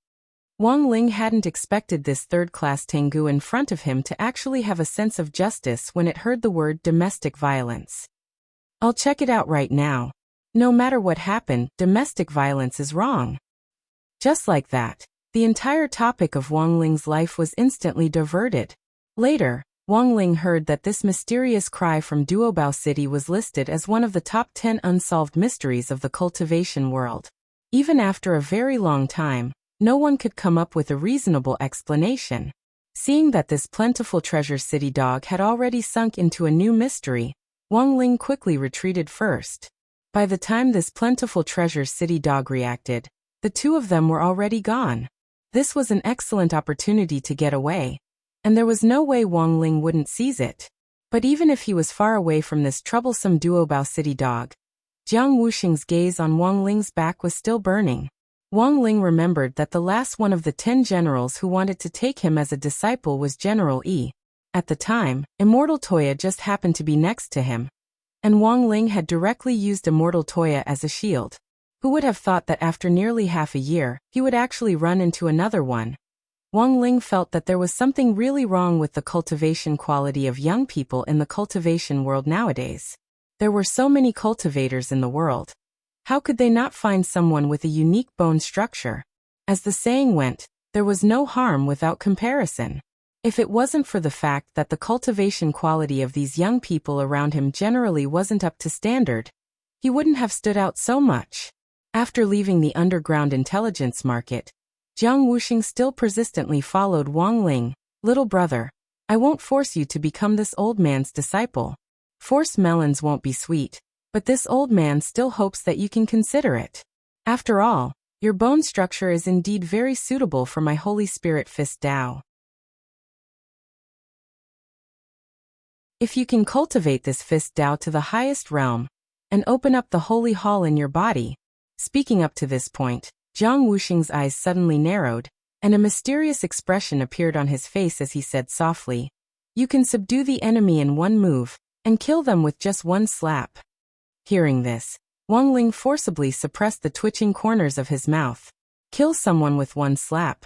Wang Ling hadn't expected this third-class Tengu in front of him to actually have a sense of justice when it heard the word domestic violence. I'll check it out right now. No matter what happened, domestic violence is wrong. Just like that, the entire topic of Wang Ling's life was instantly diverted. Later, Wang Ling heard that this mysterious cry from Duobao City was listed as one of the top 10 unsolved mysteries of the cultivation world. Even after a very long time, no one could come up with a reasonable explanation. Seeing that this plentiful treasure city dog had already sunk into a new mystery, Wang Ling quickly retreated first. By the time this plentiful treasure city dog reacted, the two of them were already gone. This was an excellent opportunity to get away, and there was no way Wang Ling wouldn't seize it. But even if he was far away from this troublesome duobao city dog, Jiang Wuxing's gaze on Wang Ling's back was still burning. Wang Ling remembered that the last one of the 10 generals who wanted to take him as a disciple was General Yi. At the time, Immortal Toya just happened to be next to him, and Wang Ling had directly used Immortal Toya as a shield. Who would have thought that after nearly half a year, he would actually run into another one? Wang Ling felt that there was something really wrong with the cultivation quality of young people in the cultivation world nowadays. There were so many cultivators in the world. How could they not find someone with a unique bone structure? As the saying went, there was no harm without comparison. If it wasn't for the fact that the cultivation quality of these young people around him generally wasn't up to standard, he wouldn't have stood out so much. After leaving the underground intelligence market, Jiang Wuxing still persistently followed Wang Ling. Little brother, I won't force you to become this old man's disciple. Forced melons won't be sweet, but this old man still hopes that you can consider it. After all, your bone structure is indeed very suitable for my Holy Spirit Fist Tao. If you can cultivate this Fist Tao to the highest realm, and open up the holy hall in your body. Speaking up to this point, Jiang Wuxing's eyes suddenly narrowed, and a mysterious expression appeared on his face as he said softly, "You can subdue the enemy in one move, and kill them with just one slap." Hearing this, Wang Ling forcibly suppressed the twitching corners of his mouth. Kill someone with one slap.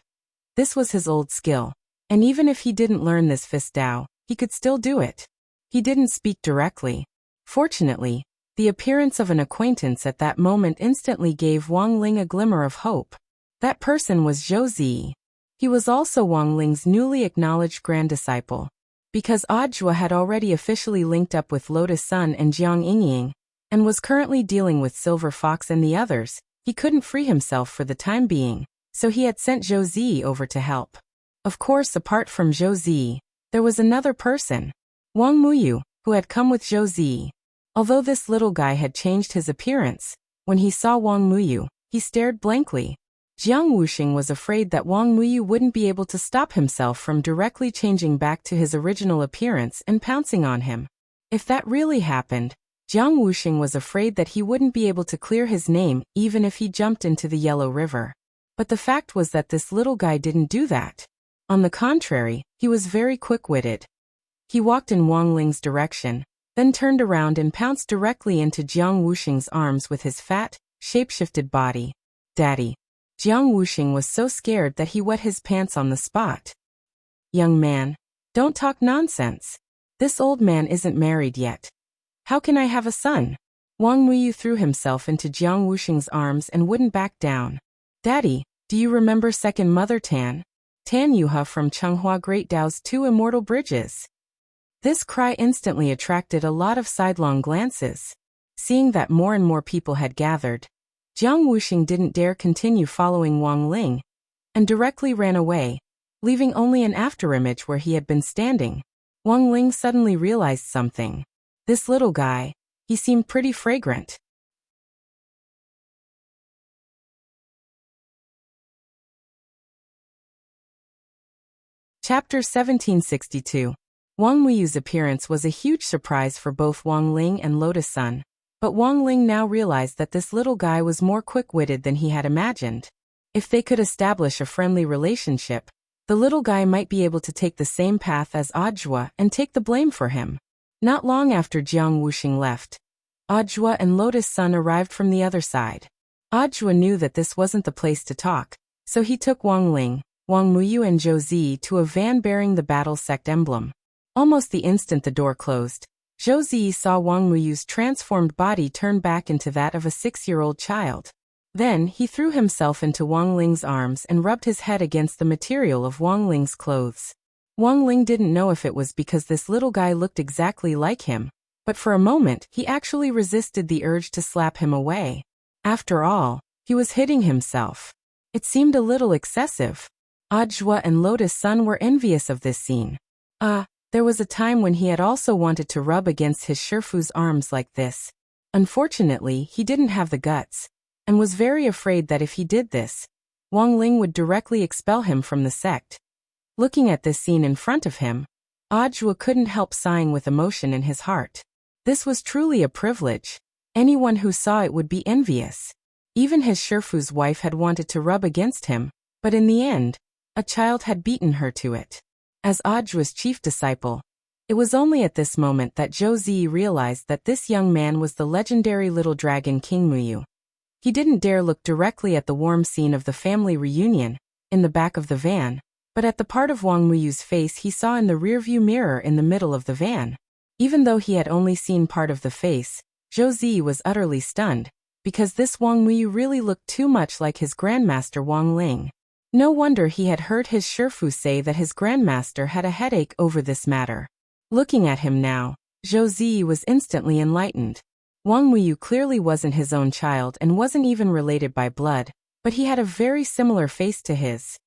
This was his old skill, and even if he didn't learn this Fist Tao, he could still do it. He didn't speak directly. Fortunately, the appearance of an acquaintance at that moment instantly gave Wang Ling a glimmer of hope. That person was Zhou Zi. He was also Wang Ling's newly acknowledged grand disciple. Because Audiobook had already officially linked up with Lotus Sun and Jiang Yingying, and was currently dealing with Silver Fox and the others, he couldn't free himself for the time being, so he had sent Zhou Zi over to help. Of course, apart from Zhou Zi, there was another person, Wang Muyu, who had come with Zhou Zi. Although this little guy had changed his appearance, when he saw Wang Muyu, he stared blankly. Jiang Wuxing was afraid that Wang Muyu wouldn't be able to stop himself from directly changing back to his original appearance and pouncing on him. If that really happened, Jiang Wuxing was afraid that he wouldn't be able to clear his name even if he jumped into the Yellow River. But the fact was that this little guy didn't do that. On the contrary, he was very quick-witted. He walked in Wang Ling's direction, then turned around and pounced directly into Jiang Wuxing's arms with his fat, shape-shifted body. "Daddy." Jiang Wuxing was so scared that he wet his pants on the spot. "Young man, don't talk nonsense. This old man isn't married yet. How can I have a son?" Wang Muyu threw himself into Jiang Wuxing's arms and wouldn't back down. "Daddy, do you remember second mother Tan? Tan Yuha from Changhua Great Dao's 2 immortal bridges?" This cry instantly attracted a lot of sidelong glances. Seeing that more and more people had gathered, Jiang Wuxing didn't dare continue following Wang Ling, and directly ran away, leaving only an afterimage where he had been standing. Wang Ling suddenly realized something. This little guy, he seemed pretty fragrant. Chapter 1762. Wang Muyu's appearance was a huge surprise for both Wang Ling and Lotus Sun, but Wang Ling now realized that this little guy was more quick-witted than he had imagined. If they could establish a friendly relationship, the little guy might be able to take the same path as Audiobook and take the blame for him. Not long after Jiang Wuxing left, Audiobook and Lotus Sun arrived from the other side. Audiobook knew that this wasn't the place to talk, so he took Wang Ling, Wang Muyu and Zhou Zi to a van bearing the battle sect emblem. Almost the instant the door closed, Zhou Zi saw Wang Muyu's transformed body turn back into that of a 6-year-old child. Then he threw himself into Wang Ling's arms and rubbed his head against the material of Wang Ling's clothes. Wang Ling didn't know if it was because this little guy looked exactly like him, but for a moment he actually resisted the urge to slap him away. After all, he was hitting himself. It seemed a little excessive. Audiobook and Lotus Sun were envious of this scene. There was a time when he had also wanted to rub against his Shifu's arms like this. Unfortunately, he didn't have the guts, and was very afraid that if he did this, Wang Ling would directly expel him from the sect. Looking at this scene in front of him, Audiobook couldn't help sighing with emotion in his heart. This was truly a privilege. Anyone who saw it would be envious. Even his Shifu's wife had wanted to rub against him, but in the end, a child had beaten her to it. As Audiobook's chief disciple, it was only at this moment that Zhou Zi realized that this young man was the legendary little dragon King Muyu. He didn't dare look directly at the warm scene of the family reunion, in the back of the van, but at the part of Wang Muyu's face he saw in the rearview mirror in the middle of the van. Even though he had only seen part of the face, Zhou Zi was utterly stunned, because this Wang Muyu really looked too much like his grandmaster Wang Ling. No wonder he had heard his Shifu say that his grandmaster had a headache over this matter. Looking at him now, Zhou Zi was instantly enlightened. Wang Muyu clearly wasn't his own child and wasn't even related by blood, but he had a very similar face to his.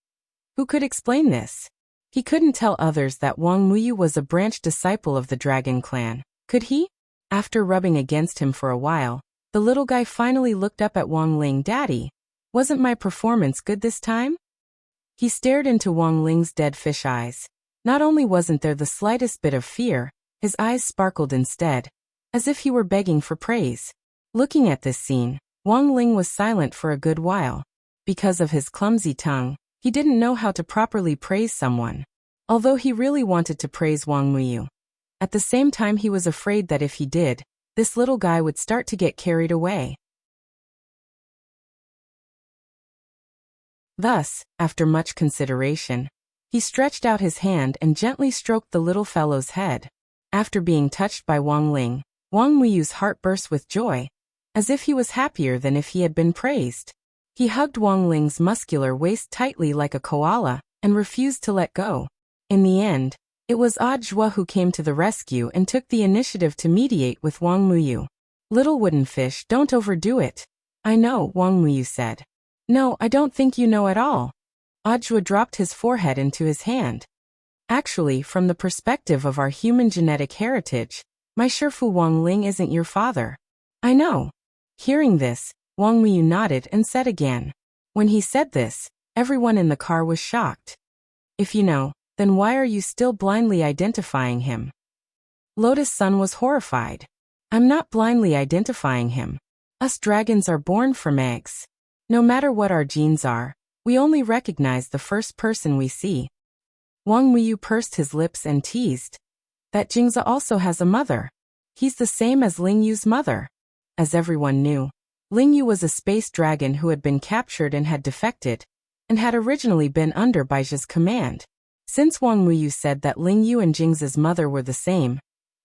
Who could explain this? He couldn't tell others that Wang Muyu was a branch disciple of the Dragon Clan, could he? After rubbing against him for a while, the little guy finally looked up at Wang Ling. "Daddy, wasn't my performance good this time?" He stared into Wang Ling's dead fish eyes. Not only wasn't there the slightest bit of fear, his eyes sparkled instead, as if he were begging for praise. Looking at this scene, Wang Ling was silent for a good while. Because of his clumsy tongue, he didn't know how to properly praise someone, although he really wanted to praise Wang Muyu. At the same time he was afraid that if he did, this little guy would start to get carried away. Thus, after much consideration, he stretched out his hand and gently stroked the little fellow's head. After being touched by Wang Ling, Wang Muyu's heart burst with joy, as if he was happier than if he had been praised. He hugged Wang Ling's muscular waist tightly like a koala, and refused to let go. In the end, it was Audiobook who came to the rescue and took the initiative to mediate with Wang Muyu. "Little wooden fish, don't overdo it." "I know," Wang Muyu said. "No, I don't think you know at all." Audiobook dropped his forehead into his hand. "Actually, from the perspective of our human genetic heritage, my Shifu Wang Ling isn't your father." "I know." Hearing this, Wang Muyu nodded and said again. When he said this, everyone in the car was shocked. "If you know, then why are you still blindly identifying him?" Lotus Sun was horrified. "I'm not blindly identifying him. Us dragons are born from eggs. No matter what our genes are, we only recognize the first person we see." Wang Muyu pursed his lips and teased. "That Jingza also has a mother. He's the same as Ling Yu's mother." As everyone knew, Ling Yu was a space dragon who had been captured and had defected, and had originally been under Baijia's command. Since Wang Muyu said that Ling Yu and Jingza's mother were the same,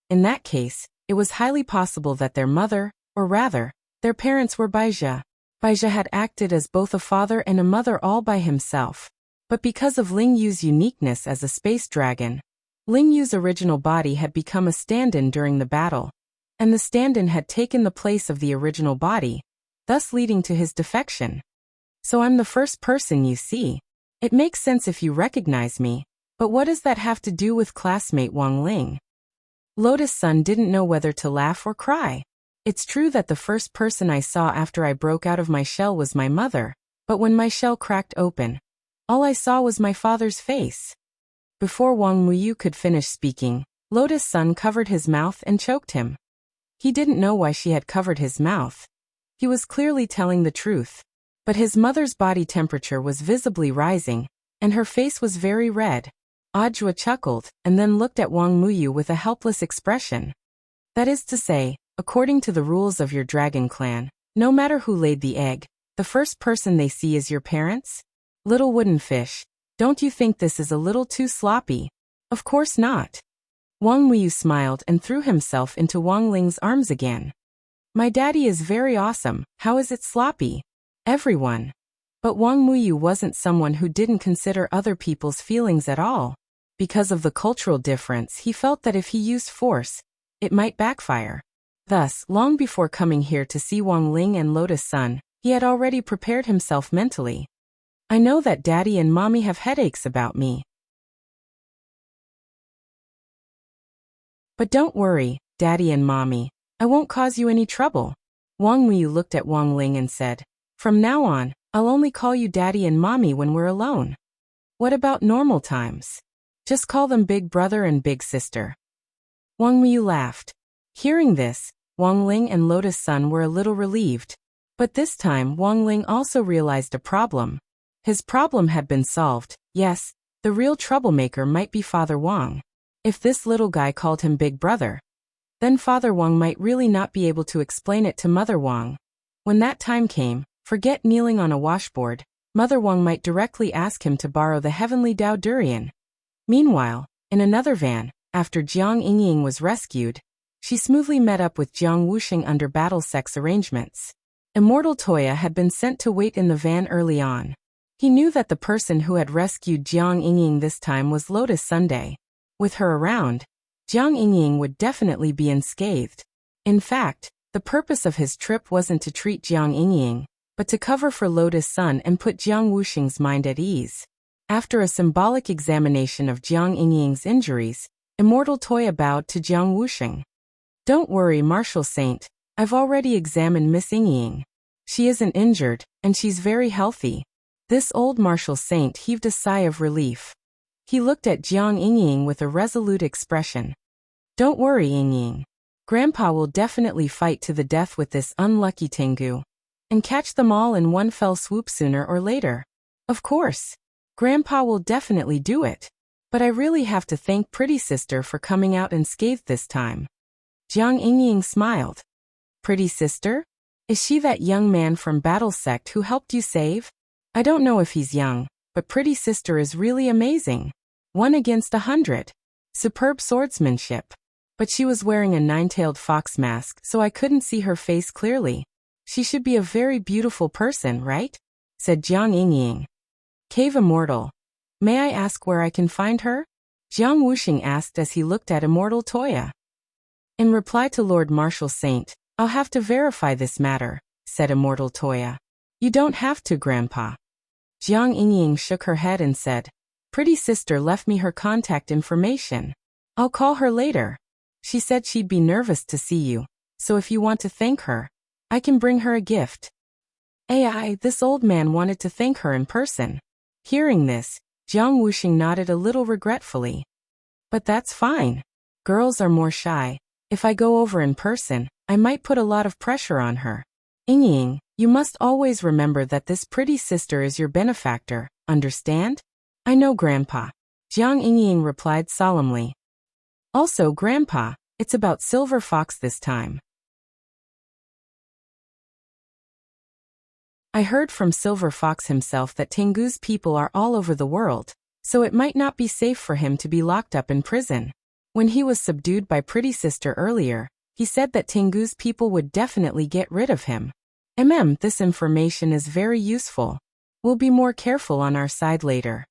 in that case, it was highly possible that their mother, or rather, their parents were Baijia. Baijia had acted as both a father and a mother all by himself. But because of Ling Yu's uniqueness as a space dragon, Ling Yu's original body had become a stand-in during the battle, and the stand-in had taken the place of the original body, thus leading to his defection. "So I'm the first person you see. It makes sense if you recognize me, but what does that have to do with classmate Wang Ling?" Lotus Sun didn't know whether to laugh or cry. "It's true that the first person I saw after I broke out of my shell was my mother, but when my shell cracked open, all I saw was my father's face." Before Wang Muyu could finish speaking, Lotus Sun covered his mouth and choked him. He didn't know why she had covered his mouth. He was clearly telling the truth. But his mother's body temperature was visibly rising, and her face was very red. Audiobook chuckled, and then looked at Wang Muyu with a helpless expression. "That is to say, according to the rules of your dragon clan, no matter who laid the egg, the first person they see is your parents? Little wooden fish, don't you think this is a little too sloppy?" "Of course not." Wang Muyu smiled and threw himself into Wang Ling's arms again. "My daddy is very awesome, how is it sloppy?" Everyone. But Wang Muyu wasn't someone who didn't consider other people's feelings at all. Because of the cultural difference, he felt that if he used force, it might backfire. Thus, long before coming here to see Wang Ling and Lotus Sun, he had already prepared himself mentally. "I know that daddy and mommy have headaches about me. But don't worry, Daddy and Mommy. I won't cause you any trouble. Wang Miyu looked at Wang Ling and said, "From now on, I'll only call you Daddy and Mommy when we're alone. What about normal times? Just call them Big Brother and Big Sister." Wang Miyu laughed. Hearing this, Wang Ling and Lotus Sun were a little relieved. But this time Wang Ling also realized a problem. His problem had been solved. Yes, the real troublemaker might be Father Wang. If this little guy called him Big Brother, then Father Wang might really not be able to explain it to Mother Wang. When that time came, forget kneeling on a washboard, Mother Wang might directly ask him to borrow the heavenly Dao Durian. Meanwhile, in another van, after Jiang Yingying was rescued, she smoothly met up with Jiang Wuxing under battle sex arrangements. Immortal Toya had been sent to wait in the van early on. He knew that the person who had rescued Jiang Yingying this time was Lotus Sunday. With her around, Jiang Yingying would definitely be unscathed. In fact, the purpose of his trip wasn't to treat Jiang Yingying, but to cover for Lotus Sun and put Jiang Wuxing's mind at ease. After a symbolic examination of Jiang Yingying's injuries, Immortal Toya bowed to Jiang Wuxing. "Don't worry, Martial Saint. I've already examined Miss Yingying. She isn't injured, and she's very healthy." This old Martial Saint heaved a sigh of relief. He looked at Jiang Yingying with a resolute expression. "Don't worry, Yingying. Grandpa will definitely fight to the death with this unlucky Tengu, and catch them all in one fell swoop sooner or later. Of course, Grandpa will definitely do it. But I really have to thank Pretty Sister for coming out unscathed this time." Jiang Yingying smiled. "Pretty Sister? Is she that young man from Battle Sect who helped you save? I don't know if he's young, but Pretty Sister is really amazing. 1 against 100. Superb swordsmanship. But she was wearing a nine-tailed fox mask, so I couldn't see her face clearly. She should be a very beautiful person, right?" said Jiang Yingying. "Cave Immortal. May I ask where I can find her?" Jiang Wuxing asked as he looked at Immortal Toya. In reply to Lord Martial Saint, "I'll have to verify this matter," said Immortal Toya. "You don't have to, Grandpa." Jiang Yingying shook her head and said, "Pretty Sister left me her contact information. I'll call her later. She said she'd be nervous to see you, so if you want to thank her, I can bring her a gift." This old man wanted to thank her in person. Hearing this, Jiang Wuxing nodded a little regretfully. "But that's fine. Girls are more shy. If I go over in person, I might put a lot of pressure on her. Yingying, you must always remember that this Pretty Sister is your benefactor, understand?" "I know, Grandpa," Jiang Yingying replied solemnly. "Also, Grandpa, it's about Silver Fox this time. I heard from Silver Fox himself that Tengu's people are all over the world, so it might not be safe for him to be locked up in prison. When he was subdued by Pretty Sister earlier, he said that Tengu's people would definitely get rid of him. This information is very useful. We'll be more careful on our side later."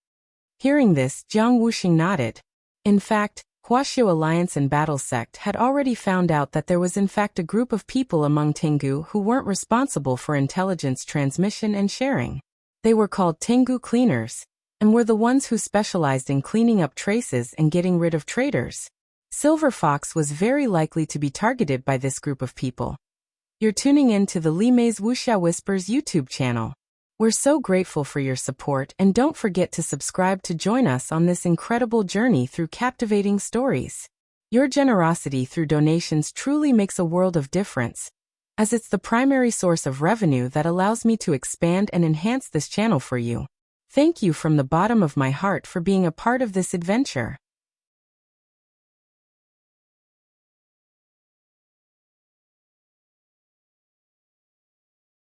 Hearing this, Jiang Wuxing nodded. In fact, Huaxiu Alliance and Battle Sect had already found out that there was in fact a group of people among Tengu who weren't responsible for intelligence transmission and sharing. They were called Tengu Cleaners, and were the ones who specialized in cleaning up traces and getting rid of traitors. Silver Fox was very likely to be targeted by this group of people. You're tuning in to the Li Mei's Wuxia Whispers YouTube channel. We're so grateful for your support, and don't forget to subscribe to join us on this incredible journey through captivating stories. Your generosity through donations truly makes a world of difference, as it's the primary source of revenue that allows me to expand and enhance this channel for you. Thank you from the bottom of my heart for being a part of this adventure.